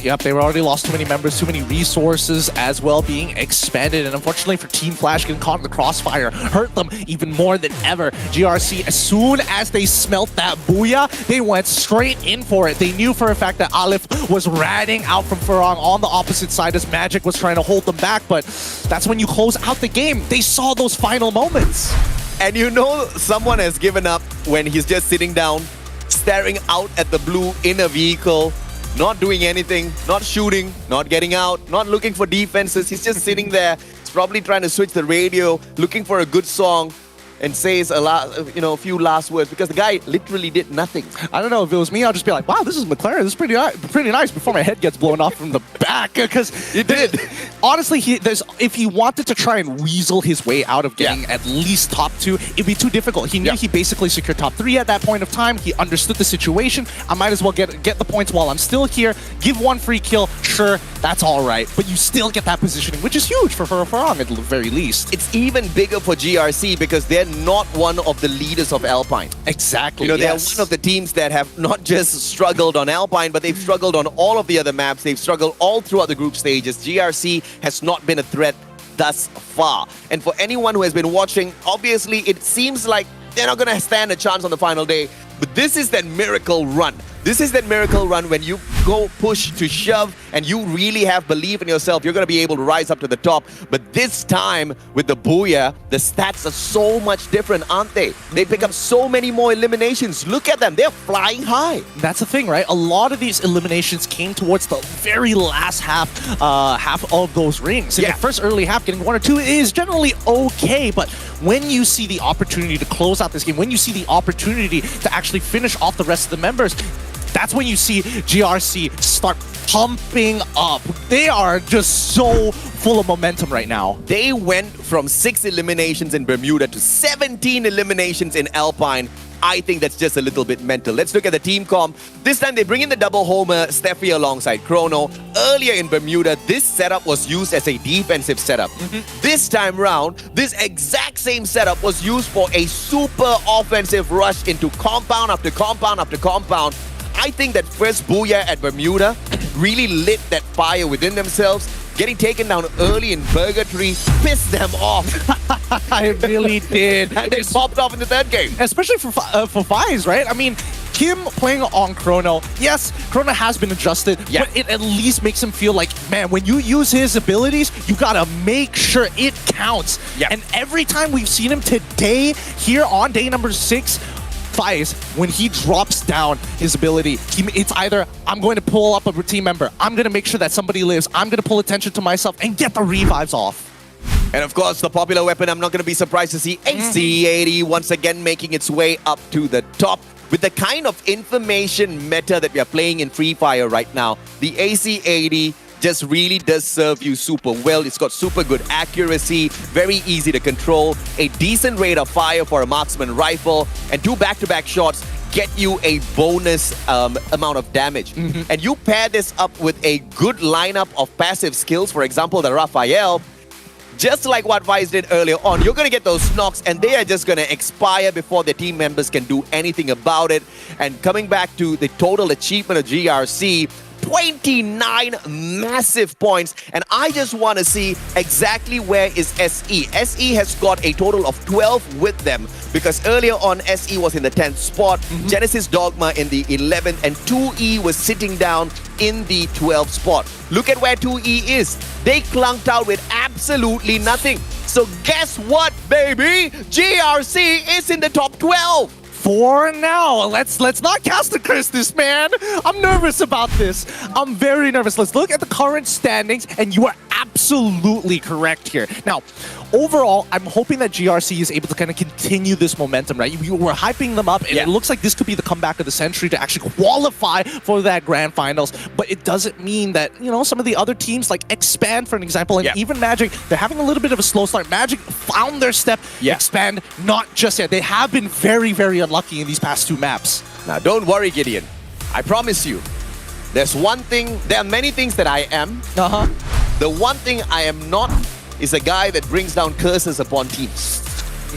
Yep, they were already lost too many members, too many resources as well being expanded, and unfortunately for Team Flash, getting caught in the crossfire hurt them even more than ever. GRC, as soon as they smelt that booyah, they went straight in for it. They knew for a fact that Aleph was ratting out from Farang on the opposite side as Magic was trying to hold them back, but that's when you close out the game. They saw those final moments. And you know someone has given up when he's just sitting down, staring out at the blue in a vehicle, not doing anything, not shooting, not getting out, not looking for defenses. He's just sitting there. He's probably trying to switch the radio, looking for a good song, and says a few last words, because the guy literally did nothing. I don't know, if it was me, I'll just be like, wow, this is McLaren. This is pretty nice, before my head gets blown off from the back, because it did. Honestly, if he wanted to try and weasel his way out of getting at least top 2, it'd be too difficult. He knew he basically secured top 3 at that point of time. He understood the situation. I might as well get the points while I'm still here. Give one free kill, sure, that's all right. But you still get that positioning, which is huge for Farang at the very least. It's even bigger for GRC because they're not one of the leaders of Alpine. Exactly. You know, they're one of the teams that have not just struggled on Alpine, but they've struggled on all of the other maps. They've struggled all throughout the group stages. GRC has not been a threat thus far. And for anyone who has been watching, obviously it seems like they're not going to stand a chance on the final day. But this is that miracle run. This is that miracle run when you go push to shove and you really have belief in yourself. You're going to be able to rise up to the top. But this time with the Booyah, the stats are so much different, aren't they? They pick up so many more eliminations. Look at them. They're flying high. That's the thing, right? A lot of these eliminations came towards the very last half of those rings. In the first early half, getting 1 or 2 is generally okay. But when you see the opportunity to close out this game, when you see the opportunity to actually finish off the rest of the members, that's when you see GRC start pumping up. They are just so full of momentum right now. They went from 6 eliminations in Bermuda to 17 eliminations in Alpine. I think that's just a little bit mental. Let's look at the team comp. This time they bring in the double homer, Steffi alongside Chrono. Earlier in Bermuda, this setup was used as a defensive setup. This time round, this exact same setup was used for a super offensive rush into compound after compound after compound. I think that first Booyah at Bermuda really lit that fire within themselves. Getting taken down early in Purgatory pissed them off. I really did. They popped off in the third game. Especially for Fies, right? I mean, Kim playing on Chrono, yes, Chrono has been adjusted, but it at least makes him feel like, man, when you use his abilities, you gotta make sure it counts. And every time we've seen him today, here on day number 6, Faiz, when he drops down his ability, it's either I'm going to pull up a team member, I'm going to make sure that somebody lives, I'm going to pull attention to myself and get the revives off. And of course, the popular weapon, I'm not going to be surprised to see AC80 once again making its way up to the top. With the kind of information meta that we are playing in Free Fire right now, the AC80 just really does serve you super well. It's got super good accuracy, very easy to control, a decent rate of fire for a marksman rifle, and 2 back-to-back shots get you a bonus amount of damage. And you pair this up with a good lineup of passive skills, for example, the Raphael, just like what Faiz did earlier on, you're going to get those knocks and they are just going to expire before the team members can do anything about it. And coming back to the total achievement of GRC, 29 massive points, and I just want to see exactly where is SE. SE has got a total of 12 with them because earlier on SE was in the 10th spot, Genesis Dogma in the 11th, and 2E was sitting down in the 12th spot. Look at where 2E is. They clunked out with absolutely nothing. So guess what, baby? GRC is in the top 12. For now, let's not cast the curse this man. I'm nervous about this. I'm very nervous. Let's look at the current standings, and you are absolutely correct here. Now, overall, I'm hoping that GRC is able to kind of continue this momentum, right? You were hyping them up, and it looks like this could be the comeback of the century to actually qualify for that grand finals. But it doesn't mean that, you know, some of the other teams like Expand, for an example, and even Magic, they're having a little bit of a slow start. Magic found their step. Expand, not just yet. They have been very, very unlucky in these past 2 maps. Now, don't worry, Gideon. I promise you, there's one thing, there are many things that I am. The one thing I am not is a guy that brings down curses upon teams.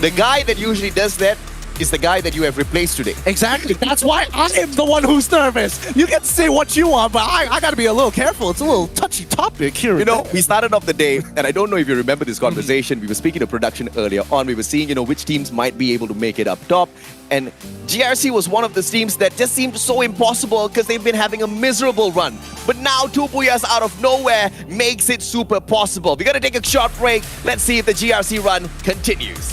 The guy that usually does that is the guy that you have replaced today. Exactly. That's why I am the one who's nervous. You can say what you want, but I gotta be a little careful. It's a little touchy topic here. You know, we started off the day, and I don't know if you remember this conversation. We were speaking of production earlier on. We were seeing, you know, which teams might be able to make it up top. And GRC was one of the teams that just seemed so impossible because they've been having a miserable run. But now 2 Puyas out of nowhere makes it super possible. We gotta take a short break. Let's see if the GRC run continues.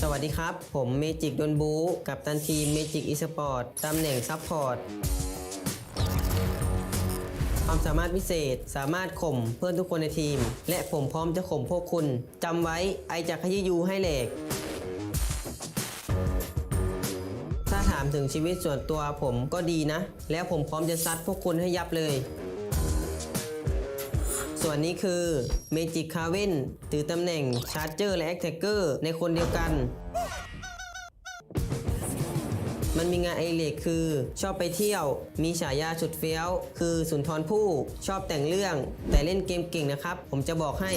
สวัสดีครับผมเมจิกดนบูกัปตันทีมเมจิกอีสปอร์ตตำแหน่งซัพพอร์ตความสามารถพิเศษสามารถข่มเพื่อนทุกคนในทีมและผมพร้อมจะข่มพวกคุณจำไว้ไอจะขยี้ยูให้แหลกถ้าถามถึงชีวิตส่วนตัวผมก็ดีนะแล้วผมพร้อมจะซัดพวกคุณให้ยับเลยส่วนนี้คือเมจิกคาเว่นถือตำแหน่งชาร์เจอร์และแอคแท็กเกอร์ในคนเดียวกันมันมีงานไอเล็กคือชอบไปเที่ยวมีฉายาสุดเฟี้ยวคือสุนทรภู่ชอบแต่งเรื่องแต่เล่นเกมเก่งนะครับผมจะบอกให้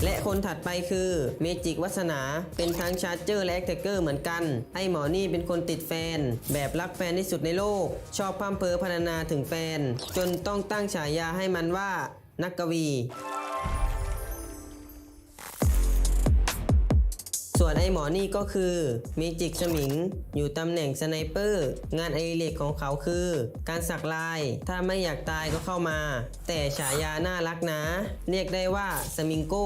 และคนถัดไปคือเมจิกวัสนาเป็นทั้งชาร์เจอร์และแอคแท็กเกอร์เหมือนกันไอหมอนี่เป็นคนติดแฟนแบบรักแฟนที่สุดในโลกชอบพร่ำเพ้อพรรณนาถึงแฟนจนต้องตั้งฉายาให้มันว่านักกวี ส่วนไอ้หมอนี่ก็คือเมจิกสมิงอยู่ตำแหน่งสไนเปอร์งานอดิเรกของเขาคือการสักลายถ้าไม่อยากตายก็เข้ามาแต่ฉายาน่ารักนะเรียกได้ว่าสมิงโก้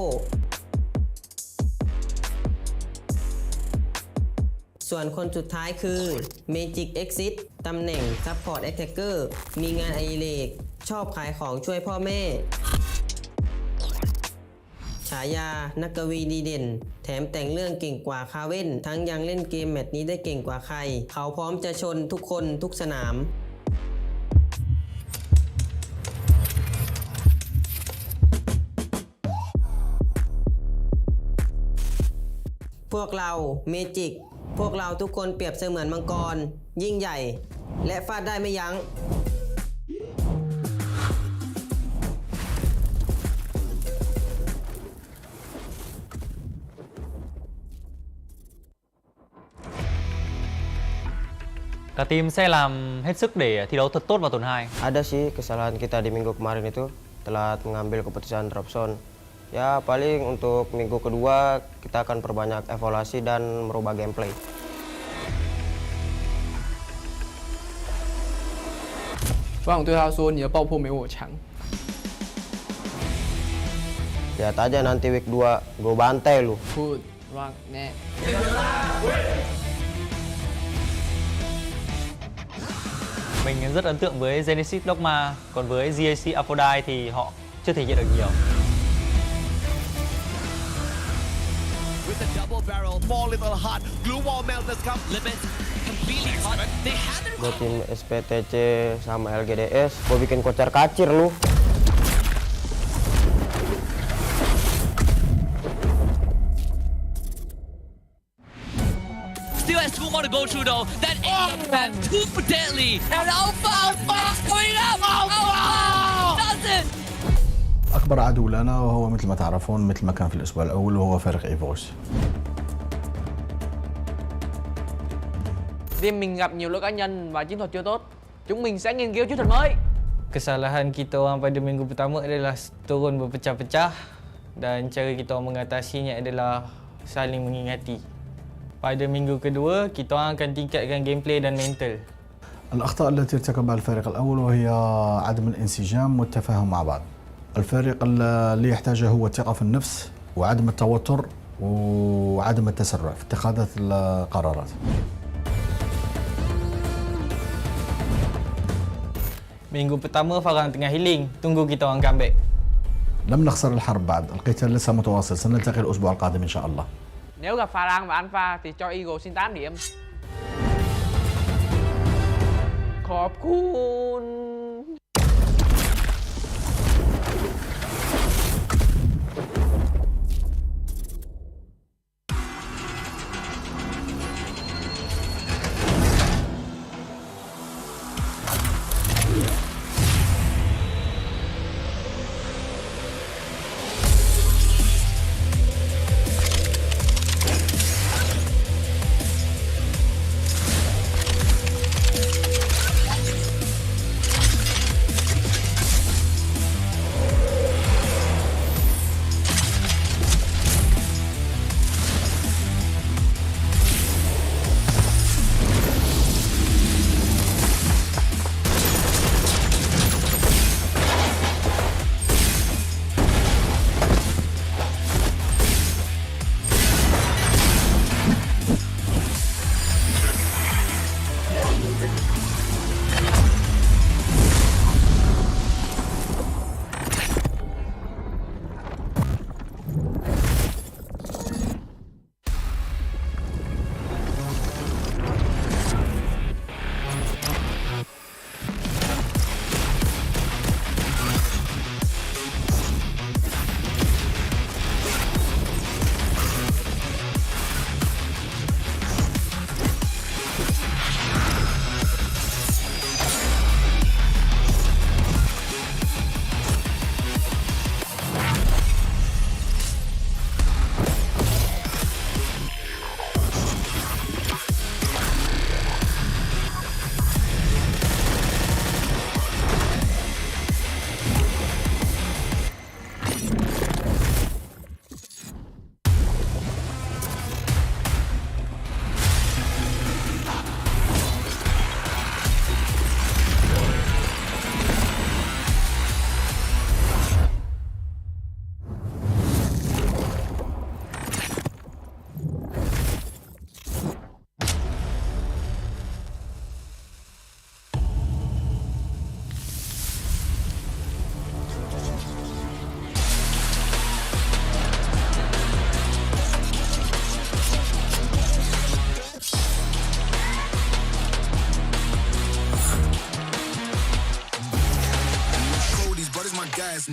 ส่วนคนสุดท้ายคือ Magic Exit ตำแหน่ง Support Attacker มีงานอดิเรกชอบขายของช่วยพ่อแม่ฉายานักกวีดีเด่นแถมแต่งเรื่องเก่งกว่าคาเว่นทั้งยังเล่นเกมแมตช์นี้ได้เก่งกว่าใครเขาพร้อมจะชนทุกคนทุกสนามพวกเราเมจิกพวกเราทุกคนเปรียบเสมือนมังกรยิ่งใหญ่และฟาดได้ไม่ยั้งCả team sẽ làm hết sức để thi đấu thật tốt vào tuần 2. Ada sih kesalahan kita di minggu kemarin itu telat mengambil keputusan drop zone. Ya paling untuk minggu kedua kita akan perbanyak evaluasi dan merubah gameplay. Vâng, tôi他说你的爆破没我强。 Lihat aja nanti week 2 gue bantai lu. Put, vâng, nè. Mình rất ấn tượng với Genesis Dogma, còn với GAC Aphrodite thì họ chưa thể hiện được nhiều. With the double barrel, more little hot, glue wall melters come. Limit completely hot. They haven't. Buat tim SPTC sama LGDS, gue bikin kocar kacir lu. Still has 2 more to go through though. That man too deadly. And Alpha coming up. Alpha does it. أكبر عدو لنا وهو مثل ما تعرفون مثل ما كان في الأسبوع الأول وهو فريق إيفوس. Team mình gặp nhiều lỗi cá nhân và chiến thuật chưa tốt. Chúng mình sẽ nghiên cứu chiến thuật mới. Kesalahan kita orang pada minggu pertama adalah turun berpecah-pecah dan cara kita orang mengatasinya adalah saling mengingati. Pada minggu kedua, kita orang akan tingkatkan gameplay dan mental. الأخطاء التي ارتكبها الفريق الأول وهي عدم الانسجام والتفاهم مع بعض. الفريق اللي يحتاجه هو الثقة في النفس وعدم التوتر وعدم التسرع في اتخاذ القرارات. Minggu pertama Farang tengah healing, tunggu kita orang comeback. لم نخسر الحرب بعد، القتال لسه متواصل، سنلتقي الأسبوع القادم إن شاء الله. Nếu gặp Farang và Alpha thì cho Eagle xin 8 điểm. ขอบคุณ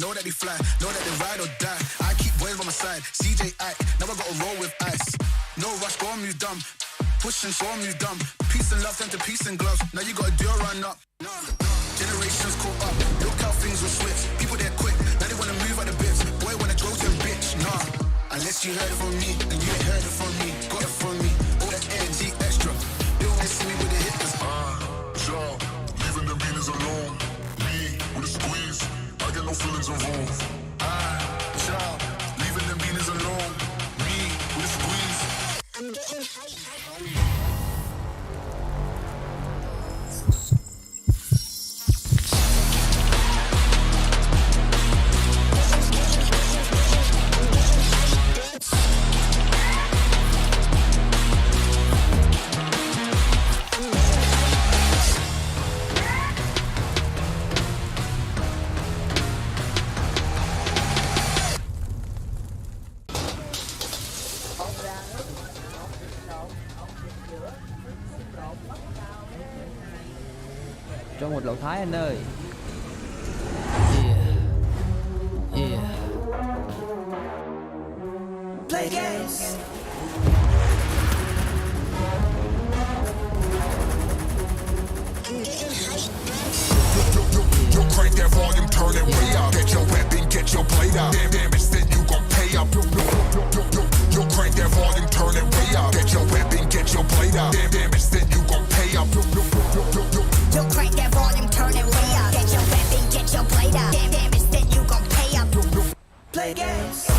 know that they fly, know that they ride or die. I keep boys by my side, CJ Ike, now I gotta roll with ice. No rush, go move dumb, push and show move dumb. Peace and love turn to peace and gloves, now you gotta do a run up. Generations caught up, look how things will switch. People they're quick, now they wanna move out the bits. Boy wanna throw to a bitch, nah. Unless you heard it from me, and you ain't heard it from me. Got it from me, all that energy extra. They always see me with the hitters. Job, leaving the beaters alone. Me, with a squeeze, I get no feelings involved. Job, leaving them beaters alone. Me, with a squeeze. I'm getting high. Cho một lẩu Thái anh ơi. Play games. Yo, crank that volume, turn it way up. Get your weapon, get your blade out. Damage, then you gon' pay up. Yo, crank that volume, turn it way up. Get your weapon, get your blade out. Damage, then you gon' pay up. Yo, crank that volume, turn it way up. Get your weapon, get your blade out. Damage, then you gon' pay up. Play games.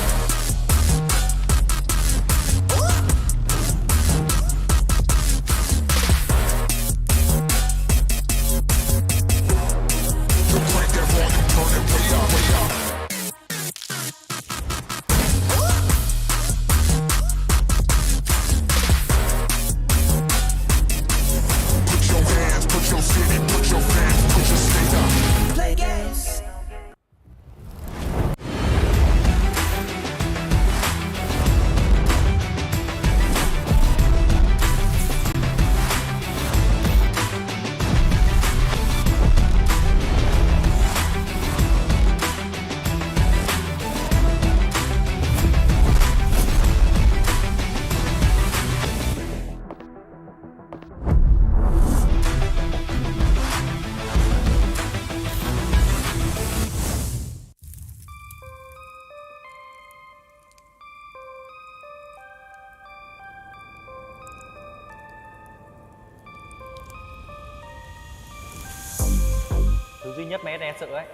Thứ duy nhất mà SE sợ ấy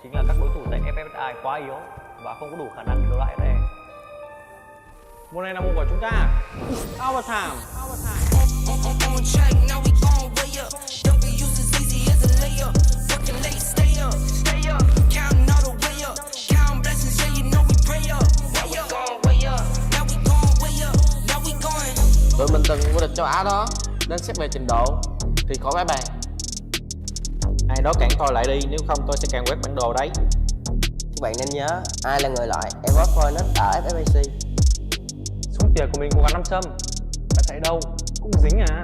chính là các đối thủ tại FFSI quá yếu và không có đủ khả năng đấu lại SE. Mùa này là mùa của chúng ta. Overtime. Tụi mình từng vô địch châu Á đó, nên xét về trình độ thì khỏi bãi bàn. Ai đó cản tôi lại đi, nếu không tôi sẽ càng quét bản đồ đấy. Các bạn nên nhớ, ai là người loại Evox Finance ở FFSI. Xuống tiền của mình cố gắng 5 sâm, bạn chạy đâu cũng dính à.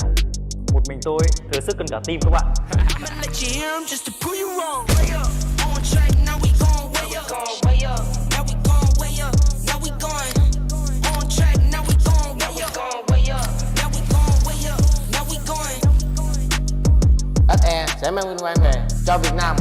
Một mình tôi thừa sức cân cả team các bạn. SE sẽ mang vinh quang về cho Việt Nam.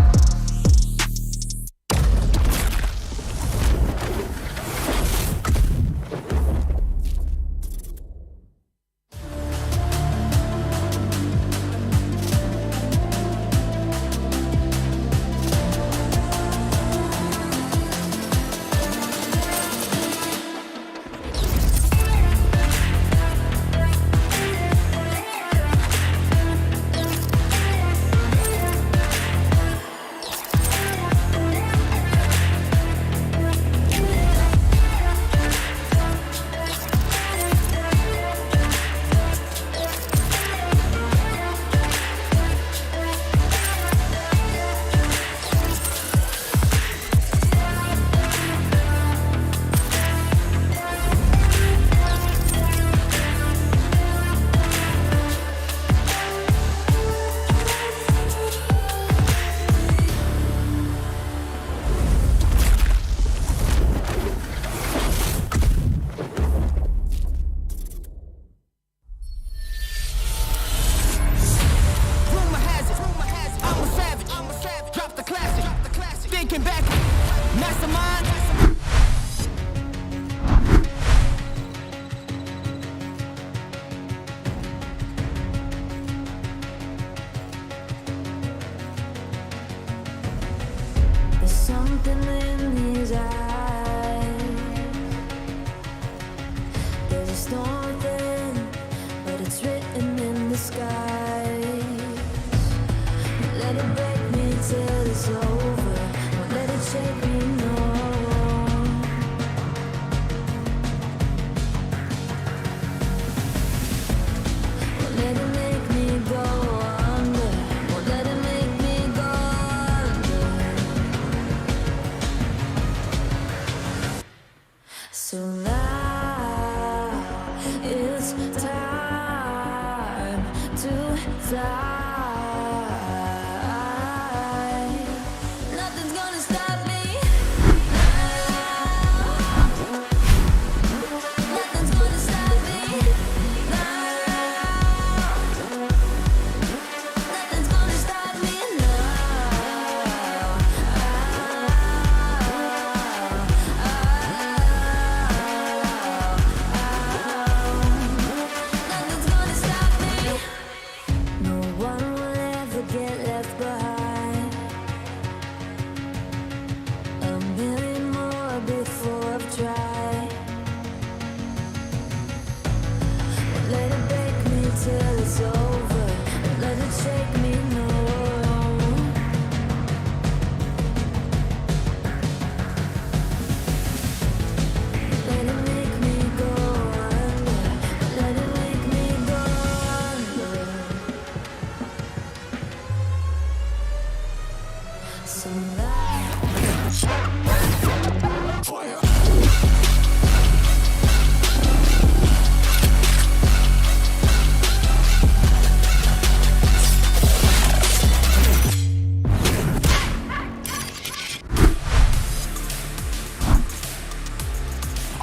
So now it's time to fly. Nothing's gonna stop me now. Nothing's gonna stop me now. Nothing's gonna stop me Nothing's gonna stop me. No one will ever get left behind. A million more before I've tried. Won't let it break me till it's over. Won't let it shake me, no. Let it make me go under. Let it make me go under. So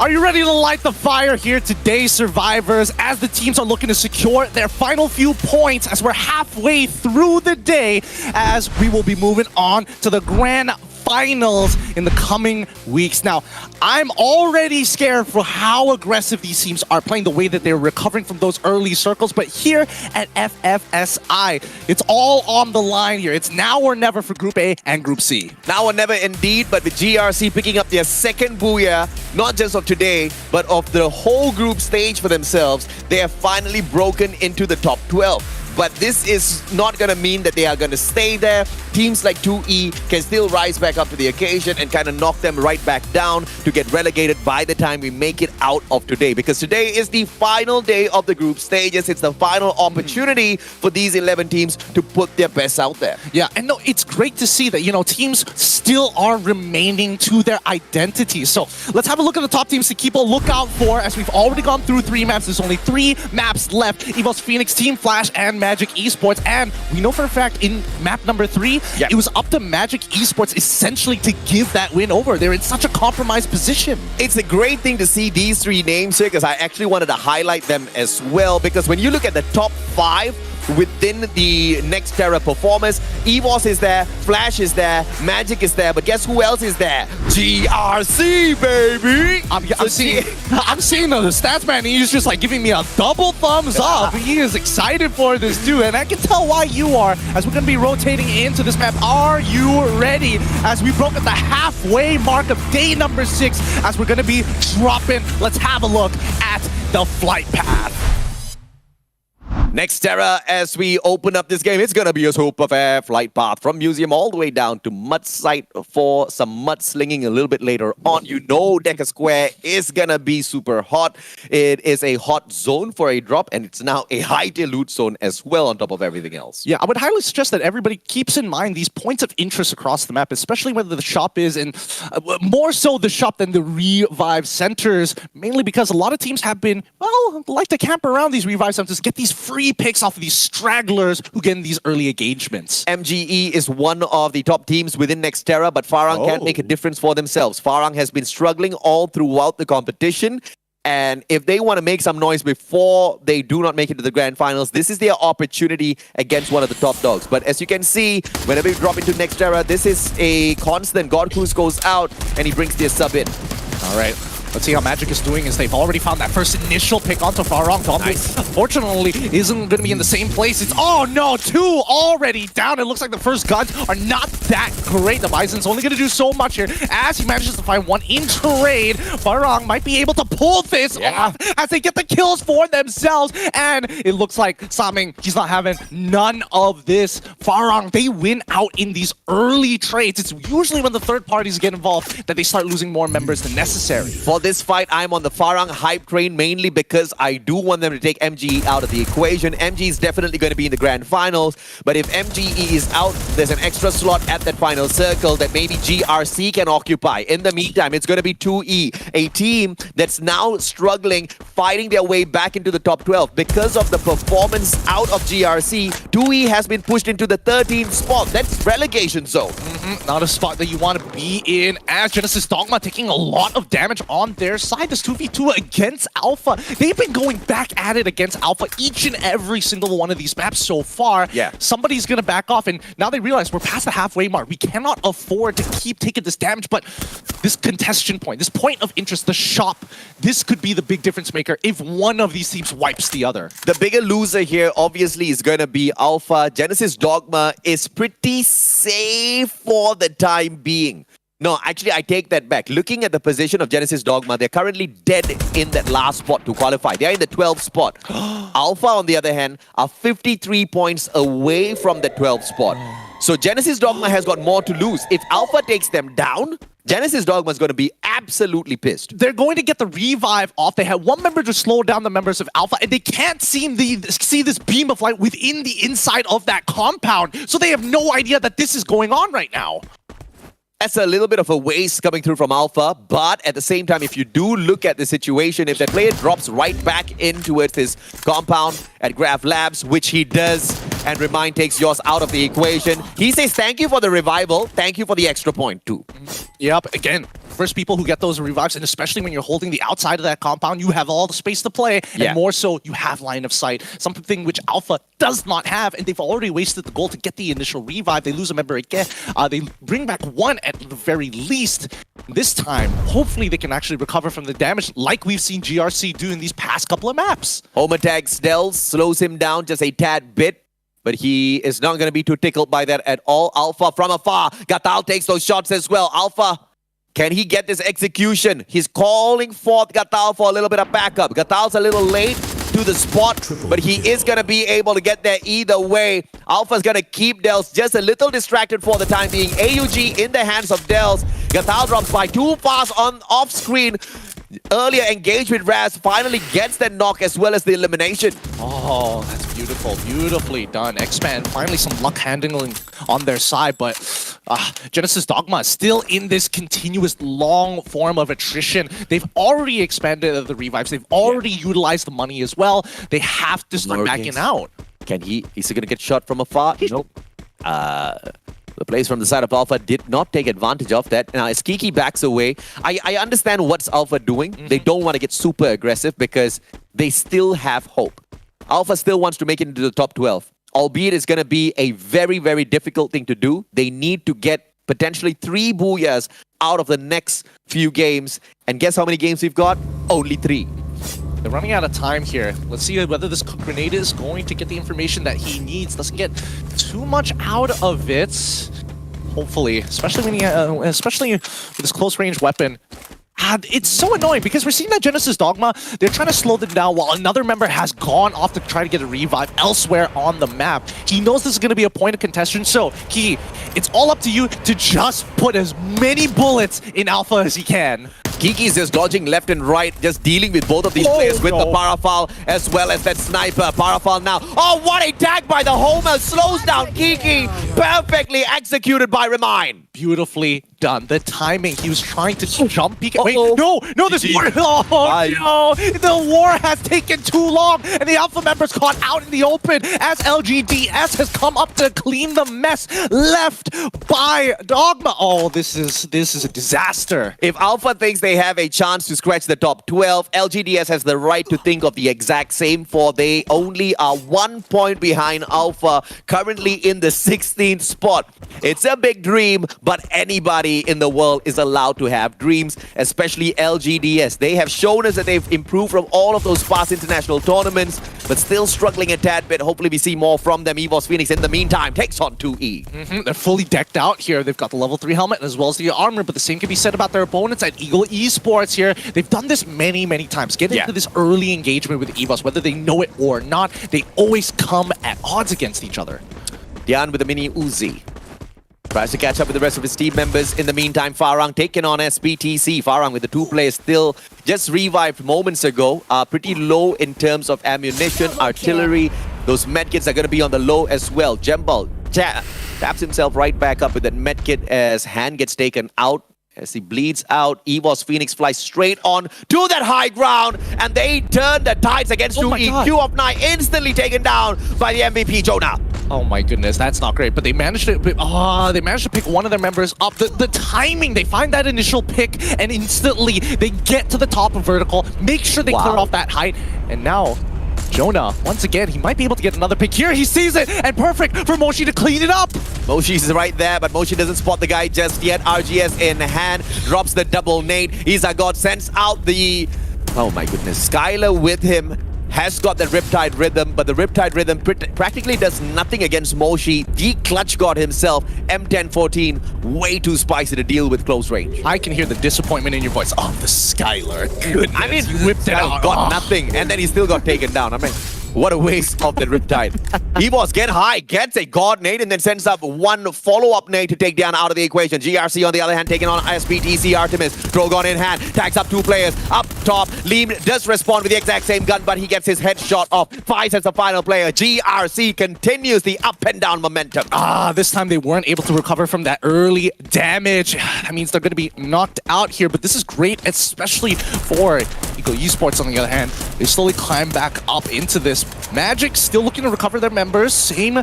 Are you ready to light the fire here today, survivors, as the teams are looking to secure their final few points as we're halfway through the day, as we will be moving on to the grand finals in the coming weeks. Now, I'm already scared for how aggressive these teams are playing, the way that they're recovering from those early circles. But here at FFSI, it's all on the line here. It's now or never for Group A and Group C. Now or never indeed, but with GRC picking up their second booyah, not just of today, but of the whole group stage for themselves, they have finally broken into the top 12. But this is not going to mean that they are going to stay there. Teams like 2E can still rise back up to the occasion and kind of knock them right back down to get relegated by the time we make it out of today. Because today is the final day of the group stages. It's the final opportunity for these 11 teams to put their best out there. Yeah, and no, it's great to see that, you know, teams still are remaining to their identity. So let's have a look at the top teams to keep a lookout for, as we've already gone through 3 maps. There's only 3 maps left. EVOS Phoenix, Team Flash, and Magic Esports. And we know for a fact in map number 3, it was up to Magic Esports essentially to give that win over. They're in such a compromised position. It's a great thing to see these 3 names here, because I actually wanted to highlight them as well, because when you look at the top 5 within the Nextera performance, EVOS is there, Flash is there, Magic is there, but guess who else is there? GRC, baby! I'm seeing the stats man, he's just like giving me a double thumbs up. He is excited for this too, and I can tell why you are, as we're going to be rotating into this map. Are you ready? As we broke at the halfway mark of day number 6, as we're going to be dropping, let's have a look at the flight path. Nextera, as we open up this game, it's going to be a super fair flight path from Museum all the way down to Mud Site for some mudslinging a little bit later on. You know Decker Square is going to be super hot. It is a hot zone for a drop, and it's now a high tier loot zone as well on top of everything else. Yeah, I would highly suggest that everybody keeps in mind these points of interest across the map, especially whether the shop is in, more so the shop than the revive centers, mainly because a lot of teams have been, well, like to camp around these revive centers, get these free picks off of these stragglers who get in these early engagements. MGE is one of the top teams within Nextera, but Farang can't make a difference for themselves. Farang has been struggling all throughout the competition, and if they want to make some noise before they do not make it to the grand finals, this is their opportunity against one of the top dogs. But as you can see, whenever you drop into Nextera, this is a constant. God Cruz goes out, and he brings their sub in. All right. Let's see how Magic is doing, as they've already found that first initial pick onto Farang. Nice. Unfortunately, isn't going to be in the same place. It's, oh no, 2 already down. It looks like the first guns are not that great. The Bison's only going to do so much here, as he manages to find one in trade. Farang might be able to pull this off as they get the kills for themselves. And it looks like Saming, he's not having none of this. Farang, they win out in these early trades. It's usually when the third parties get involved that they start losing more members than necessary. For For this fight, I'm on the Farang hype train mainly because I do want them to take MGE out of the equation. MGE is definitely going to be in the grand finals, but if MGE is out, there's an extra slot at that final circle that maybe GRC can occupy. In the meantime, it's going to be 2E, a team that's now struggling, fighting their way back into the top 12. Because of the performance out of GRC, 2E has been pushed into the 13th spot. That's relegation zone. Not a spot that you want to be in, as Genesis Dogma taking a lot of damage on their side. This 2v2 against Alpha. They've been going back at it against Alpha each and every single one of these maps so far. Yeah. Somebody's going to back off, and now they realize we're past the halfway mark. We cannot afford to keep taking this damage, but this contestation point, this point of interest, the shop, this could be the big difference maker if one of these teams wipes the other. The bigger loser here obviously is going to be Alpha. Genesis Dogma is pretty safe for the time being. No, actually, I take that back. Looking at the position of Genesis Dogma, they're currently dead in that last spot to qualify. They're in the 12th spot. Alpha, on the other hand, are 53 points away from the 12th spot. So Genesis Dogma has got more to lose. If Alpha takes them down, Genesis Dogma is going to be absolutely pissed. They're going to get the revive off. They had one member to slow down the members of Alpha, and they can't see this beam of light within the inside of that compound. So they have no idea that this is going on right now. That's a little bit of a waste coming through from Alpha, but at the same time, if you do look at the situation, if that player drops right back in towards his compound at Graph Labs, which he does, and Remind takes yours out of the equation, he says thank you for the revival, thank you for the extra point too. Yep, again, first people who get those revives, and especially when you're holding the outside of that compound, you have all the space to play, and more so, you have line of sight, something which Alpha does not have, and they've already wasted the goal to get the initial revive. They lose a member again. They bring back one at the very least. This time, hopefully they can actually recover from the damage like we've seen GRC do in these past couple of maps. Home attack Stelz slows him down just a tad bit, but he is not going to be too tickled by that at all. Alpha from afar. Gatal takes those shots as well. Alpha, can he get this execution? He's calling forth Gatal for a little bit of backup. Gatal's a little late to the spot, but he is going to be able to get there either way. Alpha's going to keep Dels just a little distracted for the time being. AUG in the hands of Dels. Gatal drops by too fast on off screen. Earlier engaged with Raz finally gets that knock as well as the elimination. Oh, that's beautiful. Beautifully done. X-Man, finally some luck handling on their side, but Genesis Dogma is still in this continuous long form of attrition. They've already expanded the revives. They've already utilized the money as well. They have to start backing out. Can he? Is he going to get shot from afar? Nope. The plays from the side of Alpha did not take advantage of that. Now, as Kiki backs away, I understand what's Alpha doing. They don't want to get super aggressive because they still have hope. Alpha still wants to make it into the top 12, albeit it's going to be a very, very difficult thing to do. They need to get potentially 3 booyahs out of the next few games. And guess how many games we've got? Only 3. They're running out of time here. Let's see whether this grenade is going to get the information that he needs. Doesn't get too much out of it. Hopefully, especially when especially with this close range weapon. It's so annoying because we're seeing that Genesis Dogma, they're trying to slow them down while another member has gone off to try to get a revive elsewhere on the map. He knows this is going to be a point of contention, so Kiki, it's all up to you to just put as many bullets in Alpha as he can. Kiki's just dodging left and right, just dealing with both of these players with the Parafal as well as that sniper. Parafal now. Oh, what a tag by the Homer! Slows down Kiki! Perfectly executed by Remind. Beautifully done. The timing, he was trying to jump. Wait, no, this war. Oh, no, the war has taken too long, and the Alpha members caught out in the open as LGDS has come up to clean the mess left by Dogma. Oh, this is a disaster. If Alpha thinks they have a chance to scratch the top 12, LGDS has the right to think of the exact same, for they only are 1 point behind Alpha, currently in the 16th spot. It's a big dream, but anybody in the world is allowed to have dreams, especially LGDS. They have shown us that they've improved from all of those past international tournaments, but still struggling a tad bit. Hopefully we see more from them. EVOS Phoenix, in the meantime, takes on 2E. They're fully decked out here. They've got the level 3 helmet as well as the armor, but the same can be said about their opponents at Eagle Esports here. They've done this many, many times. Get into this early engagement with EVOS, whether they know it or not, they always come at odds against each other. Dian with a mini Uzi. Tries to catch up with the rest of his team members. In the meantime, Farang taking on SBTC. Farang with the 2 players still just revived moments ago. Pretty low in terms of ammunition, artillery. Those medkits are going to be on the low as well. Jembal taps himself right back up with that medkit as hand gets taken out. As he bleeds out, EVOS Phoenix flies straight on to that high ground, and they turn the tides against 2E. Q of 9 instantly taken down by the MVP, Jonah. Oh my goodness, that's not great. But they managed to pick one of their members up. The timing, they find that initial pick, and instantly they get to the top of vertical, make sure they clear off that height, and now Jonah, once again, he might be able to get another pick here. He sees it, and perfect for Moshi to clean it up. Moshi's right there, but Moshi doesn't spot the guy just yet. RGS in hand, drops the double nade. Izagot sends out the... Oh my goodness, Skylar with him. Has got that Riptide Rhythm, but the Riptide Rhythm practically does nothing against Moshi. The Clutch God himself, M1014, way too spicy to deal with close range. I can hear the disappointment in your voice. Oh, the Skylar. Goodness, I mean, you whipped it out. Got nothing, and then he still got taken down. I mean, what a waste of the Riptide. EVOS get high, gets a God nade, and then sends up one follow-up nade to take down out of the equation. GRC, on the other hand, taking on SBTC Artemis. Drogon in hand, tags up 2 players. Up top, Liam does respond with the exact same gun, but he gets his headshot off. Five as the final player. GRC continues the up and down momentum. This time they weren't able to recover from that early damage. That means they're going to be knocked out here, but this is great, especially for Eco Esports on the other hand. They slowly climb back up into this. Magic still looking to recover their members. Same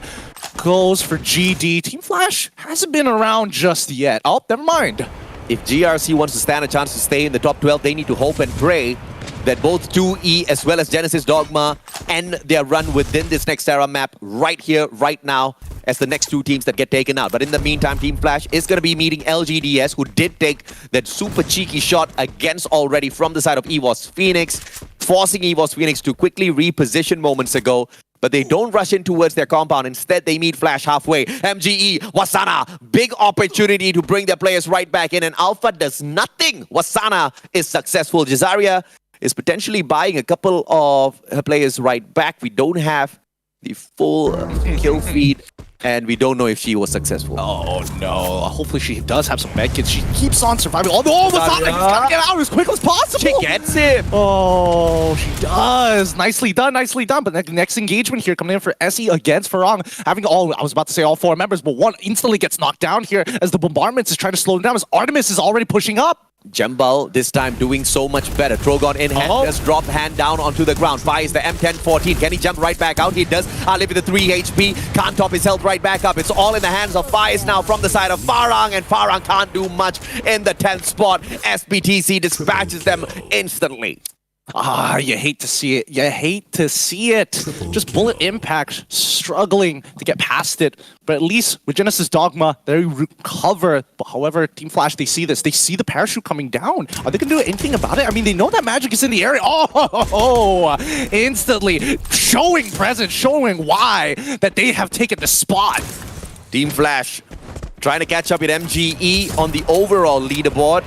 goes for GD. Team Flash hasn't been around just yet. Oh, never mind. If GRC wants to stand a chance to stay in the top 12, they need to hope and pray that both 2E as well as Genesis Dogma end their run within this Nextera map right here, right now, as the next 2 teams that get taken out. But in the meantime, Team Flash is going to be meeting LGDS, who did take that super cheeky shot against already from the side of EVOS Phoenix, forcing EVOS Phoenix to quickly reposition moments ago. But they don't rush in towards their compound. Instead, they meet Flash halfway. MGE, Wasana, big opportunity to bring their players right back in. And Alpha does nothing. Wasana is successful. Jazaria is potentially buying a couple of her players right back. We don't have the full kill feed, and we don't know if she was successful. Oh no, hopefully she does have some medkits. She keeps on surviving. Although Wasana has got to get out as quick as possible. She gets him. Oh, she does. Nicely done, nicely done. But the next engagement here coming in for SE against Farang. Having I was about to say all 4 members, but one instantly gets knocked down here as the bombardments is trying to slow them down as Artemis is already pushing up. Jembal this time doing so much better. Trogon in hand, just drop hand down onto the ground. Fires the M1014. Can he jump right back out? He does. Live with the 3 HP. Can't top his health right back up. It's all in the hands of Fires now from the side of Farang, and Farang can't do much in the 10th spot. SBTC dispatches them instantly. You hate to see it. You hate to see it. Just bullet impact, struggling to get past it. But at least with Genesis Dogma, they recover. But however, Team Flash, they see this. They see the parachute coming down. Are they going to do anything about it? I mean, they know that Magic is in the area. Instantly showing presence, showing why that they have taken the spot. Team Flash trying to catch up with MGE on the overall leaderboard.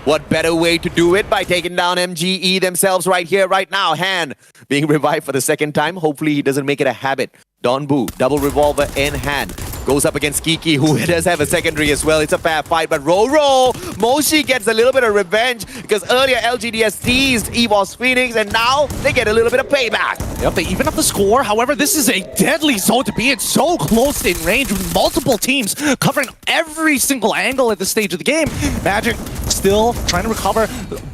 What better way to do it by taking down MGE themselves right here, right now. Han being revived for the 2nd time. Hopefully he doesn't make it a habit. Donbu, double revolver in hand. Goes up against Kiki, who does have a secondary as well. It's a fair fight, but Roro, Moshi gets a little bit of revenge because earlier LGDS teased EVOS Phoenix, and now they get a little bit of payback. Yep, they even up the score. However, this is a deadly zone to be in, so close in range with multiple teams covering every single angle at this stage of the game. Magic still trying to recover.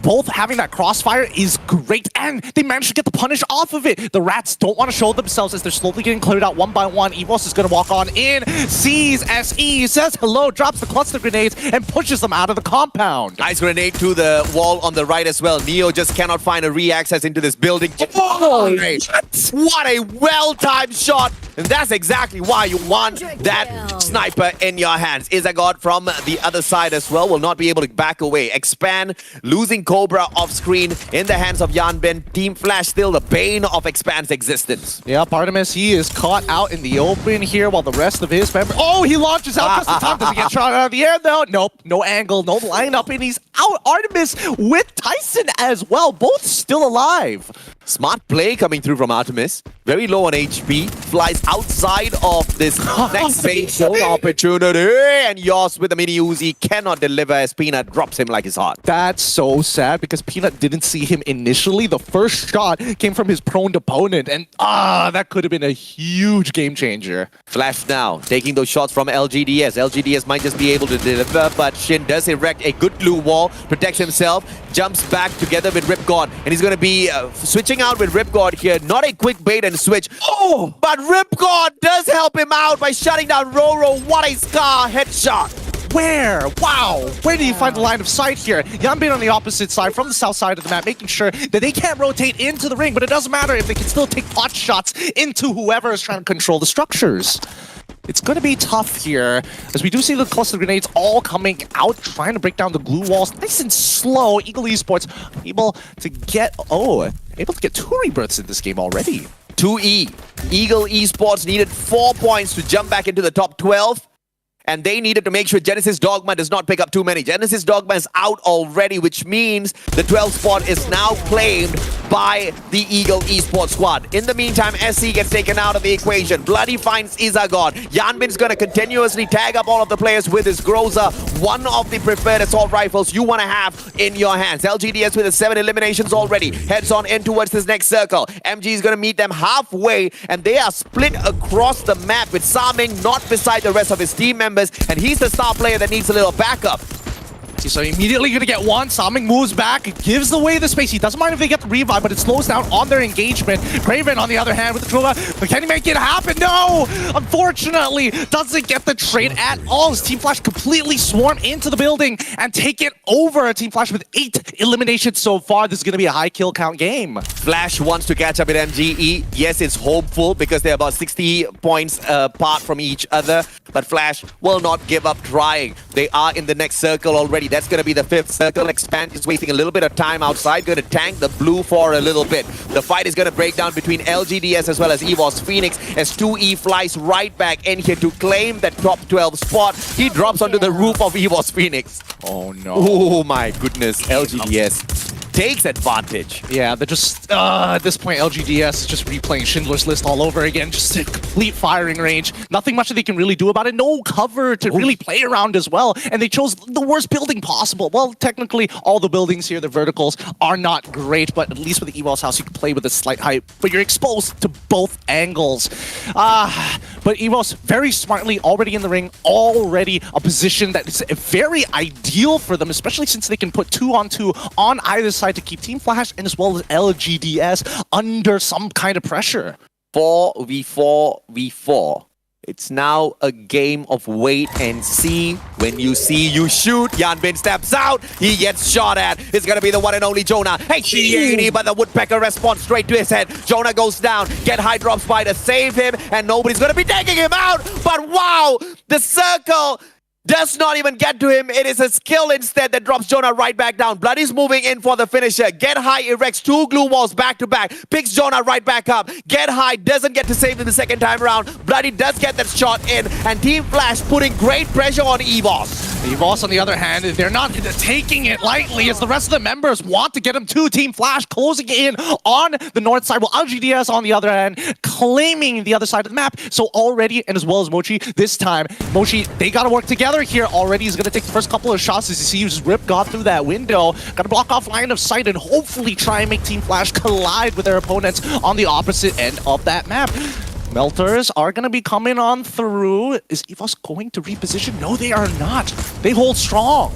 Both having that crossfire is great, and they managed to get the punish off of it. The Rats don't want to show themselves as they're slowly getting cleared out one by one. EVOS is going to walk on in, sees SE, says hello, drops the cluster grenades, and pushes them out of the compound. Nice grenade to the wall on the right as well. Neo just cannot find a re-access into this building. What a well-timed shot! And that's exactly why you want that sniper in your hands. Izagot from the other side as well will not be able to back away. Expand, losing Cobra off screen in the hands of Yanbin. Team Flash still the bane of Expand's existence. Yeah, Artemis, he is caught out in the open here while the rest of his members... Oh, he launches out just in time. Does he get shot out of the air though? Nope, no angle, no lineup, and he's out. Artemis with Tyson as well, both still alive. Smart play coming through from Artemis. Very low on HP. Flies outside of this next phase. opportunity, and Yoss with the mini Uzi cannot deliver as Peanut drops him like it's hot. That's so sad because Peanut didn't see him initially. The first shot came from his prone opponent, and that could have been a huge game changer. Flash now, taking those shots from LGDS. LGDS might just be able to deliver, but Shin does erect a good glue wall, protects himself, jumps back together with Ripgod, and he's going to be switching out with Ripgod here. Not a quick bait and switch. Oh, but Ripgod does help him out by shutting down Roro. What a Scar headshot. Where? Wow! Where did he find the line of sight here? Yanbin on the opposite side, from the south side of the map, making sure that they can't rotate into the ring, but it doesn't matter if they can still take pot shots into whoever is trying to control the structures. It's going to be tough here, as we do see the cluster grenades all coming out, trying to break down the glue walls. Nice and slow. Eagle Esports able to get 2 rebirths in this game already. 2E. Eagle Esports needed 4 points to jump back into the top 12. And they needed to make sure Genesis Dogma does not pick up too many. Genesis Dogma is out already, which means the 12th spot is now claimed by the Eagle Esports squad. In the meantime, SC gets taken out of the equation. Bloody finds Izagon. Yanbin's going to continuously tag up all of the players with his Groza, one of the preferred assault rifles you want to have in your hands. LGDS with the 7 eliminations already heads on in towards this next circle. MG is going to meet them halfway, and they are split across the map with Saming not beside the rest of his team members. And he's the star player that needs a little backup. So immediately going to get one. Saming moves back, gives away the space. He doesn't mind if they get the revive, but it slows down on their engagement. Craven, on the other hand, with the Trova, but can he make it happen? No! Unfortunately, doesn't get the trade at all. His Team Flash completely swarm into the building and take it over. Team Flash with 8 eliminations so far. This is going to be a high kill count game. Flash wants to catch up with MGE. Yes, it's hopeful because they're about 60 points apart from each other, but Flash will not give up trying. They are in the next circle already. That's going to be the 5th circle. Expand is wasting a little bit of time outside. Going to tank the blue for a little bit. The fight is going to break down between LGDS as well as EVOS Phoenix as 2E flies right back in here to claim that top 12 spot. He drops onto the roof of EVOS Phoenix. Oh no. Oh my goodness. LGDS takes advantage. Yeah, they're just, at this point, LGDS is just replaying Schindler's List all over again. Just a complete firing range. Nothing much that they can really do about it. No cover to really play around as well. And they chose the worst building possible. Well, technically, all the buildings here, the verticals, are not great, but at least with the EVOS house, you can play with a slight height, but you're exposed to both angles. But EVOS, very smartly, already in the ring, already a position that is very ideal for them, especially since they can put 2-on-2 on either side to keep Team Flash and as well as LGDS under some kind of pressure. 4v4v4. It's now a game of wait and see. When you see, you shoot. Yanbin steps out. He gets shot at. It's going to be the one and only Jonah. Hey, T80, but the Woodpecker responds straight to his head. Jonah goes down. Get high drops by to save him, and nobody's going to be taking him out. But wow, the circle does not even get to him. It is a skill instead that drops Jonah right back down. Bloody's moving in for the finisher. Get high erects 2 glue walls back to back. Picks Jonah right back up. Get high doesn't get to save him the second time around. Bloody does get that shot in. And Team Flash putting great pressure on EVOS. EVOS, on the other hand, they're not taking it lightly as the rest of the members want to get him to Team Flash, closing in on the north side, while LGDS on the other hand, claiming the other side of the map. So already, and as well as Mochi, this time, Mochi, they got to work together here already. He's going to take the first couple of shots as you see he's Rip got through that window. Got to block off line of sight and hopefully try and make Team Flash collide with their opponents on the opposite end of that map. Melters are going to be coming on through. Is EVOS going to reposition? No, they are not. They hold strong.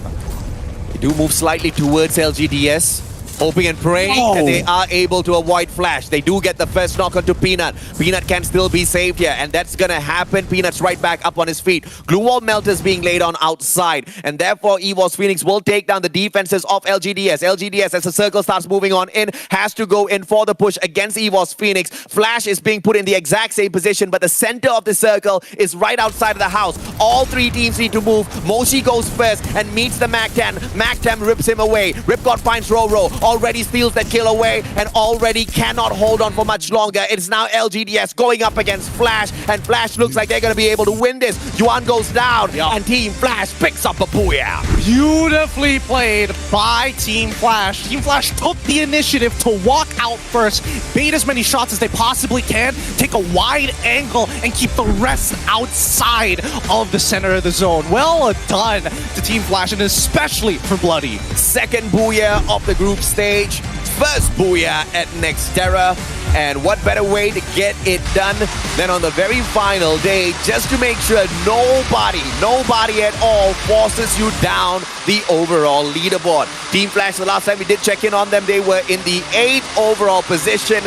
They do move slightly towards LGDS. Hoping and praying that they are able to avoid Flash. They do get the first knock onto Peanut. Peanut can still be saved here, and that's gonna happen. Peanut's right back up on his feet. Glue wall melters being laid on outside, and therefore EVOS Phoenix will take down the defenses of LGDS. LGDS, as the circle starts moving on in, has to go in for the push against EVOS Phoenix. Flash is being put in the exact same position, but the center of the circle is right outside of the house. All 3 teams need to move. Moshi goes first and meets the MAC-10. MAC-10 rips him away. Ripgod finds Roro. Already steals that kill away and already cannot hold on for much longer. It's now LGDS going up against Flash, and Flash looks like they're going to be able to win this. Yuan goes down, and Team Flash picks up a booyah. Beautifully played by Team Flash. Team Flash took the initiative to walk out first, bait as many shots as they possibly can, take a wide angle, and keep the rest outside of the center of the zone. Well done to Team Flash, and especially for Bloody. Second booyah of the group stage. First booyah at Nextera. And what better way to get it done than on the very final day, just to make sure nobody at all forces you down the overall leaderboard. Team Flash, the last time we did check in on them, they were in the 8th overall position,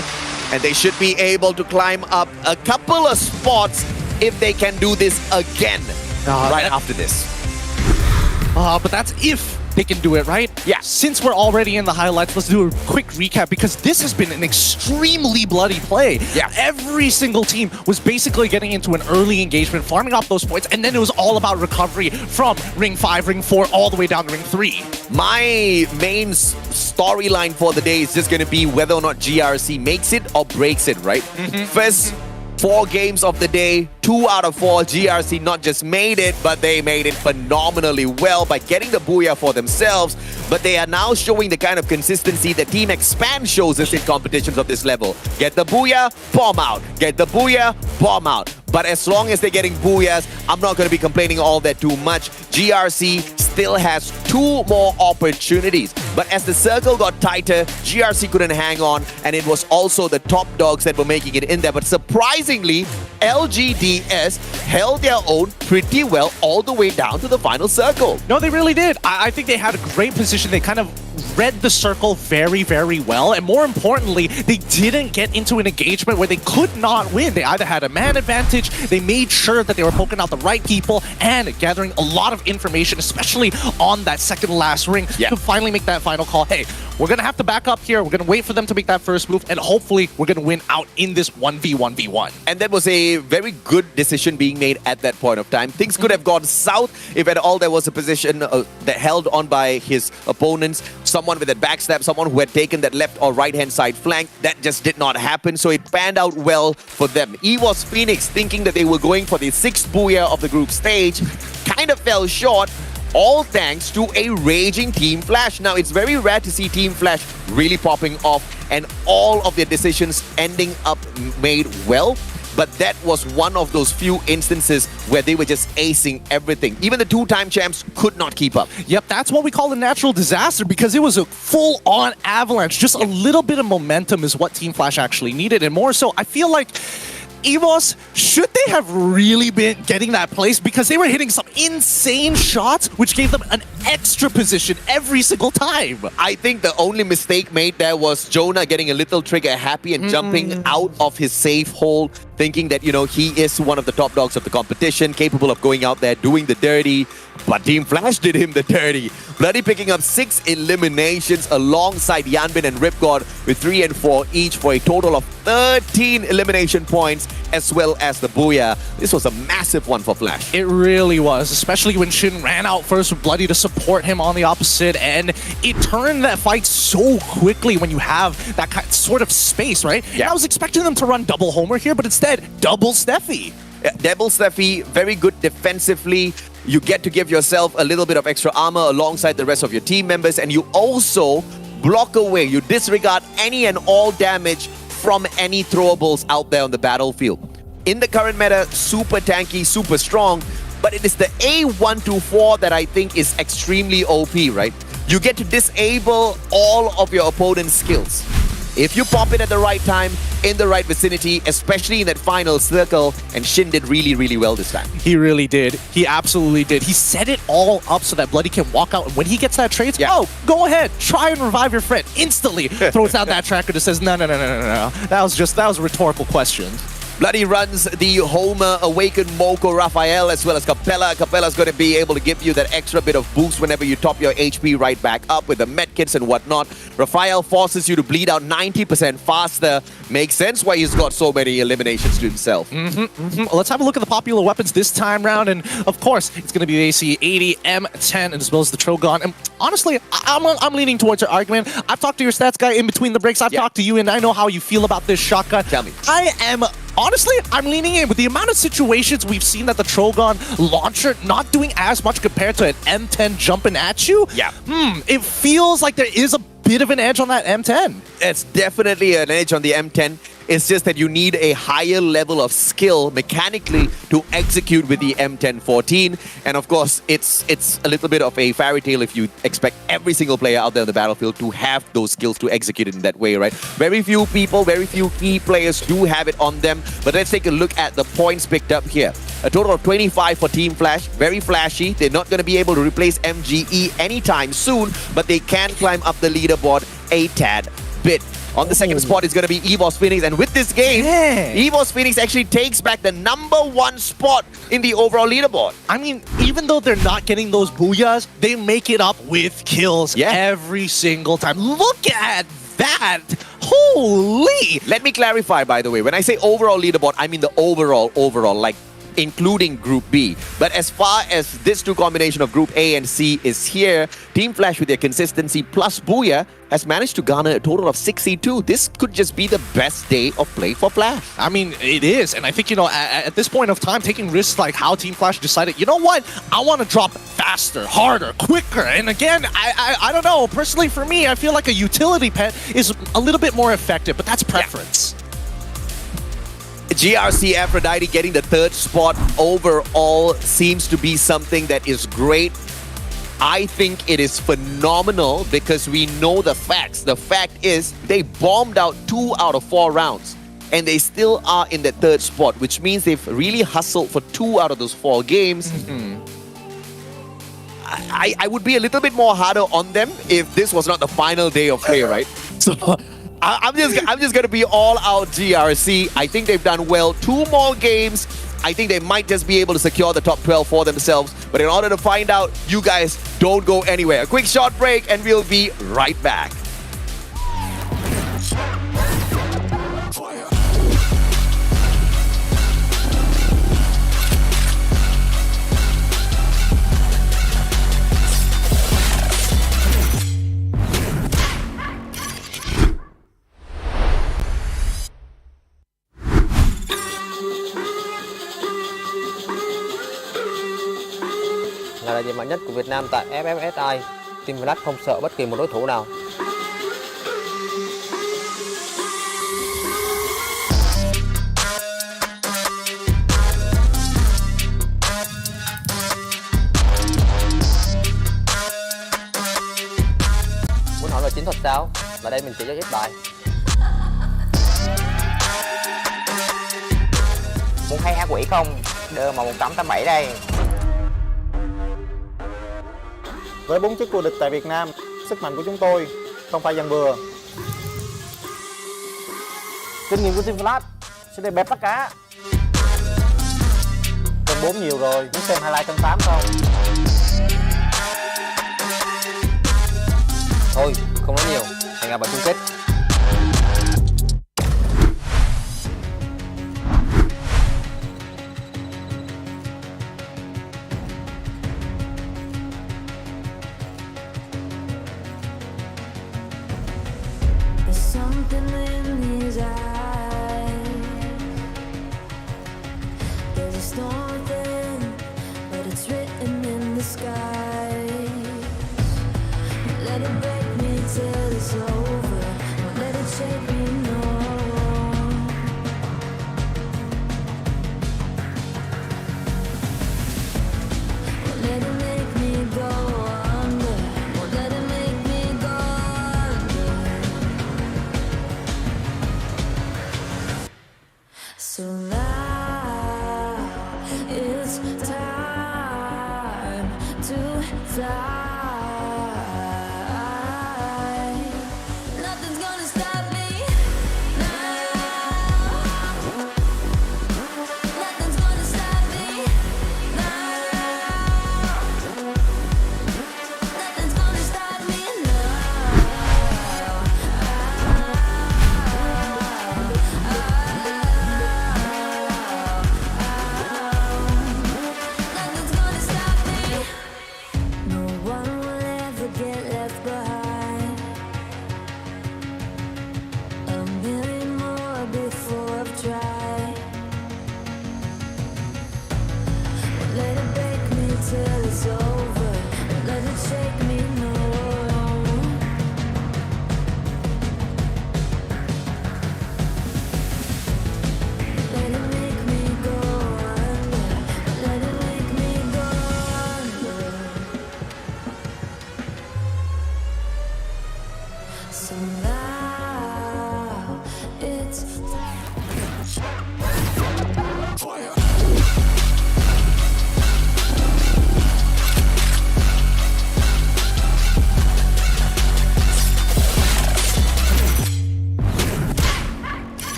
and they should be able to climb up a couple of spots if they can do this again right after this. But that's if they can do it, right? Yeah. Since we're already in the highlights, let's do a quick recap, because this has been an extremely bloody play. Yeah. Every single team was basically getting into an early engagement, farming off those points, and then it was all about recovery from Ring 5, Ring 4, all the way down to Ring 3. My main storyline for the day is just going to be whether or not GRC makes it or breaks it, right? First 4 games of the day, 2 out of 4, GRC not just made it, but they made it phenomenally well by getting the booyah for themselves. But they are now showing the kind of consistency that Team Expand shows us in competitions of this level. Get the booyah, bomb out. Get the booyah, bomb out. But as long as they're getting booyahs, I'm not going to be complaining all that too much. GRC still has 2 more opportunities. But as the circle got tighter, GRC couldn't hang on, and it was also the top dogs that were making it in there. But surprisingly, LGDS held their own pretty well all the way down to the final circle. No, they really did. I think they had a great position. They kind of read the circle very, very well. And more importantly, they didn't get into an engagement where they could not win. They either had a man advantage, they made sure that they were poking out the right people and gathering a lot of information, especially on that second last ring, to finally make that final call. Hey, we're going to have to back up here. We're going to wait for them to make that first move, and hopefully we're going to win out in this 1v1v1. And that was a very good decision being made at that point of time. Things could have gone south if at all there was a position that held on by his opponents. Someone with a backstab, someone who had taken that left or right-hand side flank. That just did not happen, so it panned out well for them. EVOS Phoenix, thinking that they were going for the 6th booyah of the group stage, kind of fell short, all thanks to a raging Team Flash. Now, it's very rare to see Team Flash really popping off and all of their decisions ending up made well. But that was one of those few instances where they were just acing everything. Even the 2-time champs could not keep up. Yep, that's what we call a natural disaster, because it was a full-on avalanche. Just a little bit of momentum is what Team Flash actually needed. And more so, I feel like EVOS, should they have really been getting that place? Because they were hitting some insane shots, which gave them an extra position every single time. I think the only mistake made there was Jonah getting a little trigger happy and jumping out of his safe hole, thinking that, you know, he is one of the top dogs of the competition, capable of going out there doing the dirty. But Team Flash did him the dirty. Bloody picking up 6 eliminations alongside Yanbin and Ripgod with 3 and 4 each for a total of 13 elimination points, as well as the booyah. This was a massive one for Flash. It really was, especially when Shin ran out first with Bloody to support him on the opposite end. It turned that fight so quickly when you have that sort of space, right? Yeah. I was expecting them to run double Homer here, but instead, double Steffi. Double Steffi, very good defensively. You get to give yourself a little bit of extra armor alongside the rest of your team members, and you also block away, you disregard any and all damage from any throwables out there on the battlefield. In the current meta, super tanky, super strong, but it is the A124 that I think is extremely OP, right? You get to disable all of your opponent's skills. If you pop it at the right time, in the right vicinity, especially in that final circle, and Shin did really, really well this time. He really did. He absolutely did. He set it all up so that Bloody can walk out, and when he gets that trade, oh, go ahead, try and revive your friend. Instantly throws down that tracker that says, no. That was a rhetorical question. Bloody runs the Homer, Awaken Moko, Raphael, as well as Capella. Capella's going to be able to give you that extra bit of boost whenever you top your HP right back up with the medkits and whatnot. Raphael forces you to bleed out 90% faster. Makes sense why he's got so many eliminations to himself. Let's have a look at the popular weapons this time round. And of course, it's going to be the AC-80, M10, as well as the Trogon. And honestly, I'm leaning towards your argument. I've talked to your stats guy in between the breaks. I've talked to you, and I know how you feel about this shotgun. Tell me. I am honestly, I'm leaning in with the amount of situations we've seen that the Trogon launcher not doing as much compared to an M10 jumping at you. Yeah. It feels like there is a bit of an edge on that M10. It's definitely an edge on the M10. It's just that you need a higher level of skill mechanically to execute with the M1014. And of course, it's a little bit of a fairy tale if you expect every single player out there on the battlefield to have those skills to execute it in that way, right? Very few people, very few key players do have it on them. But let's take a look at the points picked up here. A total of 25 for Team Flash. Very flashy. They're not going to be able to replace MGE anytime soon, but they can climb up the leaderboard a tad bit. On the second spot is going to be EVOS Phoenix, and with this game, EVOS Phoenix actually takes back the #1 spot in the overall leaderboard. I mean, even though they're not getting those booyahs, they make it up with kills every single time. Look at that! Holy! Let me clarify, by the way. When I say overall leaderboard, I mean the overall, like including Group B. But as far as this two combination of Group A and C is here, Team Flash with their consistency plus Booyah has managed to garner a total of 62. This could just be the best day of play for Flash. I mean, it is. And I think, you know, at this point of time, taking risks like how Team Flash decided, you know what? I want to drop faster, harder, quicker. And again, I don't know. Personally, for me, I feel like a utility pet is a little bit more effective, but that's preference. GRC Aphrodite getting the 3rd spot overall seems to be something that is great. I think it is phenomenal because we know the facts. The fact is they bombed out 2 out of 4 rounds and they still are in the 3rd spot, which means they've really hustled for 2 out of those 4 games. I would be a little bit more harder on them if this was not the final day of play, right? So I'm just gonna be all out GRC. I think they've done well. 2 more games. I think they might just be able to secure the top 12 for themselves. But in order to find out, you guys don't go anywhere. A quick short break and we'll be right back. Là đại diện mạnh nhất của Việt Nam tại FFSI, Team Flash không sợ bất kỳ một đối thủ nào. Muốn hỏi về chiến thuật sao? Là đây mình chỉ cho ít bài. Muốn thấy ác quỷ không? Đưa mà 1887 đây. Với 4 chức vô địch tại Việt Nam, sức mạnh của chúng tôi không phải dàn bừa. Kinh nghiệm của Team Flash sẽ để bẹp tất cả. Cân 4 nhiều rồi, muốn xem highlight cân 8 không? Thôi, không nói nhiều, hẹn gặp ở chung kết. Something in his eyes. There's a storm then, but it's written in the sky. Let it break me till it's over. Won't let it shake me, no. Won't let it make me go under. Won't let it make me go under. So now it's time to fly. Nothing's gonna stop me now. Nothing's gonna stop me now. Nothing's gonna stop me now. No one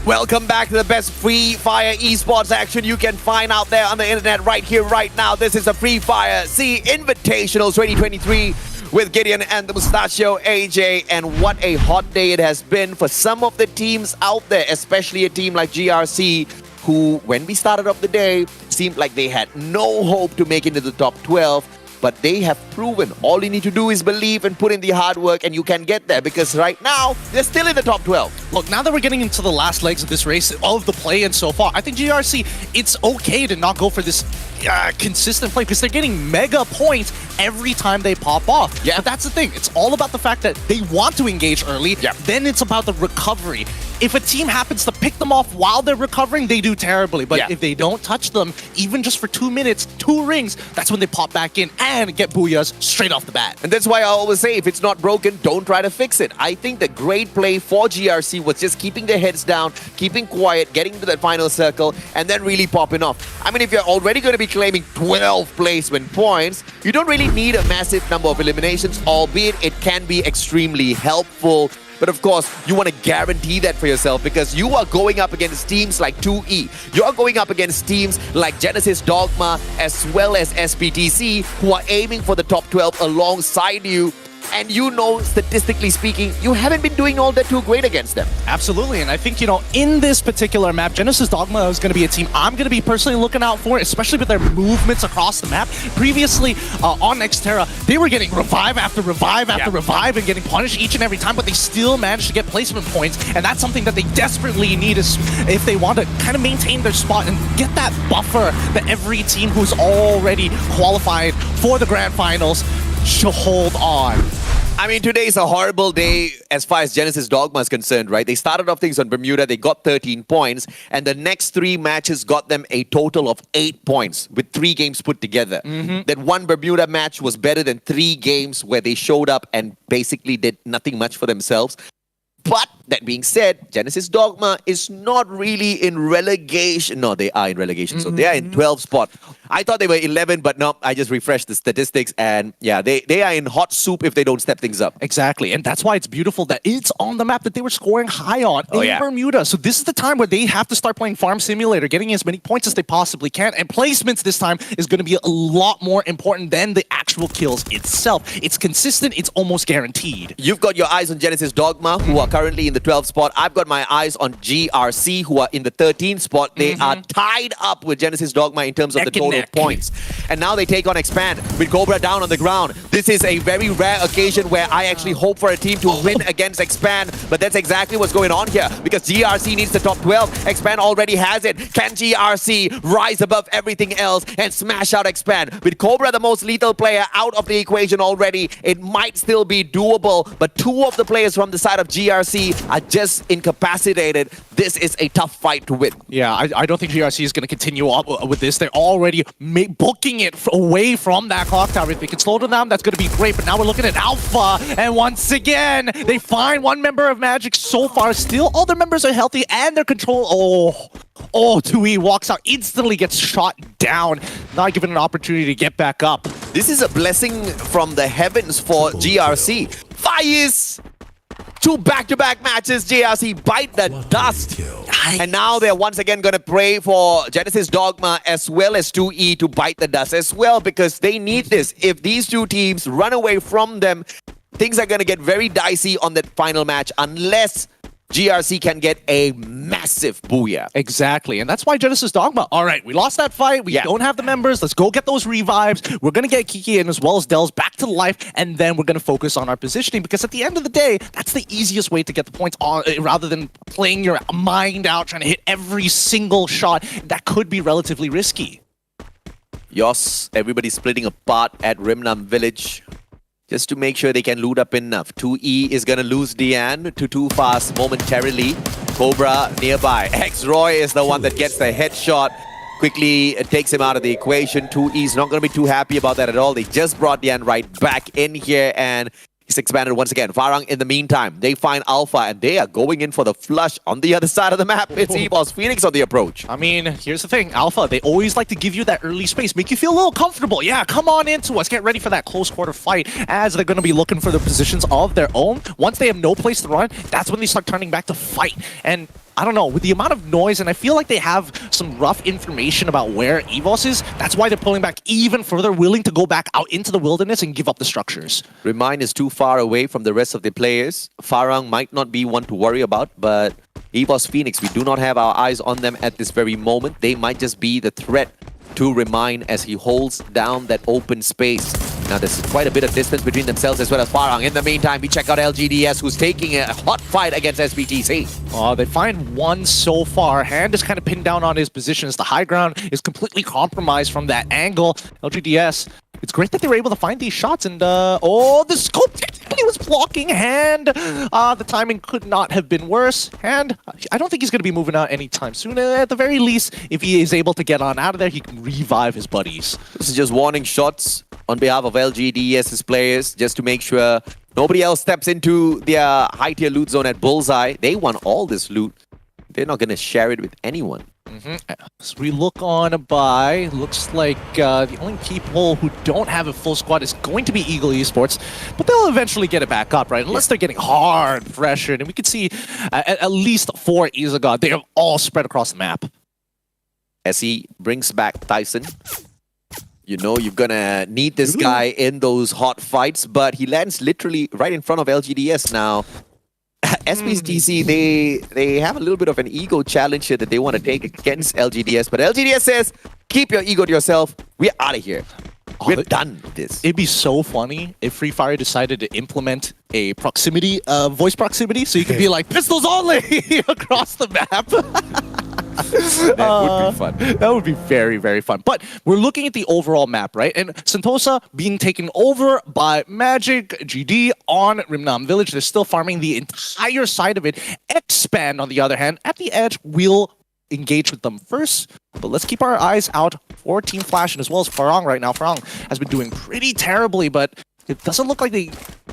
Welcome back to the best Free Fire esports action you can find out there on the internet right here, right now. This is a Free Fire Sea Invitational 2023 with Gideon and the Mustachio AJ. And what a hot day it has been for some of the teams out there, especially a team like GRC, who, when we started off the day, seemed like they had no hope to make it into the top 12. But they have proven all you need to do is believe and put in the hard work, and you can get there, because right now they're still in the top 12. Look, now that we're getting into the last legs of this race, all of the play-in so far, I think GRC, it's okay to not go for this consistent play, because they're getting mega points every time they pop off. Yeah, but that's the thing. It's all about the fact that they want to engage early. Yeah. Then it's about the recovery. If a team happens to pick them off while they're recovering, they do terribly. But if they don't touch them, even just for 2 minutes, 2 rings, that's when they pop back in and get booyahs straight off the bat. And that's why I always say, if it's not broken, don't try to fix it. I think the great play for GRC was just keeping their heads down, keeping quiet, getting to that final circle, and then really popping off. I mean, if you're already going to be claiming 12 placement points, you don't really need a massive number of eliminations, albeit it can be extremely helpful. But of course, you want to guarantee that for yourself, because you are going up against teams like 2E. You're going up against teams like Genesis Dogma as well as SPTC, who are aiming for the top 12 alongside you. And you know, statistically speaking, you haven't been doing all that too great against them. Absolutely, and I think, you know, in this particular map, Genesis Dogma is going to be a team I'm going to be personally looking out for, especially with their movements across the map. Previously, on Nextera, they were getting revive after revive after revive and getting punished each and every time, but they still managed to get placement points, and that's something that they desperately need if they want to kind of maintain their spot and get that buffer that every team who's already qualified for the grand finals should hold on. I mean, today is a horrible day as far as Genesis Dogma is concerned, right? They started off things on Bermuda, they got 13 points, and the next 3 matches got them a total of 8 points with 3 games put together. That one Bermuda match was better than 3 games where they showed up and basically did nothing much for themselves. But that being said, Genesis Dogma is not really in relegation. No, they are in relegation. So they are in 12th spot. I thought they were 11, but no, I just refreshed the statistics. And yeah, they are in hot soup if they don't step things up. Exactly. And that's why it's beautiful that it's on the map that they were scoring high on in Bermuda. So this is the time where they have to start playing Farm Simulator, getting as many points as they possibly can. And placements this time is going to be a lot more important than the actual kills itself. It's consistent. It's almost guaranteed. You've got your eyes on Genesis Dogma, who are currently in the 12th spot. I've got my eyes on GRC, who are in the 13th spot. They are tied up with Genesis Dogma in terms of the total points. And now they take on Expand with Cobra down on the ground. This is a very rare occasion where I actually hope for a team to win against Expand, but that's exactly what's going on here, because GRC needs the top 12. Expand already has it. Can GRC rise above everything else and smash out Expand? With Cobra, the most lethal player, out of the equation already, it might still be doable, but 2 of the players from the side of GRC are just incapacitated. This is a tough fight to win. Yeah, I don't think GRC is going to continue up with this. They're already booking it away from that clock tower. If they can slow them down, that's going to be great. But now we're looking at Alpha, and once again, they find one member of Magic so far. Still, all their members are healthy, and their control... Oh, 2E walks out, instantly gets shot down, not given an opportunity to get back up. This is a blessing from the heavens for GRC. Fires! 2 back-to-back matches, GRC bite the dust. And now they're once again going to pray for Genesis Dogma as well as 2E to bite the dust as well, because they need this. If these 2 teams run away from them, things are going to get very dicey on that final match unless GRC can get a massive booyah. Exactly, and that's why Genesis Dogma, all right, we lost that fight, we don't have the members, let's go get those revives, we're going to get Kiki in as well as Dells back to life, and then we're going to focus on our positioning, because at the end of the day, that's the easiest way to get the points on, rather than playing your mind out, trying to hit every single shot. That could be relatively risky. Yos, everybody's splitting apart at Rimnam Village, just to make sure they can loot up enough. 2E is going to lose Diane to Too Fast momentarily. Cobra nearby. X-Roy is the one that gets the headshot. Quickly takes him out of the equation. 2E is not going to be too happy about that at all. They just brought Diane right back in here, and he's expanded once again. Farang, in the meantime, they find Alpha, and they are going in for the flush on the other side of the map. It's EVOS Phoenix on the approach. I mean, here's the thing. Alpha, they always like to give you that early space, make you feel a little comfortable. Yeah, come on into us. Get ready for that close quarter fight, as they're going to be looking for the positions of their own. Once they have no place to run, that's when they start turning back to fight. And I don't know, with the amount of noise, and I feel like they have some rough information about where EVOS is, that's why they're pulling back even further, willing to go back out into the wilderness and give up the structures. Remind is too far away from the rest of the players. Farang might not be one to worry about, but EVOS Phoenix, we do not have our eyes on them at this very moment. They might just be the threat to Remind as he holds down that open space. Now there's quite a bit of distance between themselves as well as Farang. In the meantime, we check out LGDS, who's taking a hot fight against SBTC. Oh, they find one so far. Hand is kind of pinned down on his position as the high ground is completely compromised from that angle. LGDS, it's great that they were able to find these shots, and the scope technically was blocking Hand. The timing could not have been worse. Hand, I don't think he's going to be moving out anytime soon. At the very least, if he is able to get on out of there, he can revive his buddies. This is just warning shots on behalf of LGDS's players, just to make sure nobody else steps into their high-tier loot zone at Bullseye. They want all this loot. They're not going to share it with anyone. As we look on by, looks like the only people who don't have a full squad is going to be Eagle Esports, but they'll eventually get it back up, right? Unless they're getting hard pressured, and we can see at least 4 Izagod. They are all spread across the map. As he brings back Tyson, you know you're gonna need this guy in those hot fights, but he lands literally right in front of LGDS now. SBTC, they have a little bit of an ego challenge here that they want to take against LGDS, but LGDS says, keep your ego to yourself. We're out of here. We're done with this. It'd be so funny if Free Fire decided to implement a proximity, voice proximity, so you could be like, pistols only across the map. That would be fun. That would be very, very fun. But we're looking at the overall map, right? And Sentosa being taken over by Magic, GD on Rimnam Village. They're still farming the entire side of it. Expand, on the other hand, at the edge, will engage with them first. But let's keep our eyes out for Team Flash and as well as Farang right now. Farang has been doing pretty terribly, but it doesn't look like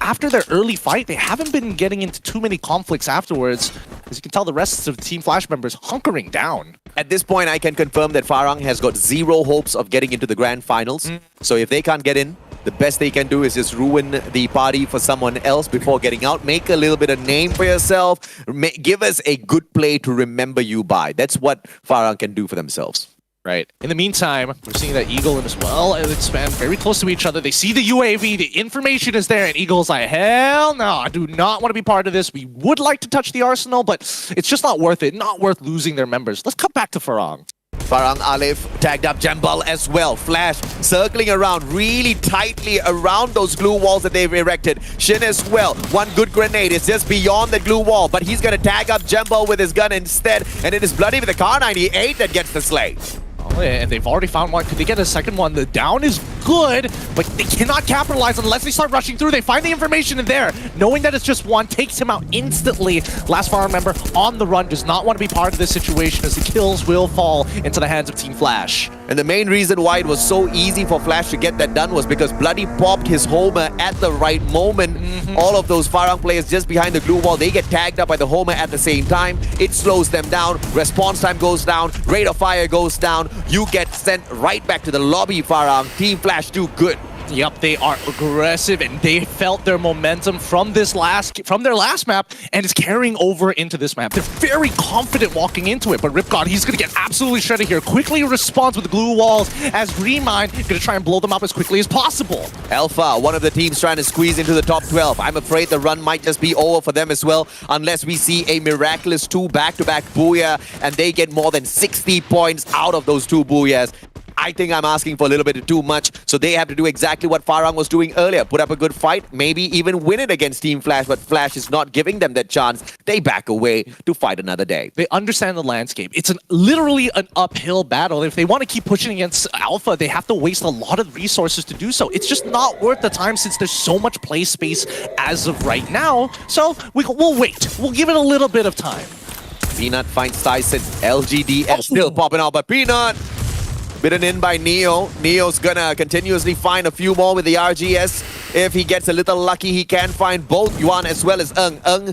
after their early fight, they haven't been getting into too many conflicts afterwards. As you can tell, the rest of the Team Flash members hunkering down. At this point, I can confirm that Farang has got zero hopes of getting into the grand finals. So if they can't get in, the best they can do is just ruin the party for someone else before getting out. Make a little bit of name for yourself. Give us a good play to remember you by. That's what Farang can do for themselves. Right. In the meantime, we're seeing that Eagle and as well expand very close to each other. They see the UAV, the information is there, and Eagle's like, hell no, I do not want to be part of this. We would like to touch the arsenal, but it's just not worth it. Not worth losing their members. Let's come back to Farang. Farang Alif tagged up Jambal as well. Flash circling around really tightly around those glue walls that they've erected. Shin as well. One good grenade is just beyond the glue wall, but he's going to tag up Jambal with his gun instead, and it is Bloody with the Kar98 that gets the slay. Oh, yeah, and they've already found one. Could they get a second one? The down is good, but they cannot capitalize unless they start rushing through. They find the information in there. Knowing that it's just one takes him out instantly. Last Farm member on the run does not want to be part of this situation as the kills will fall into the hands of Team Flash. And the main reason why it was so easy for Flash to get that done was because Bloody popped his Homer at the right moment. All of those Farang players just behind the glue wall, they get tagged up by the Homer at the same time. It slows them down. Response time goes down. Rate of fire goes down. You get sent right back to the lobby, Farang. Team Flash do good. Yep, they are aggressive and they felt their momentum from their last map and is carrying over into this map. They're very confident walking into it, but Ripgod, he's going to get absolutely shredded here. Quickly responds with the glue walls as Remind going to try and blow them up as quickly as possible. Alpha, one of the teams trying to squeeze into the top 12. I'm afraid the run might just be over for them as well, unless we see a miraculous 2 back-to-back booyah and they get more than 60 points out of those 2 booyahs. I think I'm asking for a little bit too much, so they have to do exactly what Farang was doing earlier. Put up a good fight, maybe even win it against Team Flash, but Flash is not giving them that chance. They back away to fight another day. They understand the landscape. It's literally an uphill battle. If they want to keep pushing against Alpha, they have to waste a lot of resources to do so. It's just not worth the time since there's so much play space as of right now. So we'll wait. We'll give it a little bit of time. Peanut finds Tyson. LGDS still popping out, but Peanut bitten in by Neo. Neo's gonna continuously find a few more with the RGS. If he gets a little lucky, he can find both Yuan as well as Ung. Ung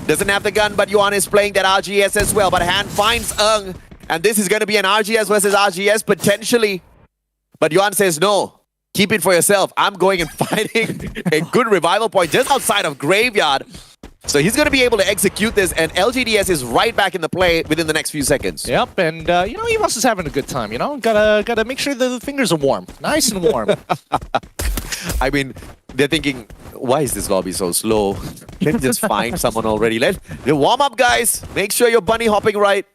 doesn't have the gun, but Yuan is playing that RGS as well. But Hand finds Ung, and this is gonna be an RGS versus RGS potentially. But Yuan says no. Keep it for yourself. I'm going and finding a good revival point just outside of Graveyard. So he's going to be able to execute this, and LGDS is right back in the play within the next few seconds. Yep, and you know, Evos is having a good time, you know? Gotta make sure the fingers are warm. Nice and warm. I mean, they're thinking, why is this lobby so slow? Let's just find someone already. Let's warm up, guys. Make sure you're bunny hopping right.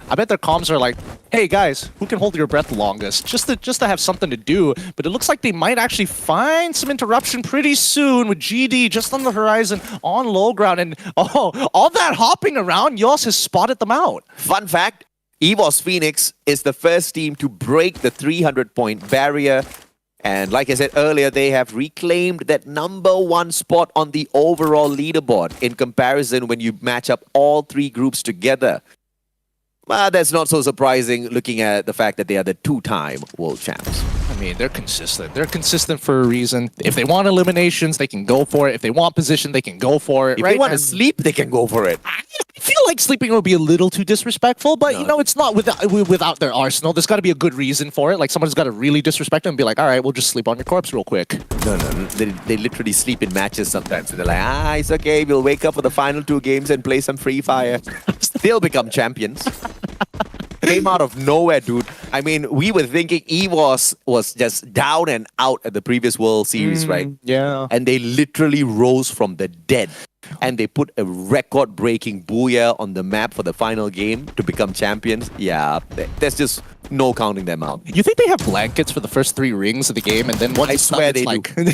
I bet their comms are like, hey guys, who can hold your breath longest? Just to have something to do. But it looks like they might actually find some interruption pretty soon with GD just on the horizon on low ground. And all that hopping around, Yos has spotted them out. Fun fact, EVOS Phoenix is the first team to break the 300-point barrier. And like I said earlier, they have reclaimed that #1 spot on the overall leaderboard in comparison when you match up all 3 groups together. Well, that's not so surprising looking at the fact that they are the 2-time world champs. I mean, they're consistent. They're consistent for a reason. If they want eliminations, they can go for it. If they want position, they can go for it. If they want to sleep, they can go for it. I feel like sleeping would be a little too disrespectful, but you know, it's not without their arsenal. There's got to be a good reason for it. Like, someone's got to really disrespect them and be like, all right, we'll just sleep on your corpse real quick. No. They literally sleep in matches sometimes. They're like, it's okay. We'll wake up for the final 2 games and play some Free Fire. Still become champions. Came out of nowhere, dude. I mean, we were thinking EVOS was just down and out at the previous World Series, right? Yeah. And they literally rose from the dead. And they put a record-breaking booyah on the map for the final game to become champions. Yeah, there's just no counting them out. You think they have blankets for the first 3 rings of the game, and then once I swear they like, do.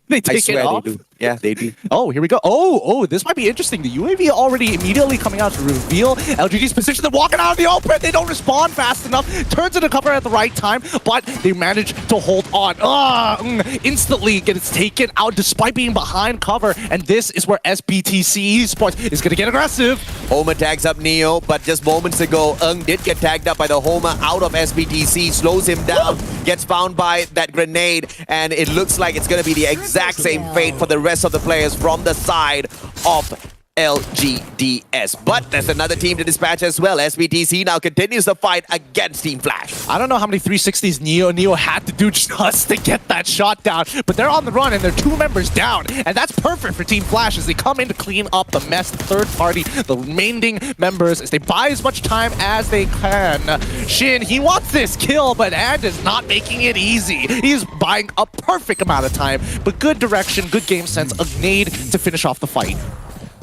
they take I swear it off? they do. Yeah, they do. Oh, here we go. Oh, this might be interesting. The UAV already immediately coming out to reveal LGD's position. They're walking out of the open. They don't respond fast enough. Turns into cover at the right time, but they manage to hold on. Instantly gets taken out despite being behind cover. And this is where SBTC Esports is going to get aggressive. Homer tags up Neo, but just moments ago, did get tagged up by the Homer out of SBTC, slows him down, gets found by that grenade, and it looks like it's going to be the exact same fate for the rest of the players from the side of LGDS. But there's another team to dispatch as well. SBTC now continues the fight against Team Flash. I don't know how many 360s Neo had to do just to get that shot down, but they're on the run and they're 2 members down, and that's perfect for Team Flash as they come in to clean up the mess. The third party, the remaining members, as they buy as much time as they can. Shin, he wants this kill, but And is not making it easy. He's buying a perfect amount of time, but good direction, good game sense, a nade to finish off the fight.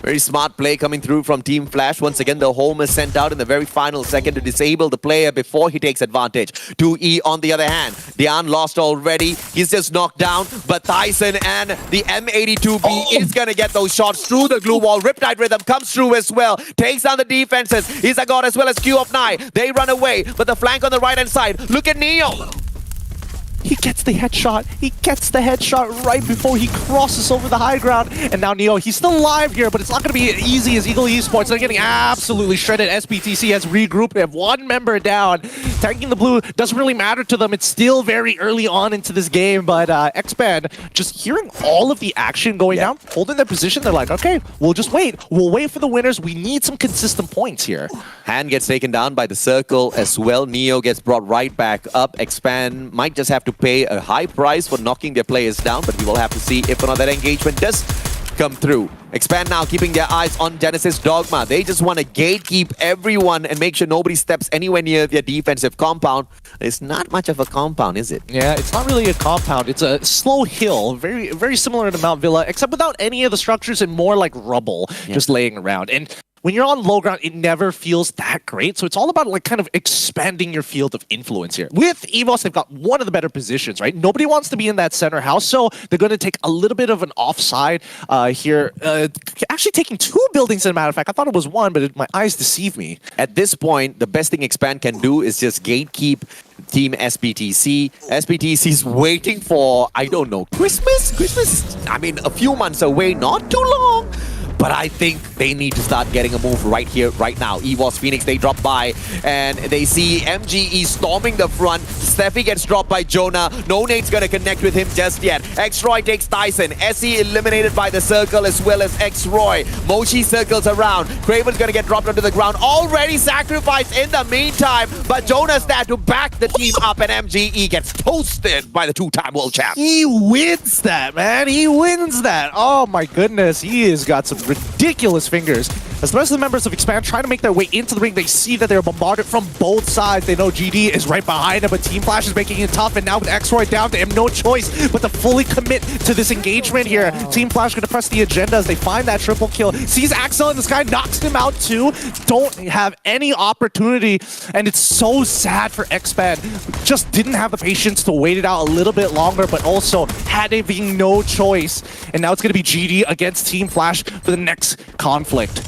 Very smart play coming through from Team Flash. Once again, the home is sent out in the very final second to disable the player before he takes advantage. 2E on the other hand. Dian lost already. He's just knocked down. But Tyson and the M82B is going to get those shots through the glue wall. Riptide Rhythm comes through as well. Takes down the defenses. Izagot as well as Q of 9. They run away. But the flank on the right-hand side. Look at Neo. He gets the headshot. He gets the headshot right before he crosses over the high ground. And now Neo, he's still alive here, but it's not going to be as easy as Eagle Esports. They're getting absolutely shredded. SBTC has regrouped. They have 1 member down. Tanking the blue doesn't really matter to them. It's still very early on into this game, but Expand, just hearing all of the action going down, holding their position, they're like, okay, we'll just wait. We'll wait for the winners. We need some consistent points here. Han gets taken down by the circle as well. Neo gets brought right back up. Expand might just have to pay a high price for knocking their players down, but we will have to see if or not that engagement does come through. Expand now keeping their eyes on Genesis Dogma. They just want to gatekeep everyone and make sure nobody steps anywhere near their defensive compound. It's not much of a compound, is it? Yeah, it's not really a compound. It's a slow hill, very, very similar to Mount Villa, except without any of the structures and more like rubble just laying around. And when you're on low ground, it never feels that great. So it's all about like kind of expanding your field of influence here. With EVOS, they've got one of the better positions, right? Nobody wants to be in that center house, so they're going to take a little bit of an offside here. Actually taking 2 buildings, as a matter of fact. I thought it was 1, but my eyes deceive me. At this point, the best thing Expand can do is just gatekeep Team SBTC. SBTC's waiting for, I don't know, Christmas? Christmas, I mean, a few months away, not too long. But I think they need to start getting a move right here, right now. EVOS Phoenix, they drop by, and they see MGE storming the front. Steffi gets dropped by Jonah. No nade's gonna connect with him just yet. X-Roy takes Tyson. SE eliminated by the circle as well as X-Roy. Moshi circles around. Craven's gonna get dropped onto the ground. Already sacrificed in the meantime, but Jonah's there to back the team up, and MGE gets toasted by the 2-time world champ. He wins that, man. He wins that. Oh my goodness. He has got some ridiculous fingers. As the rest of the members of Expand try to make their way into the ring, they see that they're bombarded from both sides. They know GD is right behind them, but Team Flash is making it tough, and now with Xroy down, they have no choice but to fully commit to this engagement here. Team Flash going to press the agenda as they find that triple kill. Sees Axel in the sky, knocks him out too. Don't have any opportunity, and it's so sad for Expand. Just didn't have the patience to wait it out a little bit longer, but also having no choice. And now it's going to be GD against Team Flash for the next conflict.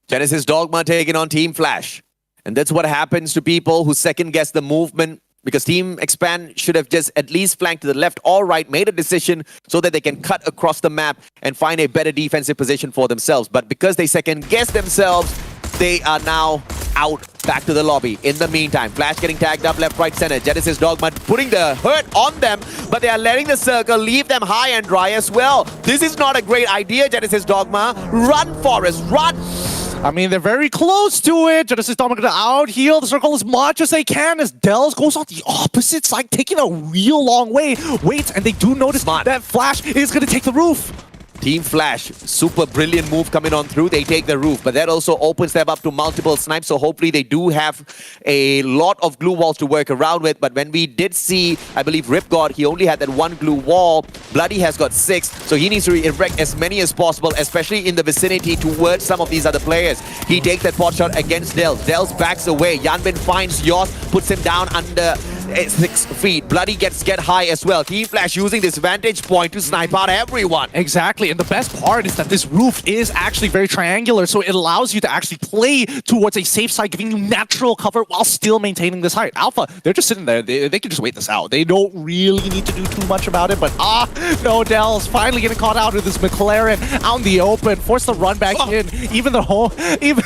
Genesis Dogma taking on Team Flash. And that's what happens to people who second guess the movement, because Team Expand should have just at least flanked to the left or right, made a decision so that they can cut across the map and find a better defensive position for themselves. But because they second guess themselves, they are now out back to the lobby. In the meantime, Flash getting tagged up left, right, center. Genesis Dogma putting the hurt on them, but they are letting the circle leave them high and dry as well. This is not a great idea, Genesis Dogma. Run, Forest, run! I mean, they're very close to it. Genesis Dogma going to out-heal the circle as much as they can as Dells goes on the opposite side, taking a real long way. Waits, and they do notice that Flash is going to take the roof. Team Flash, super brilliant move coming on through. They take the roof, but that also opens them up to multiple snipes. So hopefully they do have a lot of glue walls to work around with. But when we did see, I believe Rip God, he only had that one glue wall. Bloody has got 6, so he needs to erect as many as possible, especially in the vicinity towards some of these other players. He takes that pot shot against Dells. Dells backs away. Yanbin finds Yoss, puts him down under 6 feet. Bloody get high as well. Team Flash using this vantage point to snipe out everyone. Exactly, and the best part is that this roof is actually very triangular, so it allows you to actually play towards a safe side, giving you natural cover while still maintaining this height. Alpha, they're just sitting there. They can just wait this out. They don't really need to do too much about it, but no, Dells finally getting caught out with this McLaren out in the open, forced to run back in. Even the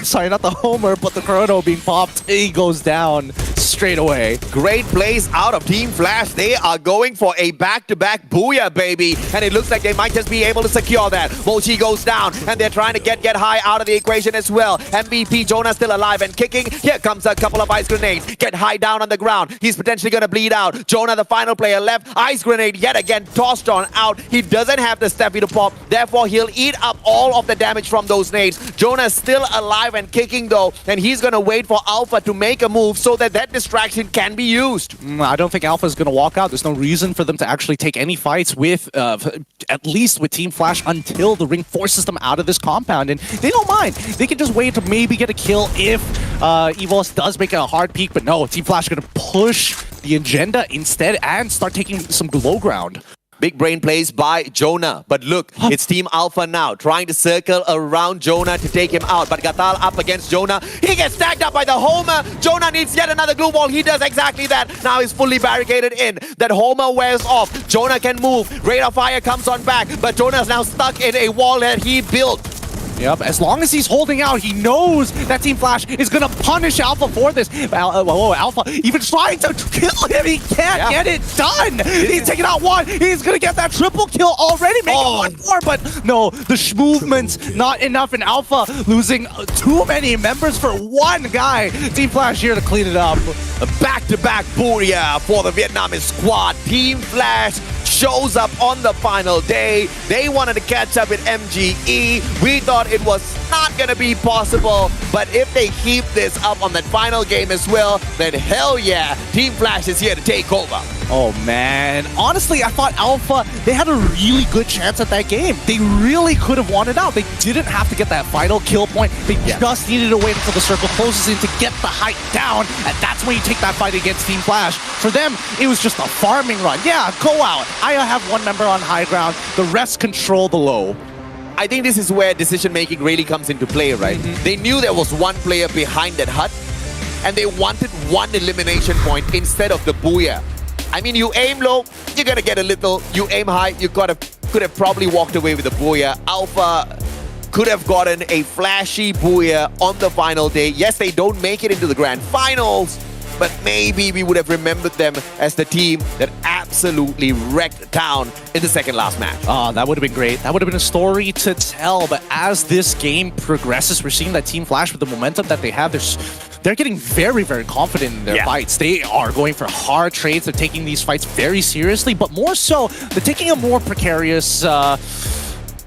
sorry, not the Homer, but the Chrono being popped, he goes down straight away. Great plays out of Team Flash. They are going for a back-to-back booyah, baby. And it looks like they might just be able to secure that. Mochi goes down, and they're trying to get high out of the equation as well. MVP Jonah still alive and kicking. Here comes a couple of ice grenades. Get high down on the ground. He's potentially going to bleed out. Jonah, the final player left. Ice grenade yet again tossed on out. He doesn't have the Steffi to pop. Therefore, he'll eat up all of the damage from those nades. Jonah's still alive and kicking though, and he's going to wait for Alpha to make a move so that distraction can be used. I don't think Alpha is going to walk out. There's no reason for them to actually take any fights with, at least with Team Flash, until the ring forces them out of this compound. And they don't mind. They can just wait to maybe get a kill if Evos does make a hard peek. But no, Team Flash is going to push the agenda instead and start taking some low ground. Big brain plays by Jonah. But look, it's Team Alpha now trying to circle around Jonah to take him out. But Gatal up against Jonah. He gets stacked up by the Homer. Jonah needs yet another glue wall. He does exactly that. Now he's fully barricaded in. That Homer wears off. Jonah can move. Rate of fire comes on back. But Jonah's now stuck in a wall that he built. Yep, as long as he's holding out, he knows that Team Flash is going to punish Alpha for this. Alpha even trying to kill him. He can't get it done. He's taking out one. He's going to get that triple kill already, making one more. But no, the movement's not enough. And Alpha losing too many members for one guy. Team Flash here to clean it up. A back-to-back booyah for the Vietnamese squad. Team Flash shows up on the final day. They wanted to catch up with MGE. We thought it was not going to be possible, but if they keep this up on that final game as well, then hell yeah, Team Flash is here to take over. Oh man, honestly, I thought Alpha, they had a really good chance at that game. They really could have won it out. They didn't have to get that final kill point. They just needed to wait until the circle closes in to get the height down, and that's when you take that fight against Team Flash. For them, it was just a farming run. Yeah, go out. I have one member on high ground. The rest control the low. I think this is where decision-making really comes into play, right? They knew there was one player behind that hut, and they wanted one elimination point instead of the booyah. I mean, you aim low, you're gonna get a little. You aim high, you could have probably walked away with the booyah. Alpha could have gotten a flashy booyah on the final day. Yes, they don't make it into the grand finals, but maybe we would have remembered them as the team that absolutely wrecked town in the second last match. Oh, that would have been great. That would have been a story to tell. But as this game progresses, we're seeing that Team Flash, with the momentum that they have, they're getting very, very confident in their fights. They are going for hard trades. They're taking these fights very seriously, but more so, they're taking a more precarious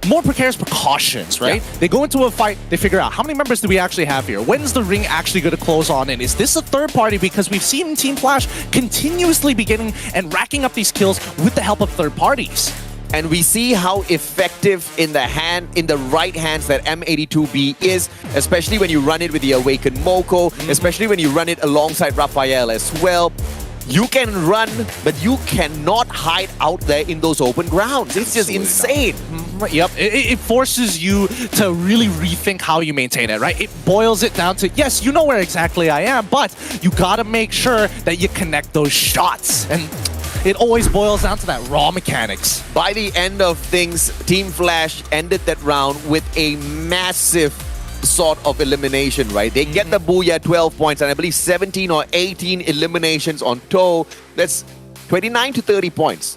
more precarious precautions, right? Yeah. They go into a fight, they figure out how many members do we actually have here? When's the ring actually going to close on in? Is this a third party? Because we've seen Team Flash continuously beginning and racking up these kills with the help of third parties. And we see how effective in the right hands that M82B is, especially when you run it with the Awakened Moko, especially when you run it alongside Raphael as well. You can run, but you cannot hide out there in those open grounds. It's just insane. Yep, it forces you to really rethink how you maintain it, right? It boils it down to, yes, you know where exactly I am, but you gotta make sure that you connect those shots. And it always boils down to that raw mechanics. By the end of things, Team Flash ended that round with a massive sort of elimination, right? They get the Booyah 12 points and I believe 17 or 18 eliminations on toe. That's 29 to 30 points.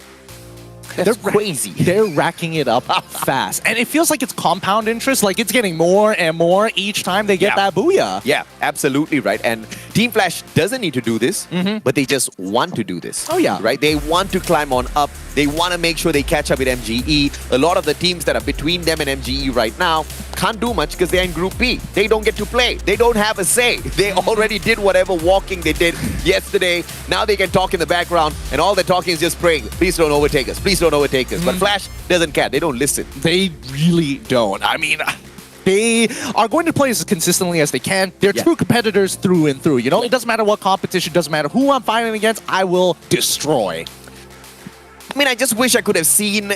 That's crazy. They're racking it up fast. And it feels like it's compound interest, like it's getting more and more each time they get that Booyah. Yeah, absolutely right. And Team Flash doesn't need to do this, but they just want to do this. Oh, yeah. Right? They want to climb on up. They want to make sure they catch up with MGE. A lot of the teams that are between them and MGE right now can't do much because they're in Group B. They don't get to play. They don't have a say. They already did whatever walking they did yesterday. Now they can talk in the background, and all they're talking is just praying, please don't overtake us. Please don't overtake us. But Flash doesn't care. They don't listen. They really don't. I mean, they are going to play as consistently as they can. They're true competitors through and through. You know, it doesn't matter what competition, doesn't matter who I'm fighting against, I will destroy. I mean, I just wish I could have seen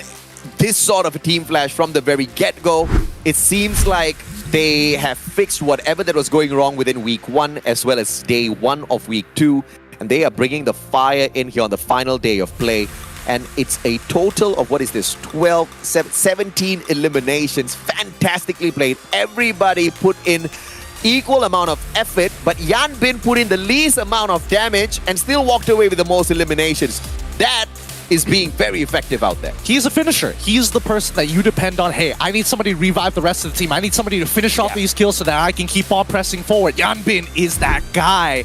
this sort of a Team Flash from the very get-go. It seems like they have fixed whatever that was going wrong within week 1 as well as day 1 of week 2. And they are bringing the fire in here on the final day of play. And it's a total of, 17 eliminations. Fantastically played. Everybody put in equal amount of effort, but Yan Bin put in the least amount of damage and still walked away with the most eliminations. That is being very effective out there. He's a finisher. He's the person that you depend on. Hey, I need somebody to revive the rest of the team. I need somebody to finish off these kills so that I can keep on pressing forward. Yan Bin is that guy.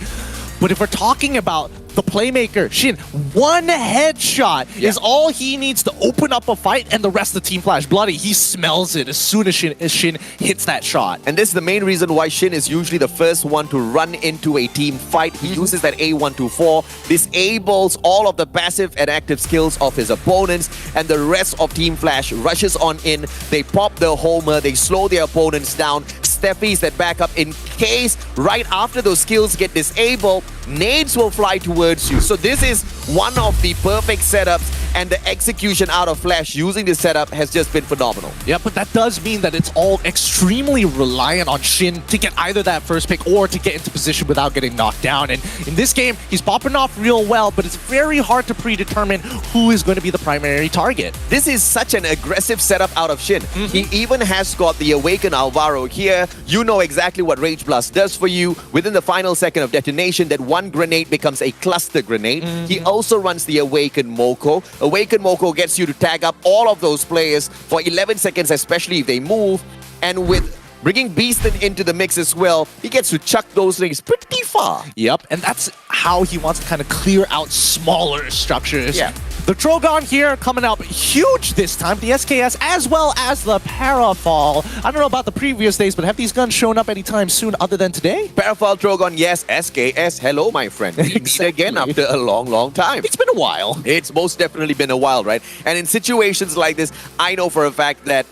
But if we're talking about the playmaker, Shin, one headshot is all he needs to open up a fight, and the rest of the Team Flash bloody. He smells it as soon as Shin hits that shot. And this is the main reason why Shin is usually the first one to run into a team fight. He uses that A124, disables all of the passive and active skills of his opponents, and the rest of Team Flash rushes on in. They pop the homer, they slow their opponents down. Steffies that back up in case right after those skills get disabled, nades will fly towards you. So this is one of the perfect setups, and the execution out of Flash using this setup has just been phenomenal. Yeah, but that does mean that it's all extremely reliant on Shin to get either that first pick or to get into position without getting knocked down. And in this game, he's popping off real well, but it's very hard to predetermine who is going to be the primary target. This is such an aggressive setup out of Shin. He even has got the Awakened Alvaro here. You know exactly what Rage Blast does for you. Within the final second of detonation, that one grenade becomes a cluster grenade. He also runs the Awakened Moko. Awakened Moko gets you to tag up all of those players for 11 seconds, especially if they move. And with bringing Beaston into the mix as well, he gets to chuck those things pretty far. Yep, and that's how he wants to kind of clear out smaller structures. Yeah. The Trogon here coming up huge this time. The SKS as well as the Parafall. I don't know about the previous days, but have these guns shown up anytime soon other than today? Parafall, Trogon, yes. SKS, hello, my friend. We meet again after a long, long time. It's been a while. It's most definitely been a while, right? And in situations like this, I know for a fact that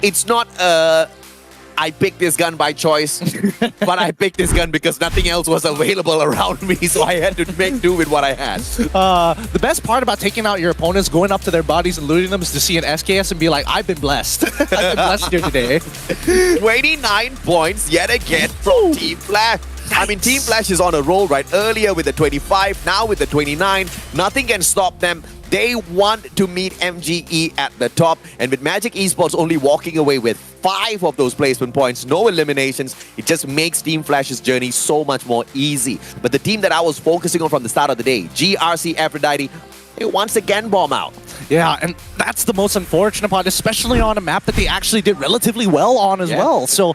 it's not I picked this gun by choice, but I picked this gun because nothing else was available around me, so I had to make do with what I had. The best part about taking out your opponents, going up to their bodies and looting them is to see an SKS and be like, I've been blessed. I've been blessed here today. 29 points yet again from Team Flash. I mean, Team Flash is on a roll, right? Earlier with the 25, now with the 29. Nothing can stop them. They want to meet MGE at the top. And with Magic Esports only walking away with 5 of those placement points, no eliminations, it just makes Team Flash's journey so much more easy. But the team that I was focusing on from the start of the day, GRC Aphrodite, they once again bomb out. Yeah, and that's the most unfortunate part, especially on a map that they actually did relatively well on as well. So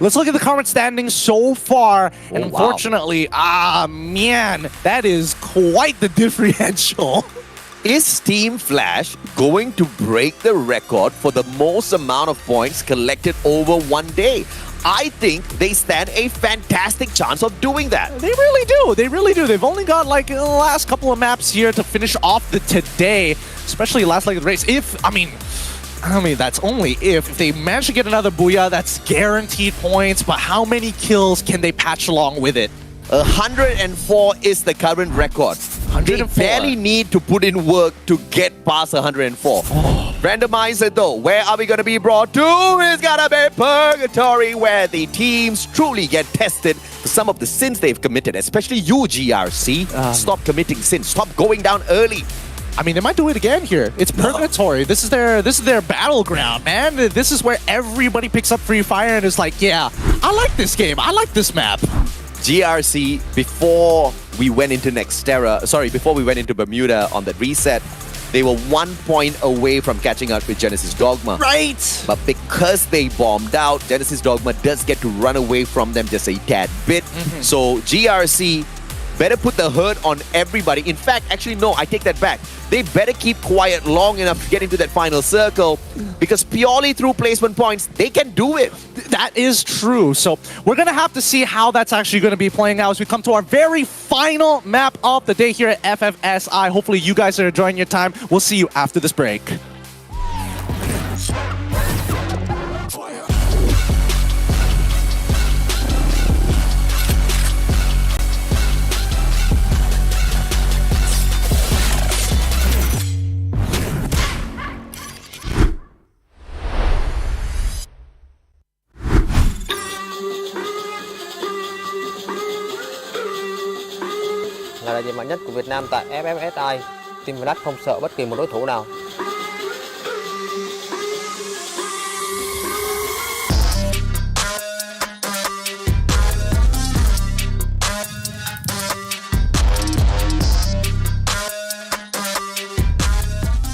let's look at the current standings so far. And unfortunately, man, that is quite the differential. Is Team Flash going to break the record for the most amount of points collected over one day? I think they stand a fantastic chance of doing that. They really do. They really do. They've only got like the last couple of maps here to finish off the today, especially last leg of the race. I mean, that's only if they manage to get another booyah, that's guaranteed points, but how many kills can they patch along with it? 104 is the current record. 104. They barely need to put in work to get past 104. Randomizer though, where are we going to be brought to? It's gonna be Purgatory, where the teams truly get tested for some of the sins they've committed, especially you, GRC. Stop committing sins. Stop going down early. I mean, they might do it again here. It's Purgatory. This is their battleground, man. This is where everybody picks up Free Fire and is like, yeah, I like this game. I like this map. GRC, before we went into before we went into Bermuda on that reset, they were 1 point away from catching up with Genesis Dogma. Right! But because they bombed out, Genesis Dogma does get to run away from them just a tad bit. So GRC better put the hurt on everybody. In fact, actually, no, I take that back. They better keep quiet long enough to get into that final circle, because purely through placement points, they can do it. That is true. So we're going to have to see how that's actually going to be playing out as we come to our very final map of the day here at FFSI. Hopefully you guys are enjoying your time. We'll see you after this break. Là đại diện mạnh nhất của Việt Nam tại FFSI, Team Flash không sợ bất kỳ một đối thủ nào.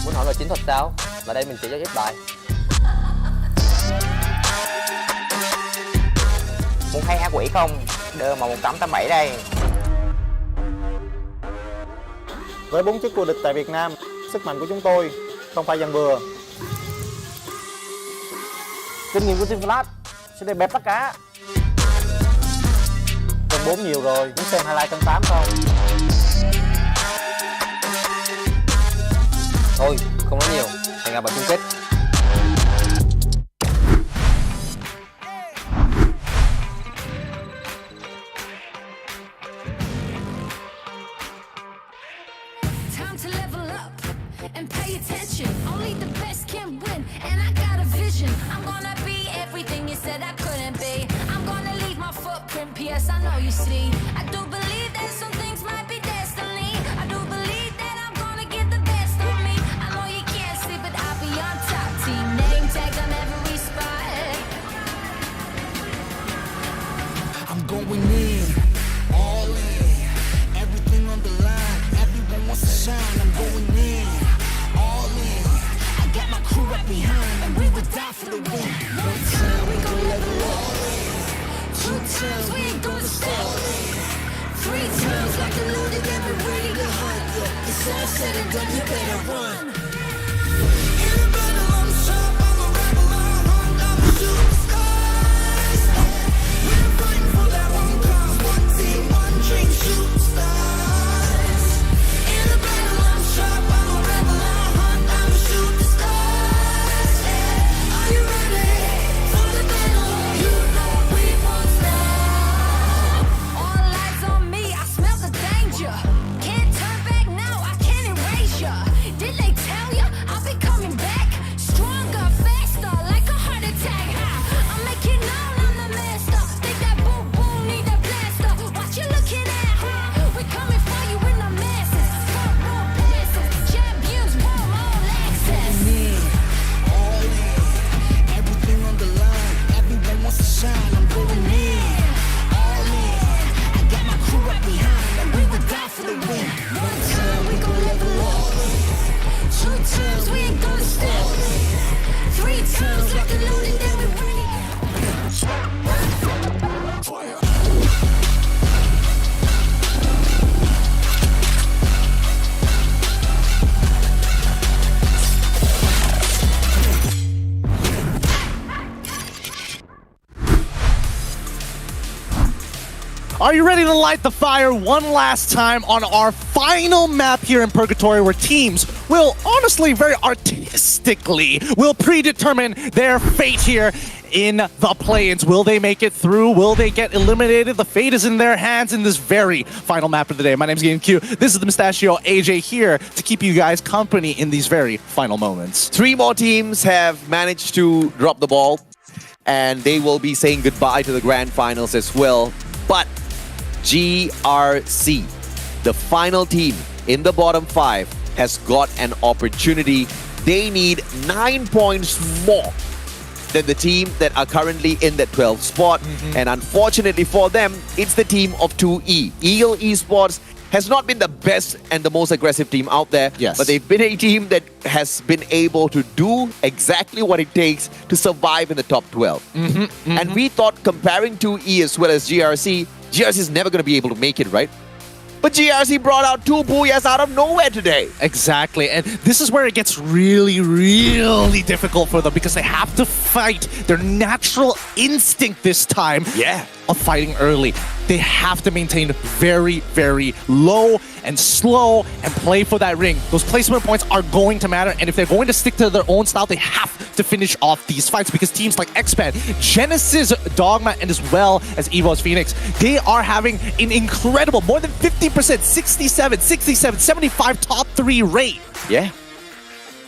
Muốn hỏi về chiến thuật sao? Là đây mình chỉ cho ít bài. Muốn thấy ác quỷ không? Đưa màu 1887 đây. Với 4 chức vô địch tại Việt Nam, sức mạnh của chúng tôi không phải dần vừa. Kinh nghiệm của Team Flash sẽ để bẹp tất cả. Cân 4 nhiều rồi, muốn xem highlight cân 8 không? Thôi, không nói nhiều, hẹn gặp ở chung kết. Yes, I know you see. I do believe that some things might be destiny. I do believe that I'm gonna give the best of me. I know you can't see, but I'll be on top. Team name tag on every spot. I'm going in, all in, everything on the line. Everyone wants to shine. I'm going in, all in. I got my crew right behind, and we would die for the win. One time we gon' level all in. 2 times we ain't gonna stop. 3 times like the loaded and we're ready to hunt. It's all said and done, you better run. In the battle, I'm sharp, I'm a rebel, I'm hunt, I'm a shooting stars. We're fighting for that one cause, one team, one dream, shooting stars. In the battle, I'm sharp, I'm a rebel, I'm hunt, I'm a shooting stars. Are you ready for the battle? You know we won't stop. All eyes on me, I smell the danger. Can't turn back now, I can't erase ya. Did they tell Are you ready to light the fire one last time on our final map here in Purgatory, where teams will honestly, very artistically, will predetermine their fate here in the play-ins? Will they make it through? Will they get eliminated? The fate is in their hands in this very final map of the day. My name's Ian Q. This is the Mustachio AJ here to keep you guys company in these very final moments. 3 more teams have managed to drop the ball, and they will be saying goodbye to the grand finals as well. But GRC, the final team in the bottom 5, has got an opportunity. They need 9 points more than the team that are currently in that 12th spot. And unfortunately for them, it's the team of 2E. Eagle Esports has not been the best and the most aggressive team out there, but they've been a team that has been able to do exactly what it takes to survive in the top 12. And we thought, comparing 2E as well as GRC is never going to be able to make it, right? But GRC brought out 2 booyahs out of nowhere today. Exactly, and this is where it gets really, really difficult for them, because they have to fight their natural instinct this time of fighting early. They have to maintain very, very low and slow and play for that ring. Those placement points are going to matter, and if they're going to stick to their own style, they have to finish off these fights, because teams like Xpad, Genesis Dogma, and as well as EVO's Phoenix, they are having an incredible, more than 50%, 67, 67, 75 top 3 rate. Yeah.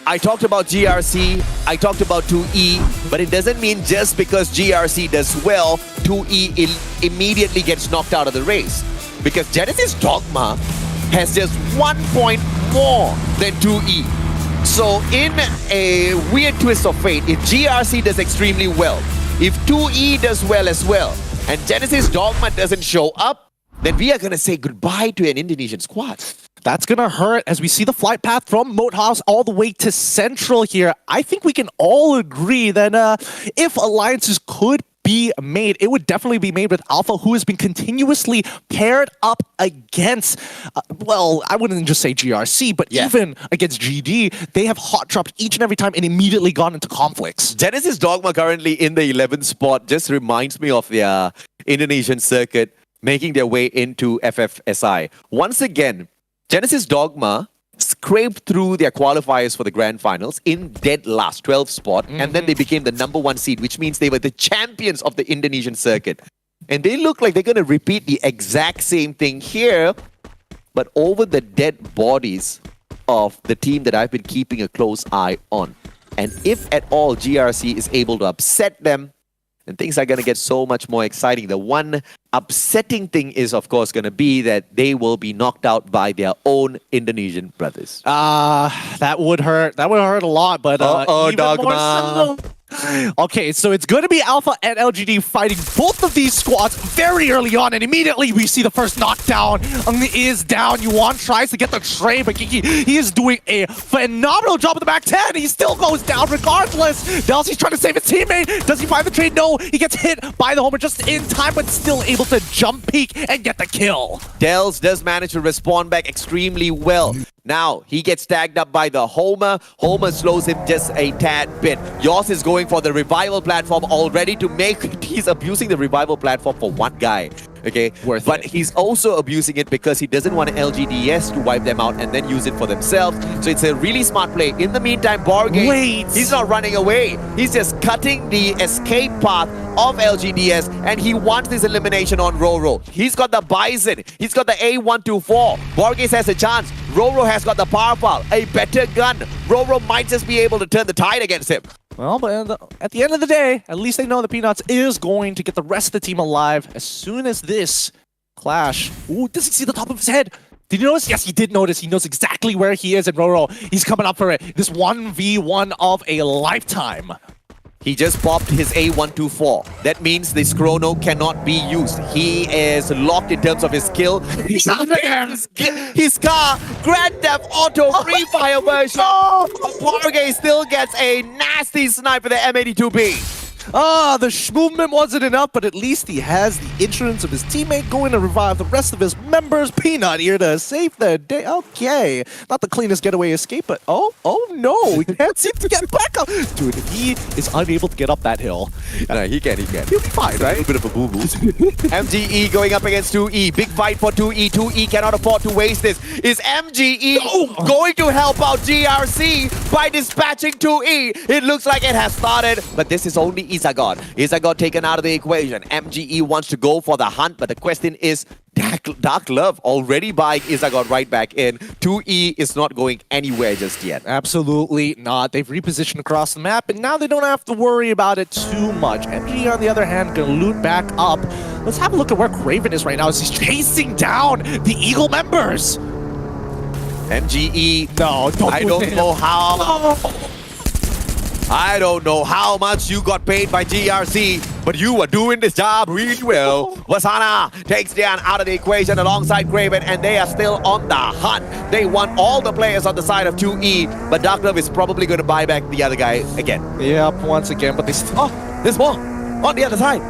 I talked about GRC, I talked about 2E, but it doesn't mean just because GRC does well, 2E immediately gets knocked out of the race. Because Genesis Dogma has just 1 point more than 2E. So in a weird twist of fate, if GRC does extremely well, if 2E does well as well, and Genesis Dogma doesn't show up, then we are going to say goodbye to an Indonesian squad. That's going to hurt as we see the flight path from Moat House all the way to Central here. I think we can all agree that if alliances could be made, it would definitely be made with Alpha, who has been continuously paired up against, well, I wouldn't just say GRC, but even against GD. They have hot dropped each and every time and immediately gone into conflicts. Genesis Dogma currently in the 11th spot just reminds me of the Indonesian circuit making their way into FFSI. Once again, Genesis Dogma scraped through their qualifiers for the grand finals in dead last, 12th spot, and then they became the #1 seed, which means they were the champions of the Indonesian circuit. And they look like they're going to repeat the exact same thing here, but over the dead bodies of the team that I've been keeping a close eye on. And if at all GRC is able to upset them, then things are going to get so much more exciting. The one upsetting thing is, of course, going to be that they will be knocked out by their own Indonesian brothers. That would hurt. That would hurt a lot, but even Dogma. more so. Okay, so it's going to be Alpha and LGD fighting both of these squads very early on, and immediately we see the first knockdown is down. Yuan tries to get the trade, but Kiki, he is doing a phenomenal job at the back 10. He still goes down regardless. Delcy's trying to save his teammate. Does he find the trade? No, he gets hit by the Homer just in time, but still able to jump peek and get the kill. Dels does manage to respond back extremely well. Now, he gets tagged up by the Homer. Homer slows him just a tad bit. Yoss is going for the revival platform already to make... He's abusing the revival platform for one guy. Okay, but he's also abusing it because he doesn't want LGDS to wipe them out and then use it for themselves. So it's a really smart play. In the meantime, Borgate, he's not running away. He's just cutting the escape path of LGDS, and he wants this elimination on Roro. He's got the Bison. He's got the A124. Borgate has a chance. Roro has got the Powerful, a better gun. Roro might just be able to turn the tide against him. Well, but at the end of the day, at least they know that Peanuts is going to get the rest of the team alive as soon as this clash. Ooh, does he see the top of his head? Did you notice? Yes, he did notice. He knows exactly where he is, and Roro, he's coming up for it. This 1v1 of a lifetime. He just popped his A124. That means this chrono cannot be used. He is locked in terms of his skill. His car, Grand Theft Auto Free Fire version. Borgate still gets a nasty snipe with the M82B. The movement wasn't enough, but at least he has the insurance of his teammate going to revive the rest of his members. Peanut here to save the day. Okay, not the cleanest getaway escape, but oh no, he can't seem to get back up. Dude, if he is unable to get up that hill, no, he can. He'll be fine, right? A bit of a boo-boo. MGE going up against 2E. Big fight for 2E. 2E cannot afford to waste this. Is MGE going to help out GRC by dispatching 2E? It looks like it has started, but this is only Izagon. Izagon taken out of the equation. MGE wants to go for the hunt, but the question is, Dark Love already buying Izagon right back in. 2E is not going anywhere just yet. Absolutely not. They've repositioned across the map, and now they don't have to worry about it too much. MGE, on the other hand, gonna loot back up. Let's have a look at where Craven is right now as he's chasing down the Eagle members. MGE, no, I don't know how. I don't know how much you got paid by GRC, but you were doing this job really well. Wasana takes Dan out of the equation alongside Craven, and they are still on the hunt. They want all the players on the side of 2E, but Dark Love is probably going to buy back the other guy again. Yep, once again, but they still... Oh, there's more on the other side.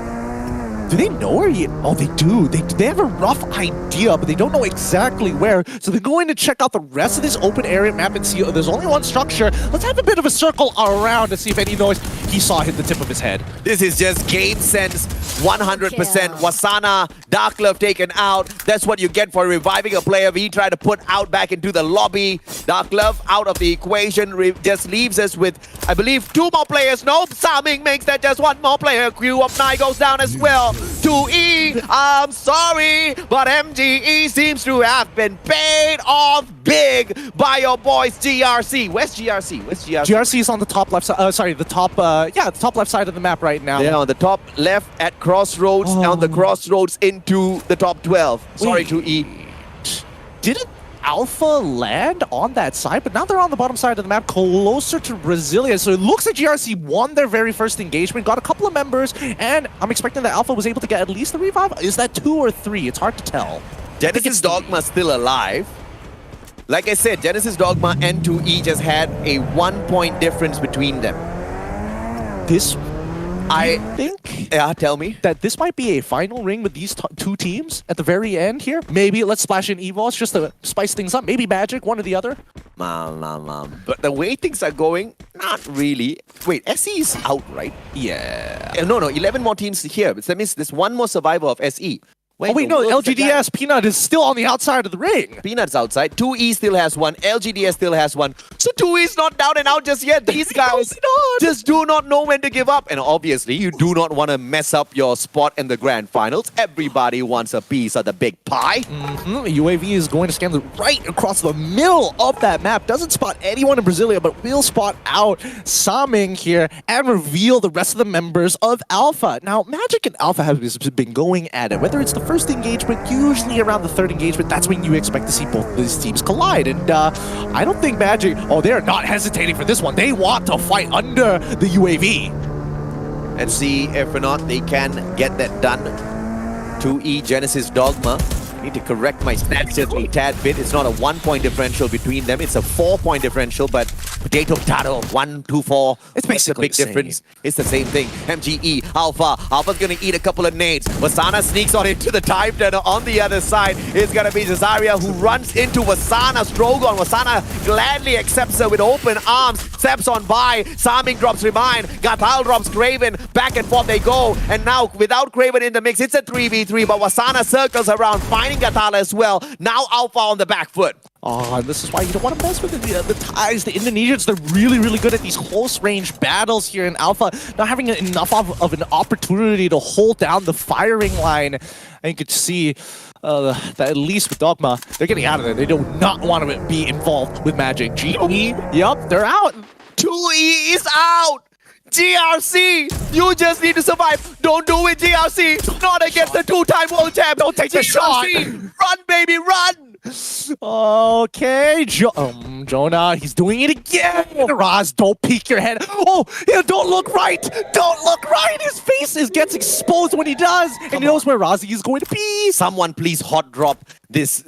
Do they know where he... Oh, they do. They have a rough idea, but they don't know exactly where. So they're going to check out the rest of this open area map and see, there's only one structure. Let's have a bit of a circle around to see if any noise he saw hit the tip of his head. This is just game sense, 100%. Wasana, Dark Love taken out. That's what you get for reviving a player we try to put out back into the lobby. Dark Love out of the equation just leaves us with, I believe, 2 more players. Nope, Saming makes that just 1 more player. Crew of 9 goes down as well. 2E, I'm sorry, but MGE seems to have been paid off big by your boys GRC. Where's GRC? GRC is on the top left side. Sorry, the top, the top left side of the map right now. They're on the top left at Crossroads, on the Crossroads into the top 12. Sorry, 2E. Didn't Alpha land on that side, but now they're on the bottom side of the map, closer to Brasilia. So it looks like GRC won their very first engagement, got a couple of members, and I'm expecting that Alpha was able to get at least the revive. Is that 2 or 3? It's hard to tell. Genesis Dogma still alive. Like I said, Genesis Dogma and 2E just had a 1-point difference between them. I think... Yeah, tell me. That this might be a final ring with these 2 teams at the very end here. Maybe let's splash in EVOS just to spice things up. Maybe Magic, one or the other. But the way things are going, not really. Wait, SE is out, right? Yeah. No, 11 more teams here. That means there's 1 more survivor of SE. Wait, LGDS, Peanut is still on the outside of the ring. Peanut's outside. 2E still has 1. LGDS still has 1. So 2E's not down and out just yet. These guys just do not know when to give up. And obviously, you do not want to mess up your spot in the grand finals. Everybody wants a piece of the big pie. UAV is going to scan right across the middle of that map. Doesn't spot anyone in Brasilia, but will spot out Saming here and reveal the rest of the members of Alpha. Now, Magic and Alpha have been going at it. Whether it's the first engagement, usually around the 3rd engagement, that's when you expect to see both of these teams collide. And I don't think Magic, they're not hesitating for this one. They want to fight under the UAV. And see if or not they can get that done. 2E Genesis Dogma. I need to correct my stats just a tad bit. It's not a 1-point differential between them. It's a 4-point differential, but potato, 1, 2, 4. It's basically a big difference. It's the same thing. MGE, Alpha's gonna eat a couple of nades. Wasana sneaks on into the time turner on the other side. It's gonna be Cesaria who runs into Wasana Strogon. Wasana gladly accepts her with open arms. Steps on by. Saming drops Remind. Gatal drops Craven. Back and forth they go. And now, without Craven in the mix, it's a 3v3, but Wasana circles around, finding Gatal as well. Now Alpha on the back foot. And this is why you don't want to mess with the Thais. The Indonesians, they're really, really good at these close-range battles here in Alpha. Not having enough of an opportunity to hold down the firing line. And you could see that at least with Dogma, they're getting out of there. They do not want to be involved with Magic. GE, yep, they're out. 2E is out. GRC, you just need to survive. Don't do it, GRC. Not against the 2-time world champ. Don't take the shot. Run, baby, run. Okay, Jonah, he's doing it again. Raz, don't peek your head. Don't look right. Don't look right. His face gets exposed when he does. And he knows where Razi is going to be. Someone please hot drop this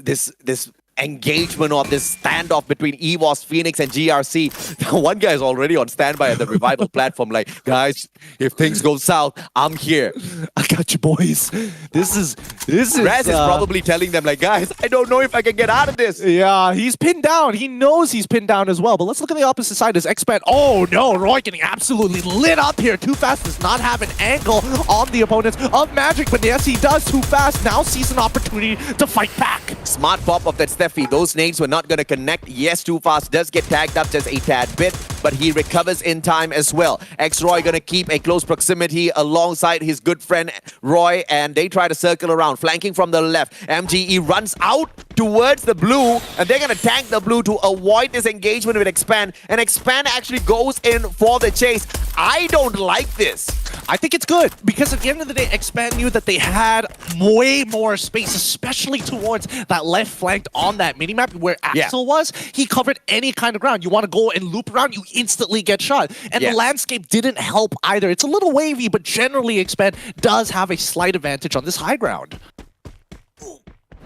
engagement or this standoff between EVOS, Phoenix, and GRC. One guy is already on standby at the revival platform, like, guys, if things go south, I'm here. I got you, boys. This is. Raz is probably telling them, like, guys, I don't know if I can get out of this. Yeah, he's pinned down. He knows he's pinned down as well. But let's look at the opposite side as Expand. Oh no, Roy getting absolutely lit up here. Too Fast does not have an angle on the opponents of Magic, but yes, he does. Too Fast now sees an opportunity to fight back. Smart pop of that Steffi. Those nades were not going to connect. Yes, Too Fast does get tagged up just a tad bit, but he recovers in time as well. X-Roy going to keep a close proximity alongside his good friend Roy, and they try to circle around, flanking from the left. MGE runs out towards the blue, and they're going to tank the blue to avoid this engagement with Expand, and Expand actually goes in for the chase. I don't like this. I think it's good, because at the end of the day, Expand knew that they had way more space, especially towards that left flank on that minimap where Axel was. He covered any kind of ground. You want to go and loop around, you instantly get shot. And the landscape didn't help either. It's a little wavy, but generally Expand does have a slight advantage on this high ground.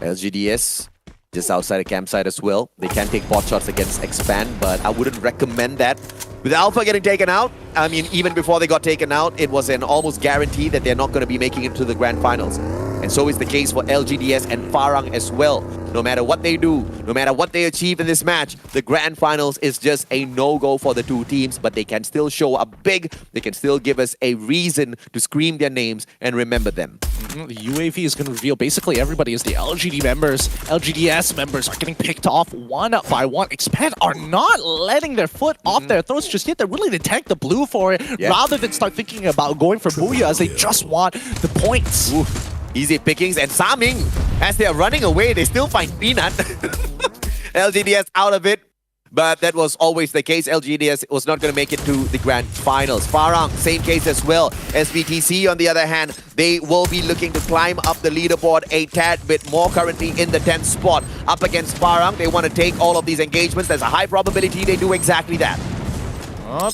LGDS just outside a campsite as well. They can take pot shots against Expand, but I wouldn't recommend that. With Alpha getting taken out, I mean, even before they got taken out, it was an almost guarantee that they're not going to be making it to the grand finals. And so is the case for LGDS and Farang as well. No matter what they do, no matter what they achieve in this match, the grand finals is just a no-go for the two teams, but they can still show up big. They can still give us a reason to scream their names and remember them. The UAV is going to reveal basically everybody as the LGDS members are getting picked off one by one. Expand are not letting their foot off their throats just yet. They're willing to tank the blue for it rather than start thinking about going for Booyah, as they just want the points. Oof. Easy pickings, and Saming, as they are running away, they still find Peanut. LGDS out of it, but that was always the case. LGDS was not going to make it to the grand finals. Farang, same case as well. SBTC, on the other hand, they will be looking to climb up the leaderboard a tad bit more, currently in the 10th spot. Up against Farang, they want to take all of these engagements. There's a high probability they do exactly that.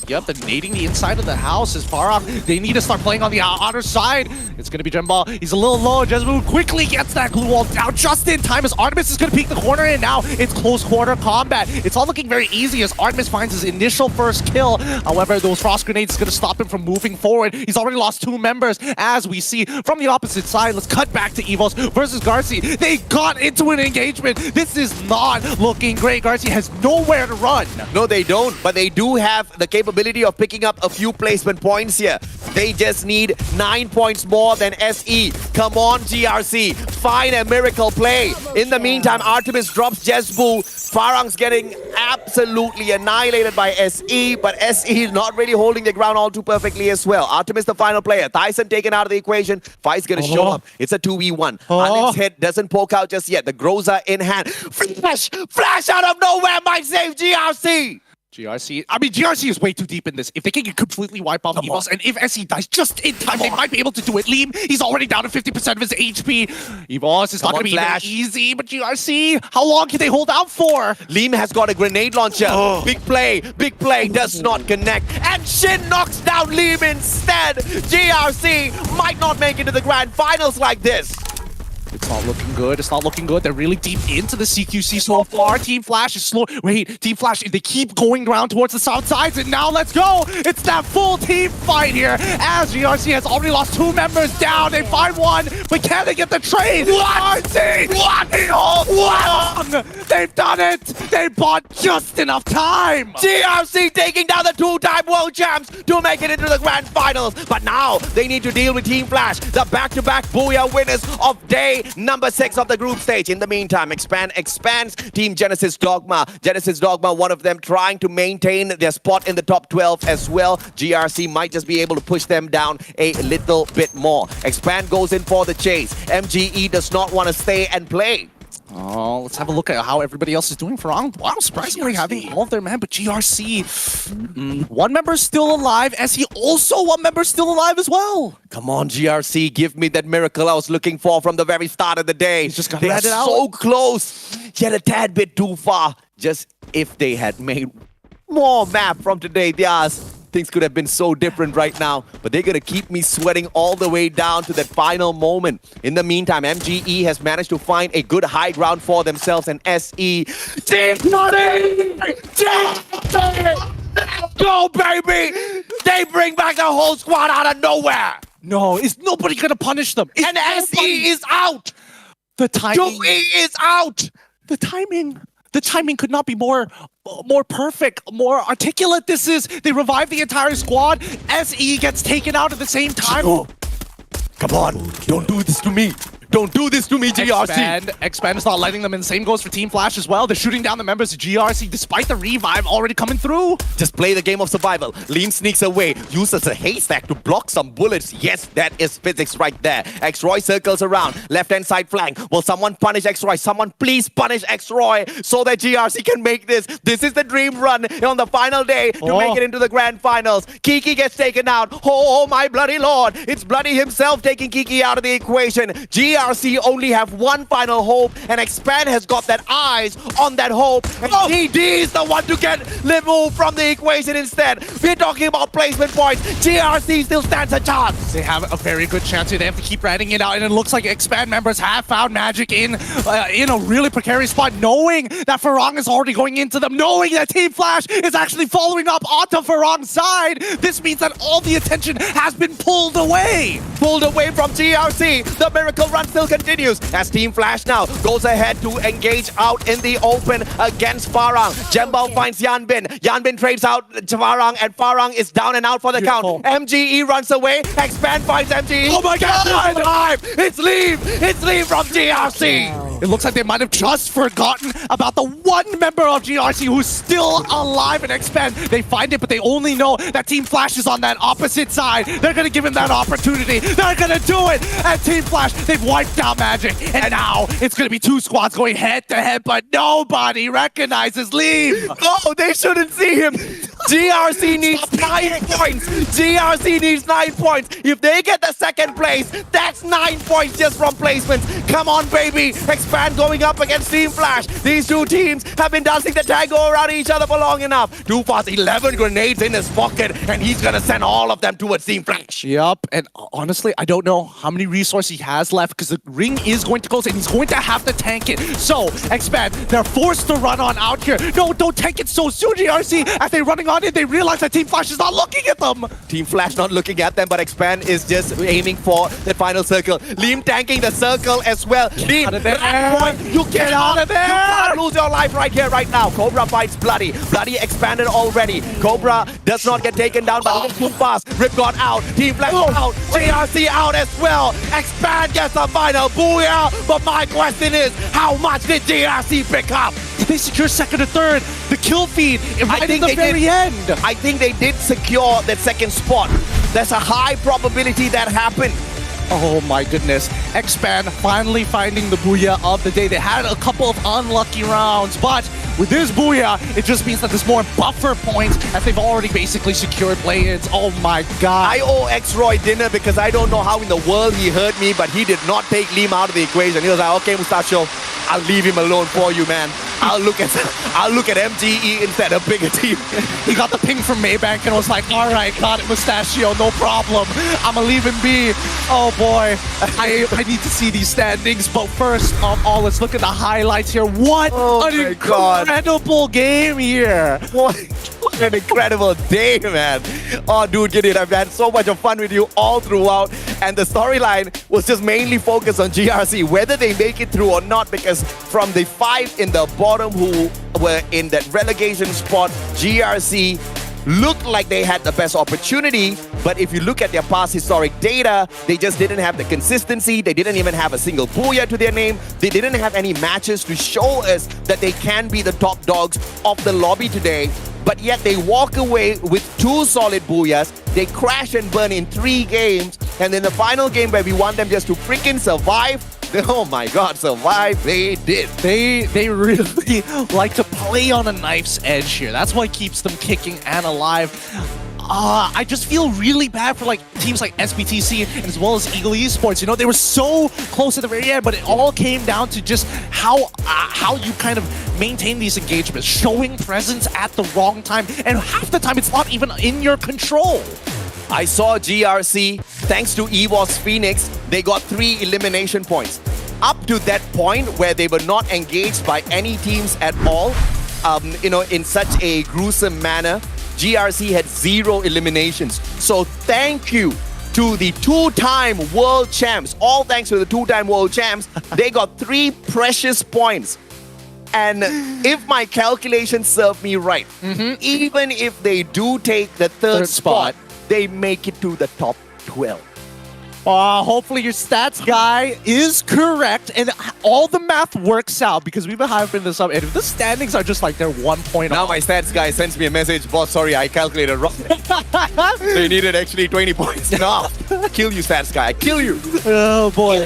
Yep, they're nading the inside of the house as far off. They need to start playing on the outer side. It's going to be Jembal. He's a little low. Jesmu quickly gets that glue wall down just in time as Artemis is going to peek the corner, and now it's close quarter combat. It's all looking very easy as Artemis finds his initial first kill. However, those frost grenades is going to stop him from moving forward. He's already lost 2 members, as we see from the opposite side. Let's cut back to EVOS versus Garcia. They got into an engagement. This is not looking great. Garcia has nowhere to run. No, they don't, but they do have the capability of picking up a few placement points here. They just need 9 points more than SE. Come on, GRC. Find a miracle play. In the meantime, Artemis drops Jesbu. Farang's getting absolutely annihilated by SE, but SE is not really holding the ground all too perfectly as well. Artemis the final player. Tyson taken out of the equation. Fai's gonna show up. It's a 2v1. Alin's head doesn't poke out just yet. The Groza in hand. Flash out of nowhere might save GRC. GRC is way too deep in this. If they can completely wipe off EVOS, and if SE dies just in time, they might be able to do it. Liam, he's already down to 50% of his HP. EVOS is not going to be that easy, but GRC, how long can they hold out for? Liam has got a grenade launcher. Big play, does not connect. And Shin knocks down Liam instead. GRC might not make it to the grand finals like this. It's not looking good. It's not looking good. They're really deep into the CQC so far. Team Flash is slow. Wait, Team Flash, they keep going around towards the south sides, and now let's go. It's that full team fight here, as GRC has already lost 2 members down. They find 1, but can they get the trade? GRC! What? They've done it! They bought just enough time! GRC taking down the 2-time world champs to make it into the grand finals. But now they need to deal with Team Flash, the back-to-back Booyah winners of day number 6 of the group stage. In the meantime, expands Team Genesis Dogma. Genesis Dogma, one of them trying to maintain their spot in the top 12 as well. GRC might just be able to push them down a little bit more. Expand goes in for the chase. MGE does not want to stay and play. Oh, let's have a look at how everybody else is doing for Ang. Wow, surprisingly having all of their men, but GRC, 1 member is still alive, SE also 1 member is still alive as well. Come on, GRC, give me that miracle I was looking for from the very start of the day. He's just got they are so close, yet a tad bit too far. Just if they had made more map from today, Diaz, things could have been so different right now. But they're going to keep me sweating all the way down to that final moment. In the meantime, MGE has managed to find a good high ground for themselves, and SE... Let's go, baby! They bring back the whole squad out of nowhere! No, is nobody gonna punish them? And SE is out! The timing... 2E is out! The timing could not be more perfect, more articulate. This is, they revive the entire squad. SE gets taken out at the same time. Oh. Come on, don't do this to me. Don't do this to me, GRC. Expand is not letting them in. Same goes for Team Flash as well. They're shooting down the members of GRC despite the revive already coming through. Just play the game of survival. Lean sneaks away, uses a haystack to block some bullets. Yes, that is physics right there. X-Roy circles around. Left-hand side flank. Will someone punish X-Roy? Someone please punish X-Roy so that GRC can make this. This is the dream run on the final day to make it into the grand finals. Kiki gets taken out. Oh, my bloody lord. It's Bloody himself taking Kiki out of the equation. GRC only have one final hope, and Expand has got that eyes on that hope, and GD is the one to get removed from the equation instead. We're talking about placement points. GRC still stands a chance. They have a very good chance here. They have to keep ratting it out, and it looks like Expand members have found Magic in a really precarious spot, knowing that Farang is already going into them, knowing that Team Flash is actually following up onto Farang's side. This means that all the attention has been pulled away. Pulled away from GRC. The miracle run still continues as Team Flash now goes ahead to engage out in the open against Farang. Jembao finds Yanbin. Yanbin trades out Farang, and Farang is down and out for the count. MGE runs away. Expand finds MGE. Oh my god! It's leave! It's leave from GRC! It looks like they might have just forgotten about the one member of GRC who's still alive and Expand. They find it, but they only know that Team Flash is on that opposite side. They're gonna give him that opportunity. They're gonna do it! And Team Flash, they've wiped out Magic. And now it's gonna be two squads going head to head, but nobody recognizes Leave. Oh, they shouldn't see him. GRC needs 9 points. GRC needs 9 points. If they get the second place, that's 9 points just from placements. Come on, baby. Expand going up against Team Flash. These two teams have been dancing the tango around each other for long enough. Too fast, 11 grenades in his pocket, and he's gonna send all of them towards Team Flash. Yup, and honestly, I don't know how many resources he has left because the ring is going to close and he's going to have to tank it. So, Expand, they're forced to run on out here. No, don't tank it so soon, GRC. As they're running on it, they realize that Team Flash is not looking at them. Team Flash not looking at them, but Expand is just aiming for that final circle. Liam tanking the circle as well. Liam, you get out of there! You can't lose your life right here, right now. Cobra fights Bloody. Bloody expanded already. Cobra does not get taken down, but too fast. Rip got out. Team Flash out. GRC out as well. Expand gets the final. Booyah! But my question is, how much did GRC pick up? Did they secure second or third? The kill feed right at the very end. I think they did secure that second spot. There's a high probability that happened. Oh my goodness. Expand finally finding the booyah of the day. They had a couple of unlucky rounds, but with this booyah, it just means that there's more buffer points as they've already basically secured play-ins. Oh my god. I owe X-Roy dinner because I don't know how in the world he heard me, but he did not take Liam out of the equation. He was like, okay, Mustacho, I'll leave him alone for you, man. I'll look at MGE instead, a bigger team. He got the ping from Maybank and was like, all right, got it, Mustachio, no problem. I'ma leave him be. Oh boy, I need to see these standings. But first of all, let's look at the highlights here. What an incredible game here. What an incredible day, man. Oh, dude, Gideon, I've had so much of fun with you all throughout. And the storyline was just mainly focused on GRC, whether they make it through or not, because from the 5 in the bottom who were in that relegation spot, GRC looked like they had the best opportunity, but if you look at their past historic data, they just didn't have the consistency. They didn't even have a single booyah to their name. They didn't have any matches to show us that they can be the top dogs of the lobby today. But yet they walk away with 2 solid booyahs. They crash and burn in 3 games. And then the final game where we want them just to freaking survive, oh my god, survive, they did. They really like to play on a knife's edge here. That's what keeps them kicking and alive. I just feel really bad for like teams like SBTC and as well as Eagle Esports. You know, they were so close at the very end, but it all came down to just how you kind of maintain these engagements, showing presence at the wrong time, and half the time it's not even in your control. I saw GRC, thanks to EVOS Phoenix, they got 3 elimination points. Up to that point where they were not engaged by any teams at all, you know, in such a gruesome manner, GRC had 0 eliminations. So thank you to the 2-time world champs. All thanks to the 2-time world champs, they got 3 precious points. And if my calculations serve me right, even if they do take the third spot, they make it to the top 12. Hopefully your stats guy is correct and all the math works out, because we've been hyping this up, and if the standings are just like they're 1 point now off. My stats guy sends me a message, boss, sorry, I calculated wrong. They needed actually 20 points. No, kill you, stats guy, I kill you. Oh boy,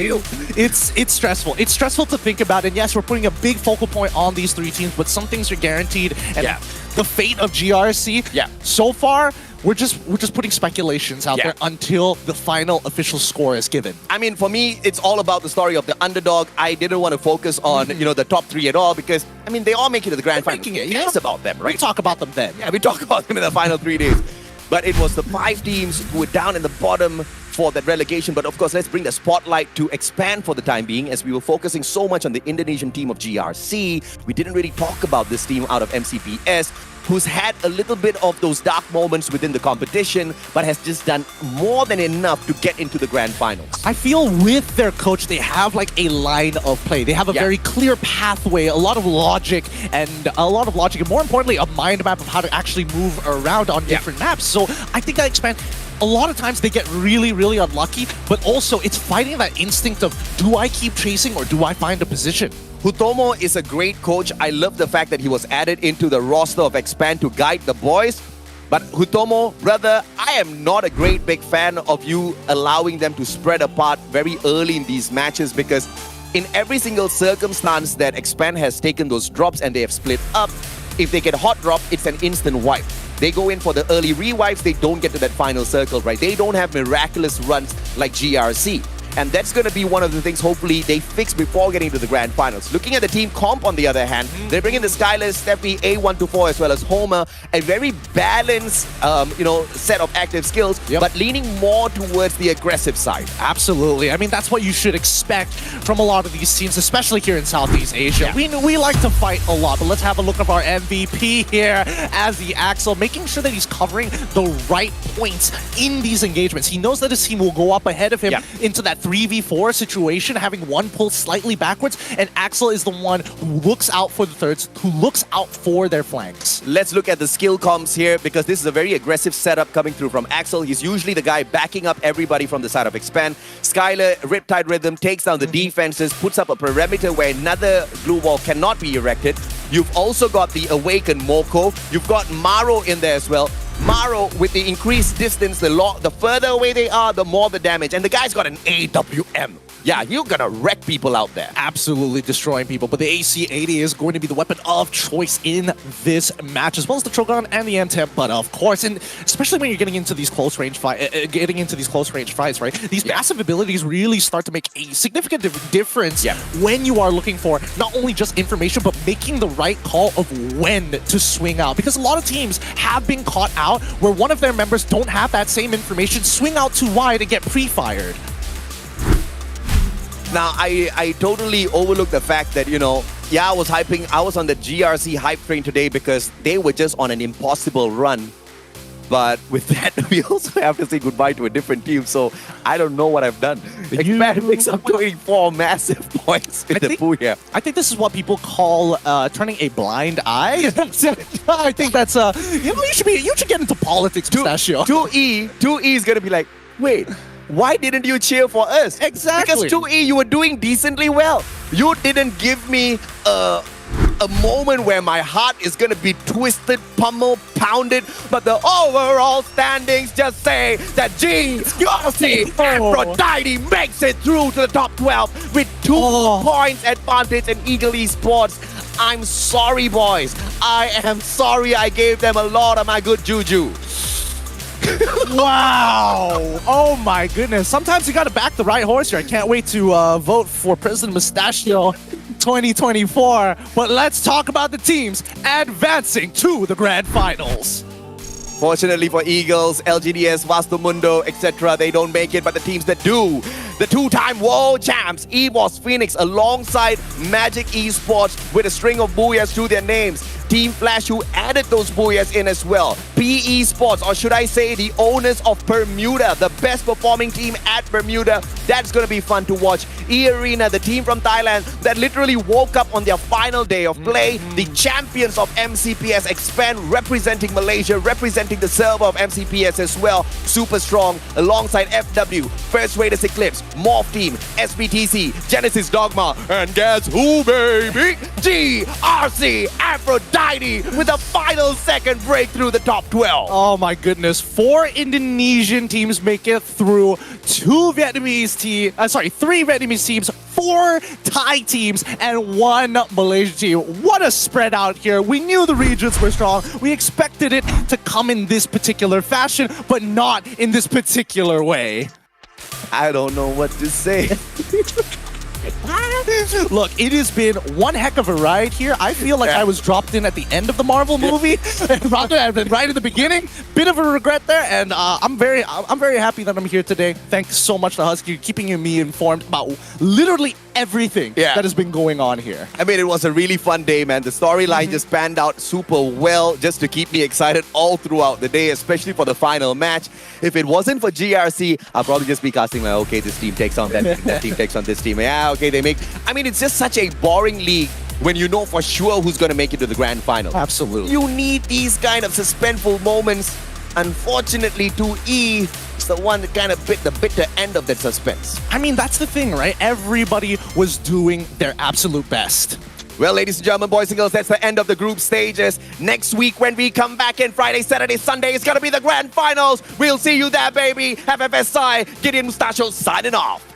it's stressful. It's stressful to think about, and yes, we're putting a big focal point on these 3 teams, but some things are guaranteed, and the fate of GRC, so far, we're just putting speculations out there until the final official score is given. I mean, for me, it's all about the story of the underdog. I didn't want to focus on, you know, the top 3 at all, because, I mean, they all make it to the grand final. It's about them, right? We talk about them then. Yeah, we talk about them in the final 3 days. But it was the 5 teams who were down in the bottom for that relegation. But of course, let's bring the spotlight to expand for the time being, as we were focusing so much on the Indonesian team of GRC. We didn't really talk about this team out of MCPS, who's had a little bit of those dark moments within the competition, but has just done more than enough to get into the grand finals. I feel with their coach, they have like a line of play. They have a very clear pathway, a lot of logic, and more importantly, a mind map of how to actually move around on different maps. So I think that expands. A lot of times they get really, really unlucky, but also it's fighting that instinct of, do I keep chasing or do I find a position? Hutomo is a great coach. I love the fact that he was added into the roster of Expand to guide the boys. But Hutomo, brother, I am not a great big fan of you allowing them to spread apart very early in these matches, because in every single circumstance that Expand has taken those drops and they have split up, if they get hot drop, it's an instant wipe. They go in for the early rewipes, they don't get to that final circle, right? They don't have miraculous runs like GRC. And that's going to be one of the things, hopefully, they fix before getting to the grand finals. Looking at the team comp, on the other hand, they bring in the Skylar, Steffi, A124, as well as Homer. A very balanced, you know, set of active skills, but leaning more towards the aggressive side. Absolutely. I mean, that's what you should expect from a lot of these teams, especially here in Southeast Asia. We like to fight a lot, but let's have a look at our MVP here as the Axel, making sure that he's covering the right points in these engagements. He knows that his team will go up ahead of him into that 3v4 situation, having one pull slightly backwards, and Axel is the one who looks out for the thirds, who looks out for their flanks. Let's look at the skill comps here, because this is a very aggressive setup coming through from Axel. He's usually the guy backing up everybody from the side of Expand. Skylar, Riptide Rhythm, takes down the defenses, puts up a perimeter where another blue wall cannot be erected. You've also got the Awakened Moko. You've got Maro in there as well. Maro, with the increased distance, the further away they are, the more the damage. And the guy's got an AWM. Yeah, you're gonna wreck people out there. Absolutely destroying people. But the AC-80 is going to be the weapon of choice in this match, as well as the Trogon and the M10. But of course, and especially when you're getting into these close range fights, right? These massive abilities really start to make a significant difference when you are looking for not only just information, but making the right call of when to swing out. Because a lot of teams have been caught out where one of their members don't have that same information, swing out too wide and get pre-fired. Now, I totally overlooked the fact that, you know, I was on the GRC hype train today because they were just on an impossible run. But with that, we also have to say goodbye to a different team, so I don't know what I've done. Expand picks up 24 massive points in the pool here. I think this is what people call turning a blind eye. I think that's, you know, you should get into politics, Pistachio. 2E is going to be like, wait, why didn't you cheer for us? Exactly. Because 2E, you were doing decently well. You didn't give me a moment where my heart is going to be twisted, pummeled, pounded, but the overall standings just say that GRC Aphrodite makes it through to the top 12 with 2 points advantage in Eagle Esports. I'm sorry, boys. I am sorry I gave them a lot of my good juju. Wow! Oh my goodness. Sometimes you gotta back the right horse here. I can't wait to vote for President Mustachio 2024. But let's talk about the teams advancing to the grand finals. Fortunately for Eagles, LGDS, Vastomundo, etc., they don't make it, but the teams that do, the two-time world champs, EBOS Phoenix, alongside Magic Esports with a string of booyahs to their names. Team Flash, who added those booyahs in as well. PE Sports, or should I say the owners of Bermuda, the best performing team at Bermuda. That's going to be fun to watch. E-Arena, the team from Thailand that literally woke up on their final day of play. The champions of MCPS Expand, representing Malaysia, representing the server of MCPS as well. Super strong, alongside FW, First Raiders Eclipse, Morph Team, SBTC, Genesis Dogma, and guess who, baby? GRC Aphrodite with a final second break through the top 12. Oh my goodness. 4 Indonesian teams make it through, 3 Vietnamese teams, 4 Thai teams, and 1 Malaysian team. What a spread out here. We knew the regions were strong. We expected it to come in this particular fashion, but not in this particular way. I don't know what to say. Look, it has been one heck of a ride here. I feel like I was dropped in at the end of the Marvel movie, right at the beginning. Bit of a regret there, and I'm very happy that I'm here today. Thanks so much to Husky keeping me informed about literally everything that has been going on here. I mean, it was a really fun day, man. The storyline just panned out super well, just to keep me excited all throughout the day, especially for the final match. If it wasn't for GRC, I'll probably just be casting like, okay, this team takes on that team, that team takes on this team. Yeah, okay, they make... I mean, it's just such a boring league when you know for sure who's going to make it to the grand final. Absolutely. You need these kind of suspenseful moments. Unfortunately, 2E is the one that kind of bit the bitter end of that suspense. I mean, that's the thing, right? Everybody was doing their absolute best. Well, ladies and gentlemen, boys and girls, that's the end of the group stages. Next week, when we come back in Friday, Saturday, Sunday, it's going to be the grand finals. We'll see you there, baby. FFSI, Gideon Mustachio signing off.